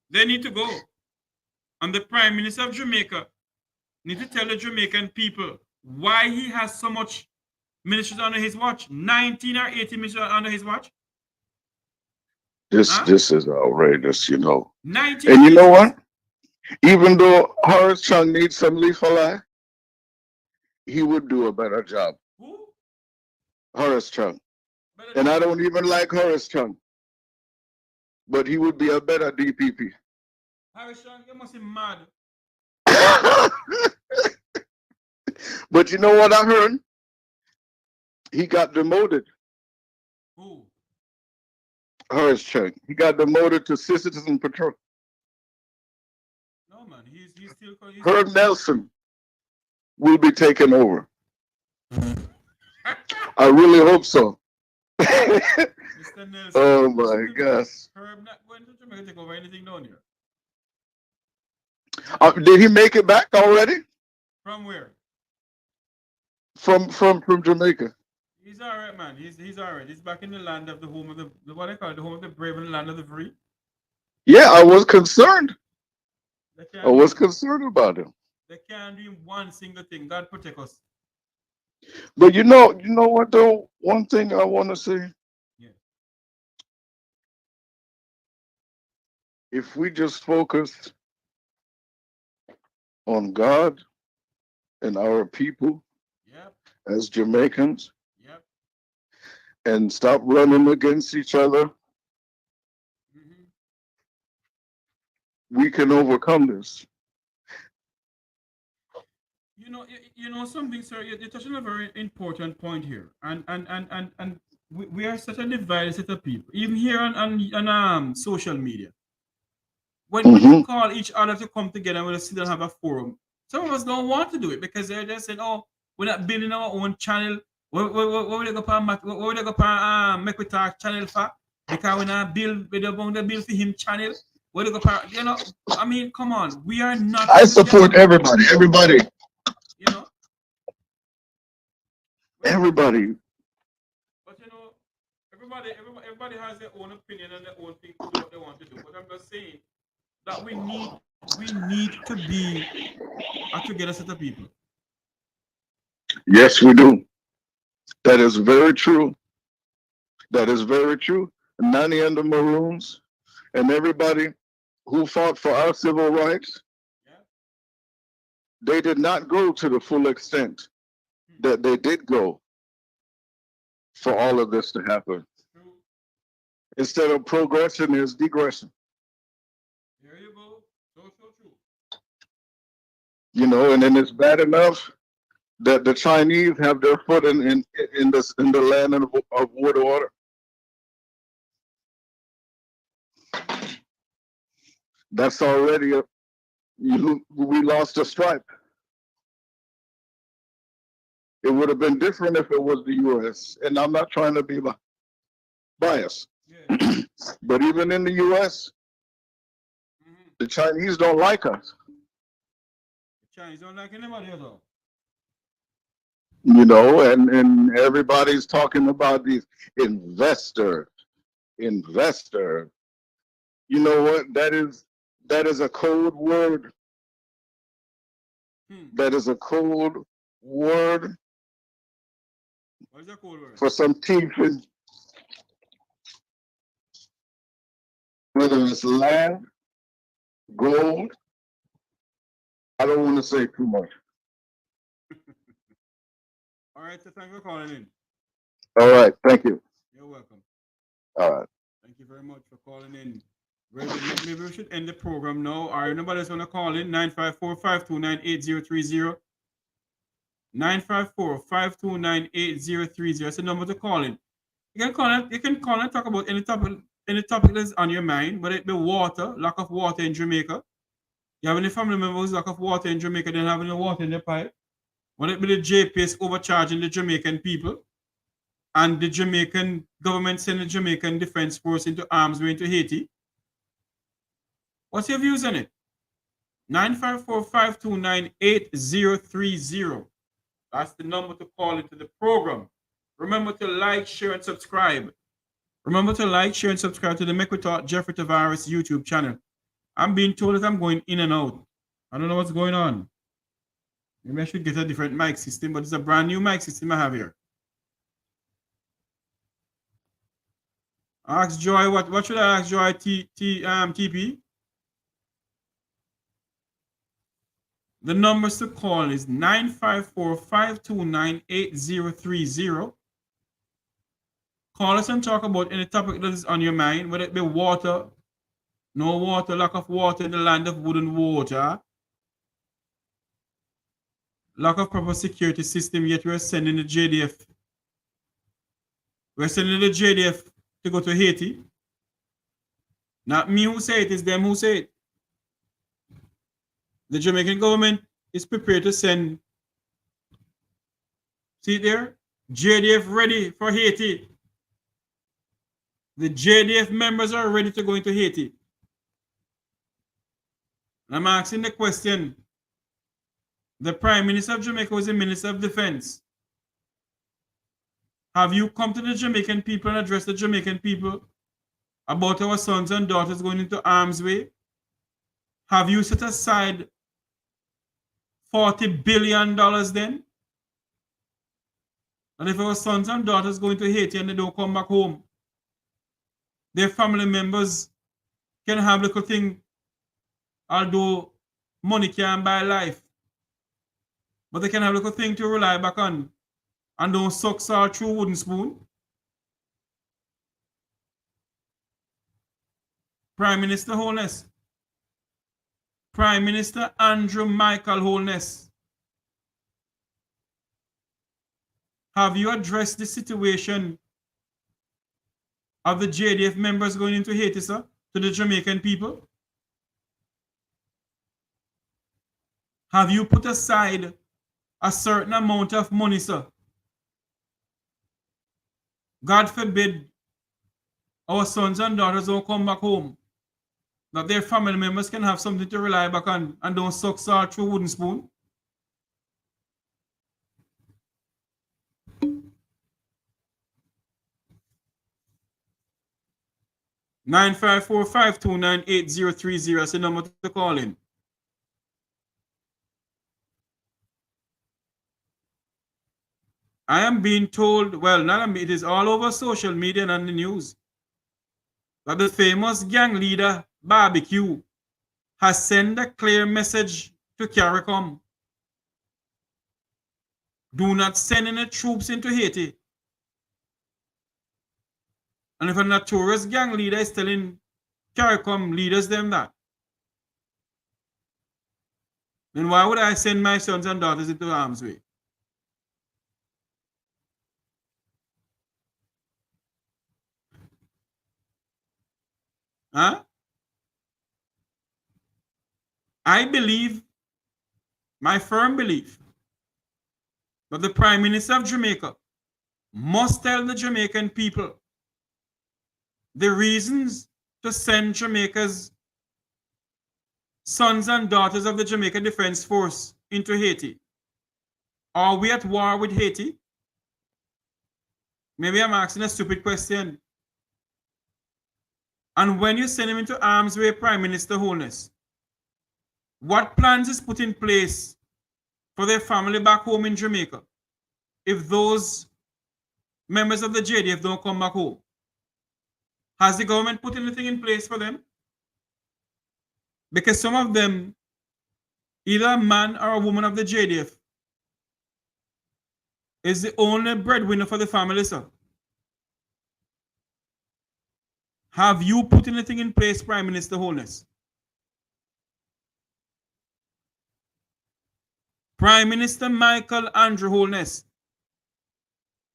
They need to go. And the Prime Minister of Jamaica need to tell the Jamaican people why he has so much ministers under his watch. 19 or 18 ministers under his watch. This is outrageous, 19 and you know what? Even though Horace Chung needs some leaf alive, he would do a better job. Who? Horace Chung. And I don't even like Horace Chung. But he would be a better DPP. Horace Chung, you must be mad. But you know what I heard? He got demoted. Who? Horace Chung. He got demoted to Citizen Patrol. No, man. He's still... Herb Nelson will be taking over. I really hope so. Mr. Nelson, oh my gosh. Herb not going to Jamaica to take over anything down here. Did he make it back already? From where? From Jamaica. He's all right, man. He's all right. He's back in the land of the home of the what I call it, the home of the brave and the land of the free. Yeah, I was concerned. I was concerned about him. They can't do one single thing. God protect us. But you know what though? One thing I want to say. Yeah. If we just focus on God and our people Yep. as Jamaicans Yep. and stop running against each other, we can overcome this. You know something, sir. You're touching a very important point here, and we are such a divided set of people, even here on social media. When we call each other to come together and we'll sit and have a forum, some of us don't want to do it because they're just saying, "Oh, we're not building our own channel. What will they go for? Make we talk channel for? Because we not build. We don't want to build for him channel. What they go for? You know, I mean, come on. We are not. I support everybody. Everybody. You know. Everybody. But you know, everybody has their own opinion and their own thing to do what they want to do. But I'm just saying that we need to be a together set of people. Yes, we do. That is very true. That is very true. Nani and the Maroons and everybody who fought for our civil rights, they did not go to the full extent that they did go for all of this to happen. Instead of progression, is degression. There you go. So true. You know, and then it's bad enough that the Chinese have their foot in the land of water. That's already we lost a stripe. It would have been different if it was the U.S. And I'm not trying to be biased, but even in the U.S., the Chinese don't like us. The Chinese don't like anybody at all. You know, and everybody's talking about these investor. You know what? That is a code word. That is a code word. What is that code word? For some teeth, whether it's land, gold. I don't want to say too much. All right, so thank you for calling in. All right, thank you. You're welcome. All right. Thank you very much for calling in. Maybe we should end the program now. All right, nobody else want to call in. 954-529-8030. 954-529-8030. That's the number to call in. You can call and talk about any topic that's on your mind, whether it be water, lack of water in Jamaica. You have any family members lack of water in Jamaica, they don't have any water in their pipe. Whether it be the JPS overcharging the Jamaican people and the Jamaican government sending the Jamaican Defense Force into arms way into Haiti. What's your views on it? 954-529-8030. That's the number to call into the program. Remember to like, share, and subscribe. Remember to like, share, and subscribe to the Make We Talk Jeffrey Tavares YouTube channel. I'm being told that I'm going in and out. I don't know what's going on. Maybe I should get a different mic system, but it's a brand new mic system I have here. Ask Joy, what should I ask Joy TP? The numbers to call is 954-529-8030. Call us and talk about any topic that is on your mind, whether it be water, no water, lack of water in the land of wood and water, lack of proper security system, yet we're sending the JDF. We're sending the JDF to go to Haiti. Not me who say it, it's them who say it. The Jamaican government is prepared to send, see it there? JDF ready for Haiti. The JDF members are ready to go into Haiti. And I'm asking the question. The Prime Minister of Jamaica was the Minister of Defense. Have you come to the Jamaican people and addressed the Jamaican people about our sons and daughters going into arms way? Have you set aside $40 billion then? And if our sons and daughters go into Haiti and they don't come back home, their family members can have little thing, although money can't buy life. But they can have little thing to rely back on and don't suck salt through wooden spoon. Prime Minister Holness. Prime Minister Andrew Michael Holness. Have you addressed the situation of the JDF members going into Haiti, sir, to the Jamaican people? Have you put aside a certain amount of money, sir? God forbid our sons and daughters don't come back home, that their family members can have something to rely back on and don't suck salt through a wooden spoon. (954-529-8030) is the number to call in. I am being told, well, it is all over social media and the news, that the famous gang leader, Barbecue, has sent a clear message to Caricom. Do not send any troops into Haiti. And if a notorious gang leader is telling Caricom leaders them that, then why would I send my sons and daughters into harm's way? Huh? I believe, my firm belief, that the Prime Minister of Jamaica must tell the Jamaican people the reasons to send Jamaica's sons and daughters of the Jamaica Defense Force into Haiti. Are we at war with Haiti? Maybe I'm asking a stupid question. And when you send him into harm's way, Prime Minister Holness, what plans is put in place for their family back home in Jamaica if those members of the JDF don't come back home? Has the government put anything in place for them? Because some of them, either a man or a woman of the JDF, is the only breadwinner for the family, sir. Have you put anything in place, Prime Minister Holness? Prime Minister Michael Andrew Holness,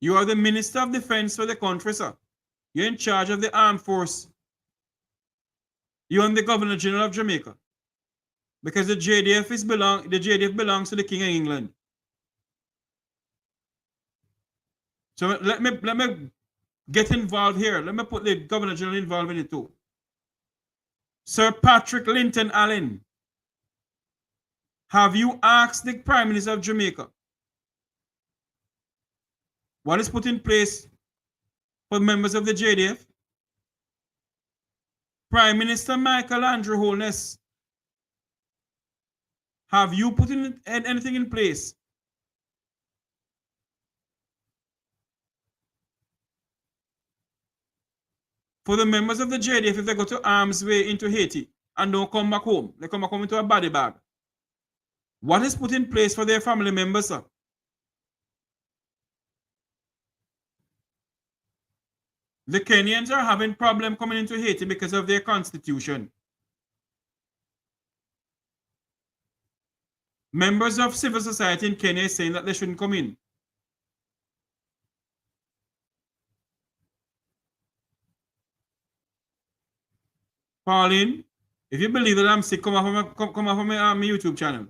you are the Minister of Defense for the country, sir. You're in charge of the armed force. You're the Governor General of Jamaica. Because the JDF belongs to the King of England. So let me get involved here. Let me put the Governor General involved in it too. Sir Patrick Linton Allen, have you asked the Prime Minister of Jamaica what is put in place for members of the JDF? Prime Minister Michael Andrew Holness, have you put in anything in place for the members of the JDF if they go to arm's way into Haiti and don't come back home? They come back home into a body bag. What is put in place for their family members, sir? The Kenyans are having problem coming into Haiti because of their constitution. Members of civil society in Kenya are saying that they shouldn't come in. Pauline, if you believe that I'm sick, come off of my YouTube channel.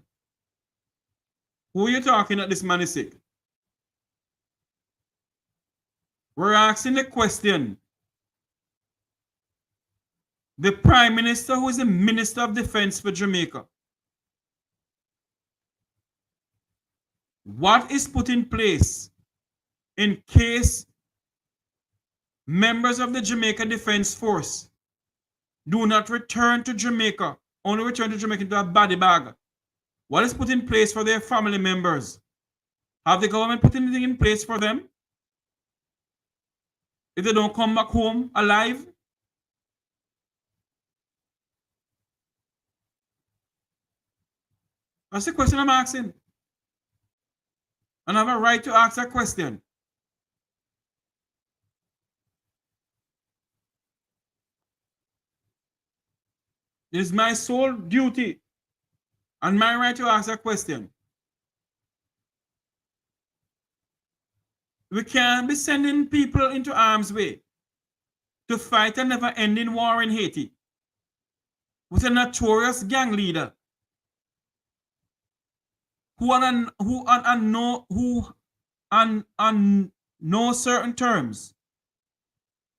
Who are you talking that this man is sick? We're asking the question. The Prime Minister, who is the Minister of Defense for Jamaica, what is put in place in case members of the Jamaica Defense Force do not return to Jamaica only return to Jamaica to a body bag. What is put in place for their family members? Have the government put anything in place for them? If they don't come back home alive? That's the question I'm asking. And I have a right to ask that question. It is my sole duty and my right to ask that question. We can't be sending people into harm's way to fight a never-ending war in Haiti with a notorious gang leader who on no certain terms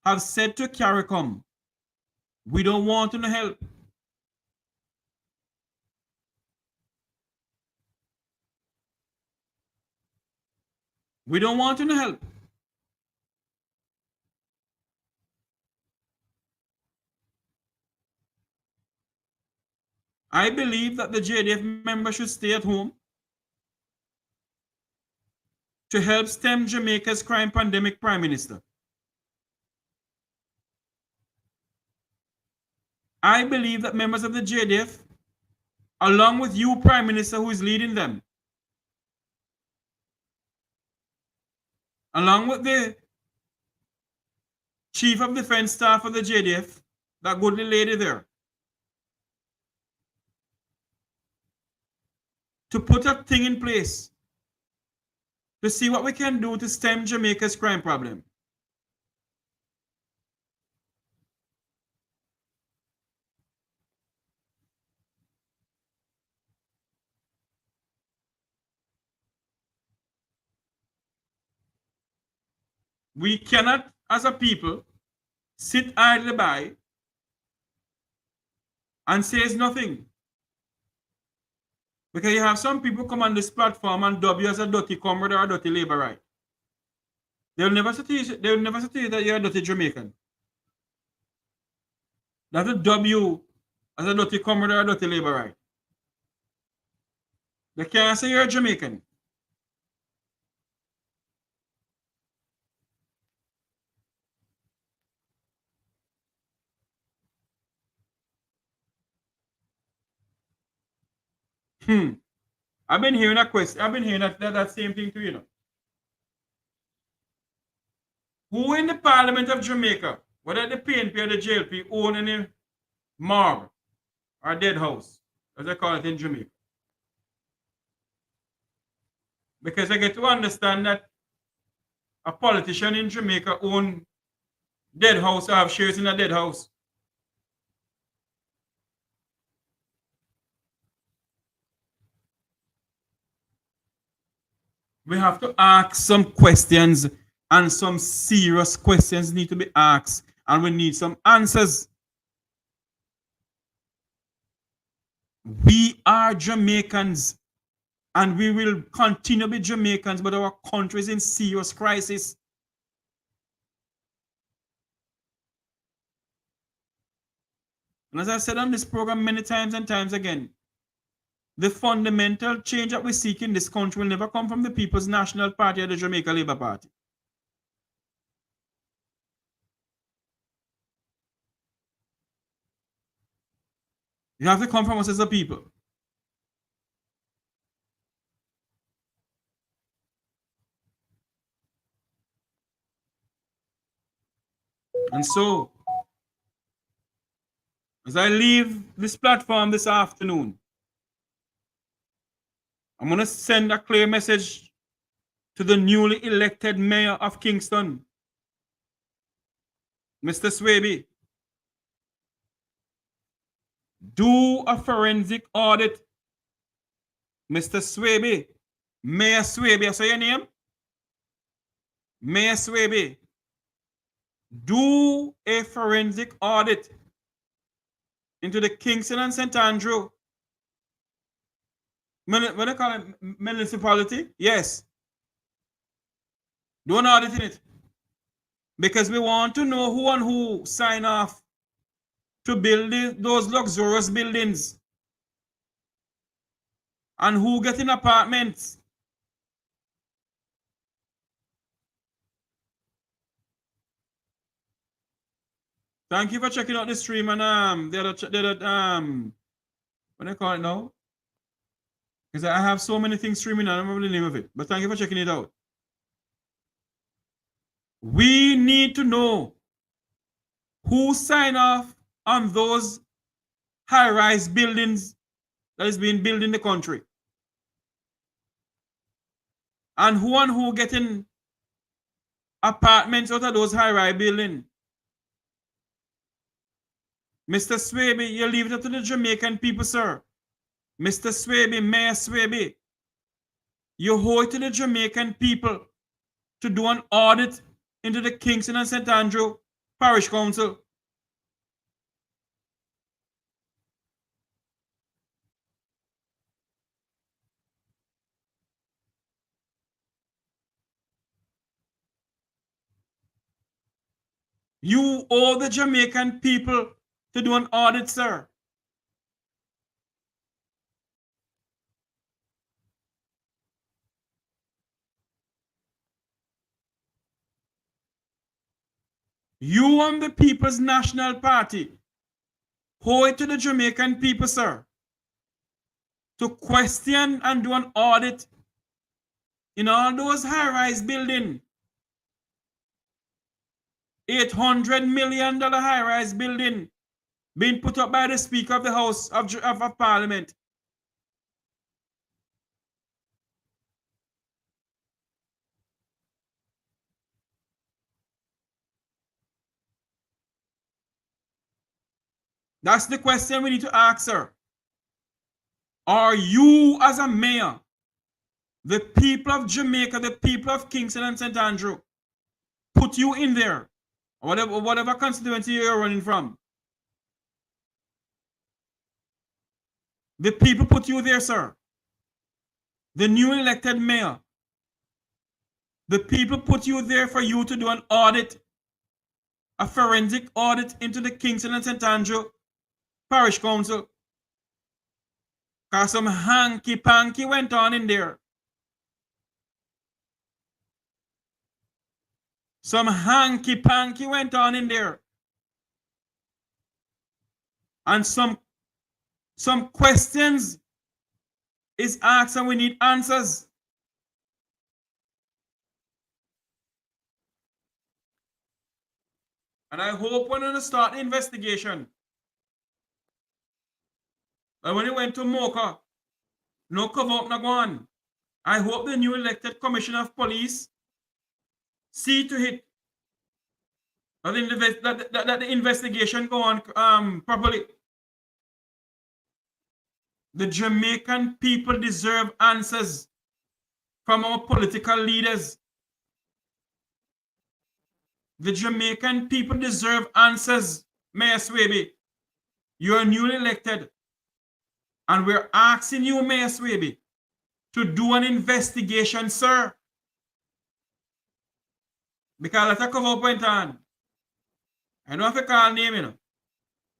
have said to Caricom, we don't want to help. We don't want to help. I believe that the JDF member should stay at home to help stem Jamaica's crime pandemic, Prime Minister. I believe that members of the JDF, along with you, Prime Minister, who is leading them, along with the Chief of Defense Staff of the JDF, that goodly lady there, to put a thing in place to see what we can do to stem Jamaica's crime problem. We cannot, as a people, sit idly by and say nothing. Because you have some people come on this platform and dub you as a dirty comrade or a dirty laborite. They'll never say to you that you're a dirty Jamaican. That will dub you as a dirty comrade or a dirty laborite. They can't say you're a Jamaican. I've been hearing that question. I've been hearing that same thing too, you know. Who in the Parliament of Jamaica, whether the PNP or the JLP, own any morgue or dead house, as they call it in Jamaica? Because I get to understand that a politician in Jamaica own dead house or have shares in a dead house. We have to ask some questions, and some serious questions need to be asked, and we need some answers. We are Jamaicans, and we will continue to be Jamaicans, but our country is in serious crisis. And as I've said on this program many times and times again, the fundamental change that we seek in this country will never come from the People's National Party or the Jamaica Labour Party. You have to come from us as a people. And so, as I leave this platform this afternoon, I'm going to send a clear message to the newly elected mayor of Kingston, Mr. Swaby. Do a forensic audit. Mr. Swaby, Mayor Swaby, I say your name? Mayor Swaby. Do a forensic audit into the Kingston and St. Andrew. What do they call it? Municipality? Yes. Do an audit in it. Because we want to know who and who sign off to build those luxurious buildings? And who get in apartments? Thank you for checking out the stream and what do you call it now? Because I have so many things streaming, I don't remember the name of it. But thank you for checking it out. We need to know who signed off on those high-rise buildings that is being built in the country. And who getting apartments out of those high-rise buildings. Mr. Swaby, you leave it up to the Jamaican people, sir. Mr. Swaby, Mayor Swaby, you owe it to the Jamaican people to do an audit into the Kingston and St. Andrew Parish Council. You owe the Jamaican people to do an audit, sir. You and the People's National Party owe it to the Jamaican people, sir, to question and do an audit in all those high-rise buildings. $800 million high-rise building being put up by the Speaker of the House of Parliament. That's the question we need to ask, sir. Are you, as a mayor, the people of Jamaica, the people of Kingston and St. Andrew, put you in there, whatever constituency you're running from? The people put you there, sir. The newly elected mayor. The people put you there for you to do an audit, a forensic audit into the Kingston and St. Andrew Parish Council. Because some hanky-panky went on in there. Some hanky-panky went on in there. And some questions is asked and we need answers. And I hope when we start the investigation, and when it went to Mocha, no cover up, no go on. I hope the new elected Commissioner of Police see to it that the investigation go on properly. The Jamaican people deserve answers from our political leaders. The Jamaican people deserve answers, Mayor Swaby. You are newly elected. And we're asking you, Mayor Swaby, to do an investigation, sir. Because let's cover up went on. I don't have to call name, you know.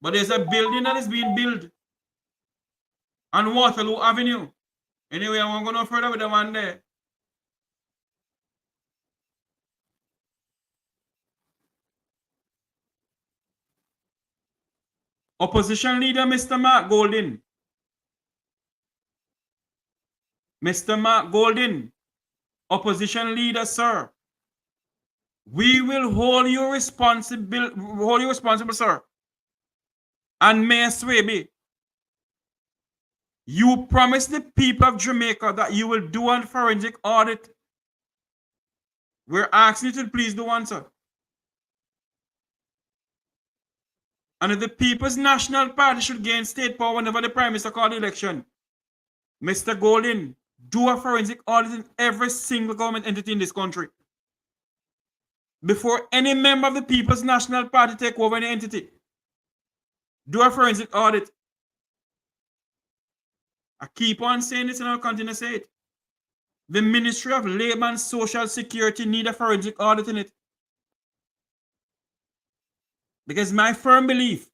But there's a building that is being built on Waterloo Avenue. Anyway, I won't go no further with the one there. Opposition leader, Mr. Mark Golding. Mr. Mark Golding, opposition leader, sir. We will hold you responsible, sir. And Mayor Swaby, you promised the people of Jamaica that you will do a forensic audit. We're asking you to please do one, sir. And if the People's National Party should gain state power whenever the Prime Minister called the election, Mr. Golding, do a forensic audit in every single government entity in this country. Before any member of the People's National Party take over any entity, do a forensic audit. I keep on saying this and I'll continue to say it. The Ministry of Labor and Social Security need a forensic audit in it. Because my firm belief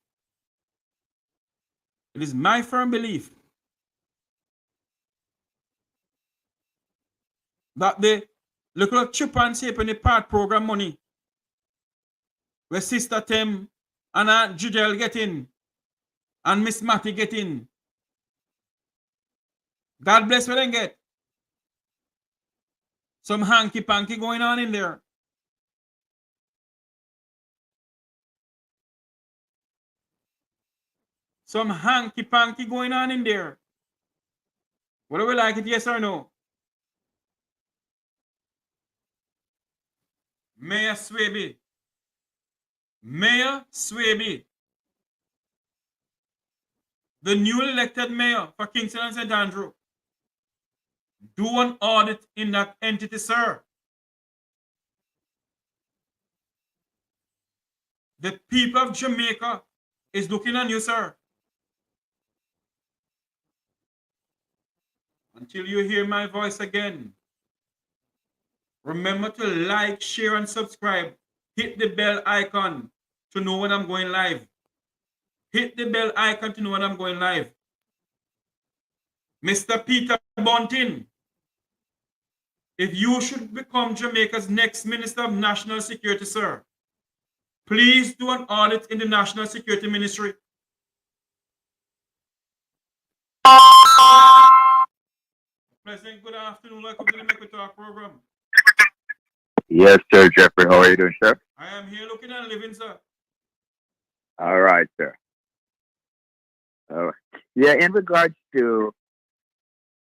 It is my firm belief that the little chip and tape in the part program money where Sister Tim and Aunt Judel get in and Miss Matty get in. God bless what they get. Some hanky-panky going on in there. Some hanky-panky going on in there. Whether we like it, yes or no? Mayor Swaby. Mayor Swaby. The newly elected mayor for Kingston and St. Andrew. Do an audit in that entity, sir. The people of Jamaica is looking on you, sir. Until you hear my voice again, remember to like, share, and subscribe. Hit the bell icon to know when I'm going live. Hit the bell icon to know when I'm going live. Mr. Peter Bunting, if you should become Jamaica's next Minister of National Security, sir, please do an audit in the National Security Ministry. President, good afternoon. Welcome to the Make We Talk program. Yes, sir, Jeffrey. How are you doing, sir? I am here looking and living, sir. All right, sir. Yeah, in regards to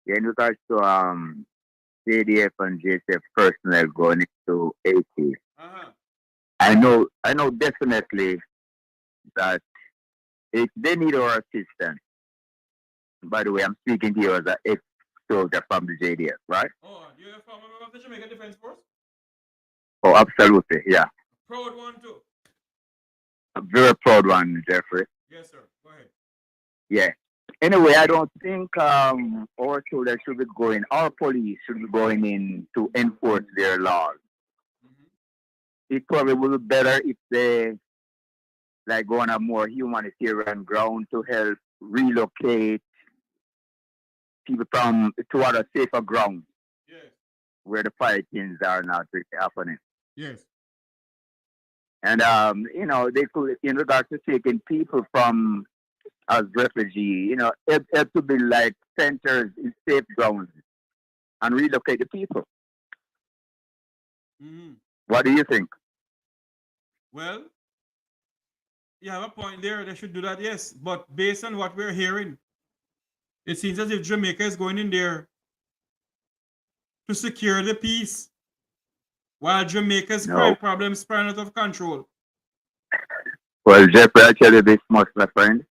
JDF and JSF personnel going into Haiti, I know definitely that if they need our assistance. By the way, I'm speaking to you as an ex-soldier from the JDF, right? Oh, you're a former member of the Jamaica Defense Force? Oh, absolutely, yeah. Proud one too. A very proud one, Jeffrey. Yes, sir. Go ahead. Yeah. Anyway, I don't think our soldiers should be going, our police should be going in to enforce their laws. It probably would be better if they go on a more humanitarian ground to help relocate people to other safer grounds where the fightings are not happening. Yes. And they could, in regards to taking people from as refugee, it to be like centers in safe grounds and relocate the people. What do you think? Well, you have a point there. They should do that, yes. But based on what we're hearing, it seems as if Jamaica is going in there to secure the peace while Jamaica's crime problems spiral out of control. Well, Jeffrey, I tell you this much, my friend.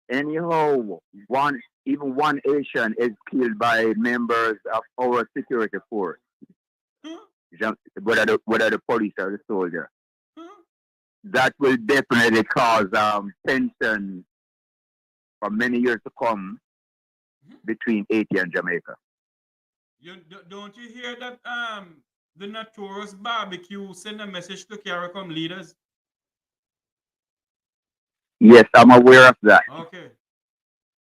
Anyhow, even one Asian is killed by members of our security force, whether the police or the soldier. That will definitely cause tension for many years to come between Haiti and Jamaica. Don't you hear that the notorious barbecue send a message to Caricom leaders? Yes, I'm aware of that. Okay.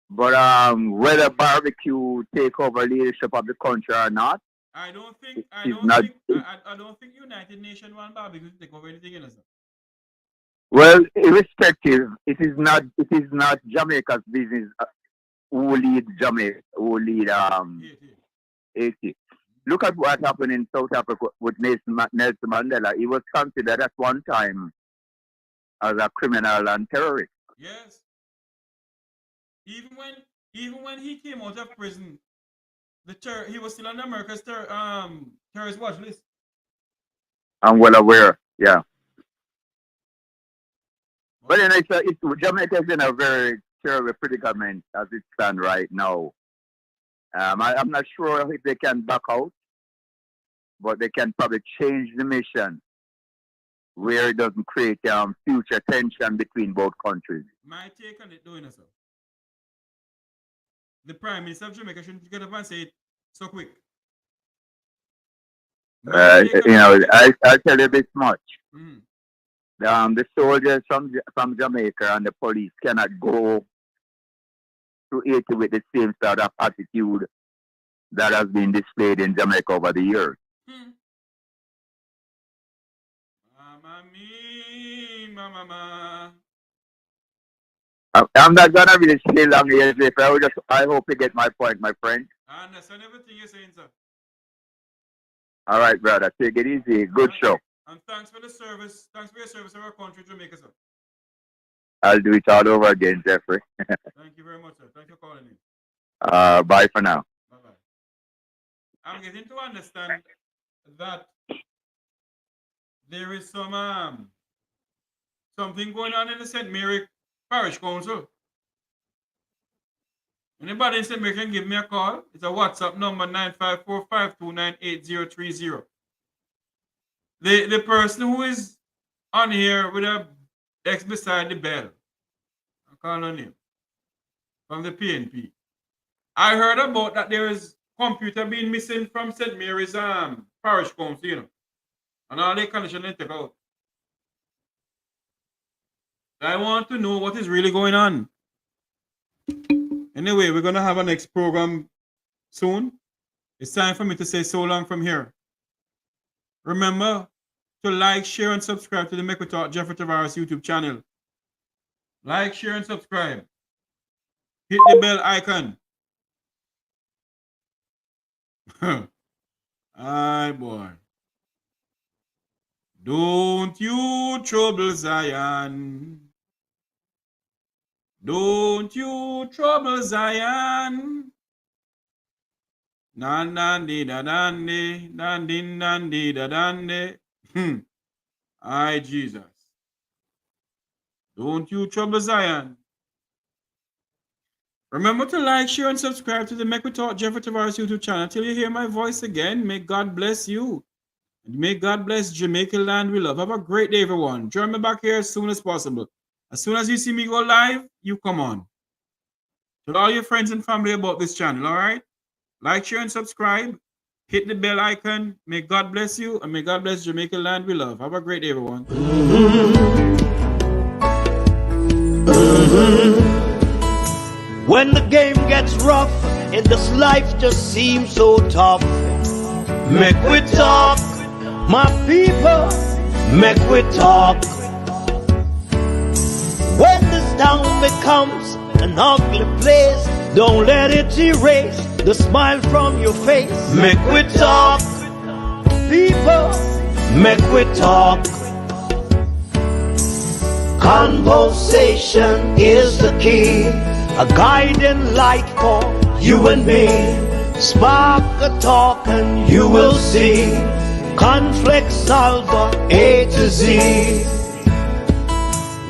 But whether barbecue take over leadership of the country or not, I don't think United Nations want barbecue to take over anything else. Well, irrespective, it is not Jamaica's business who lead Jamaica, who lead Haiti. Look at what happened in South Africa with Nelson Mandela. He was considered at one time as a criminal and terrorist. Yes. Even when he came out of prison, he was still on America's terrorist watch list. I'm well aware, yeah. But then Jamaica is in a very terrible predicament as it stands right now. I'm not sure if they can back out, but they can probably change the mission where it doesn't create future tension between both countries. My take on it, doing so. The Prime Minister of Jamaica shouldn't get up and say it so quick. I'll tell you this much. The soldiers from Jamaica and the police cannot go to Haiti with the same sort of attitude that has been displayed in Jamaica over the years. I'm not gonna really stay long here, Jeff. I hope you get my point, my friend. I understand everything you're saying, sir. All right, brother. Take it easy. Good show. And thanks for the service. Thanks for your service to our country, Jamaica, sir. I'll do it all over again, Jeffrey. Thank you very much, sir. Thanks for calling in. Bye for now. Bye-bye. I'm getting to understand that there is something going on in the St. Mary Parish Council. Anybody in St. Mary can give me a call. It's a WhatsApp number 954-529-8030. The person who is on here with a X beside the bell, I call her name, from the PNP. I heard about that there is computer being missing from St. Mary's Parish Council, you know, and all the conditions they take out. I want to know what is really going on. Anyway, we're going to have a next program soon. It's time for me to say so long from here. Remember to like, share, and subscribe to the Make We Talk Jeffrey Tavares YouTube channel. Like, share, and subscribe. Hit the bell icon. Aye, boy. Don't you trouble Zion. Don't you trouble Zion. Nan nan di da dan di, dan din dan di da dan di. Aye, Jesus. Don't you trouble Zion. Remember to like, share, and subscribe to the Make We Talk Jeffrey Tavares YouTube channel. Until you hear my voice again, may God bless you. And may God bless Jamaica land we love. Have a great day, everyone. Join me back here as soon as possible. As soon as you see me go live, you come on. Tell all your friends and family about this channel, all right? Like, share, and subscribe. Hit the bell icon. May God bless you, and may God bless Jamaica land we love. Have a great day, everyone. When the game gets rough and this life just seems so tough, make we talk, my people, make we talk. When this town becomes an ugly place, don't let it erase the smile from your face. Make we talk, people, make we talk. Conversation is the key, a guiding light for you and me. Spark a talk and you will see. Conflict solver A to Z.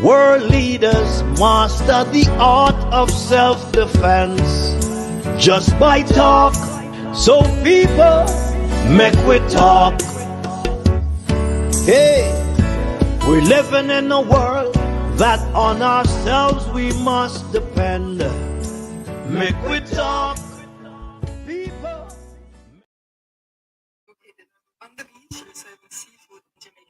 World leaders master the art of self-defense just by talk. So people, make we talk. Hey, we're living in a world that on ourselves we must depend. Make we talk, people. On the beach, serving seafood in Jamaica.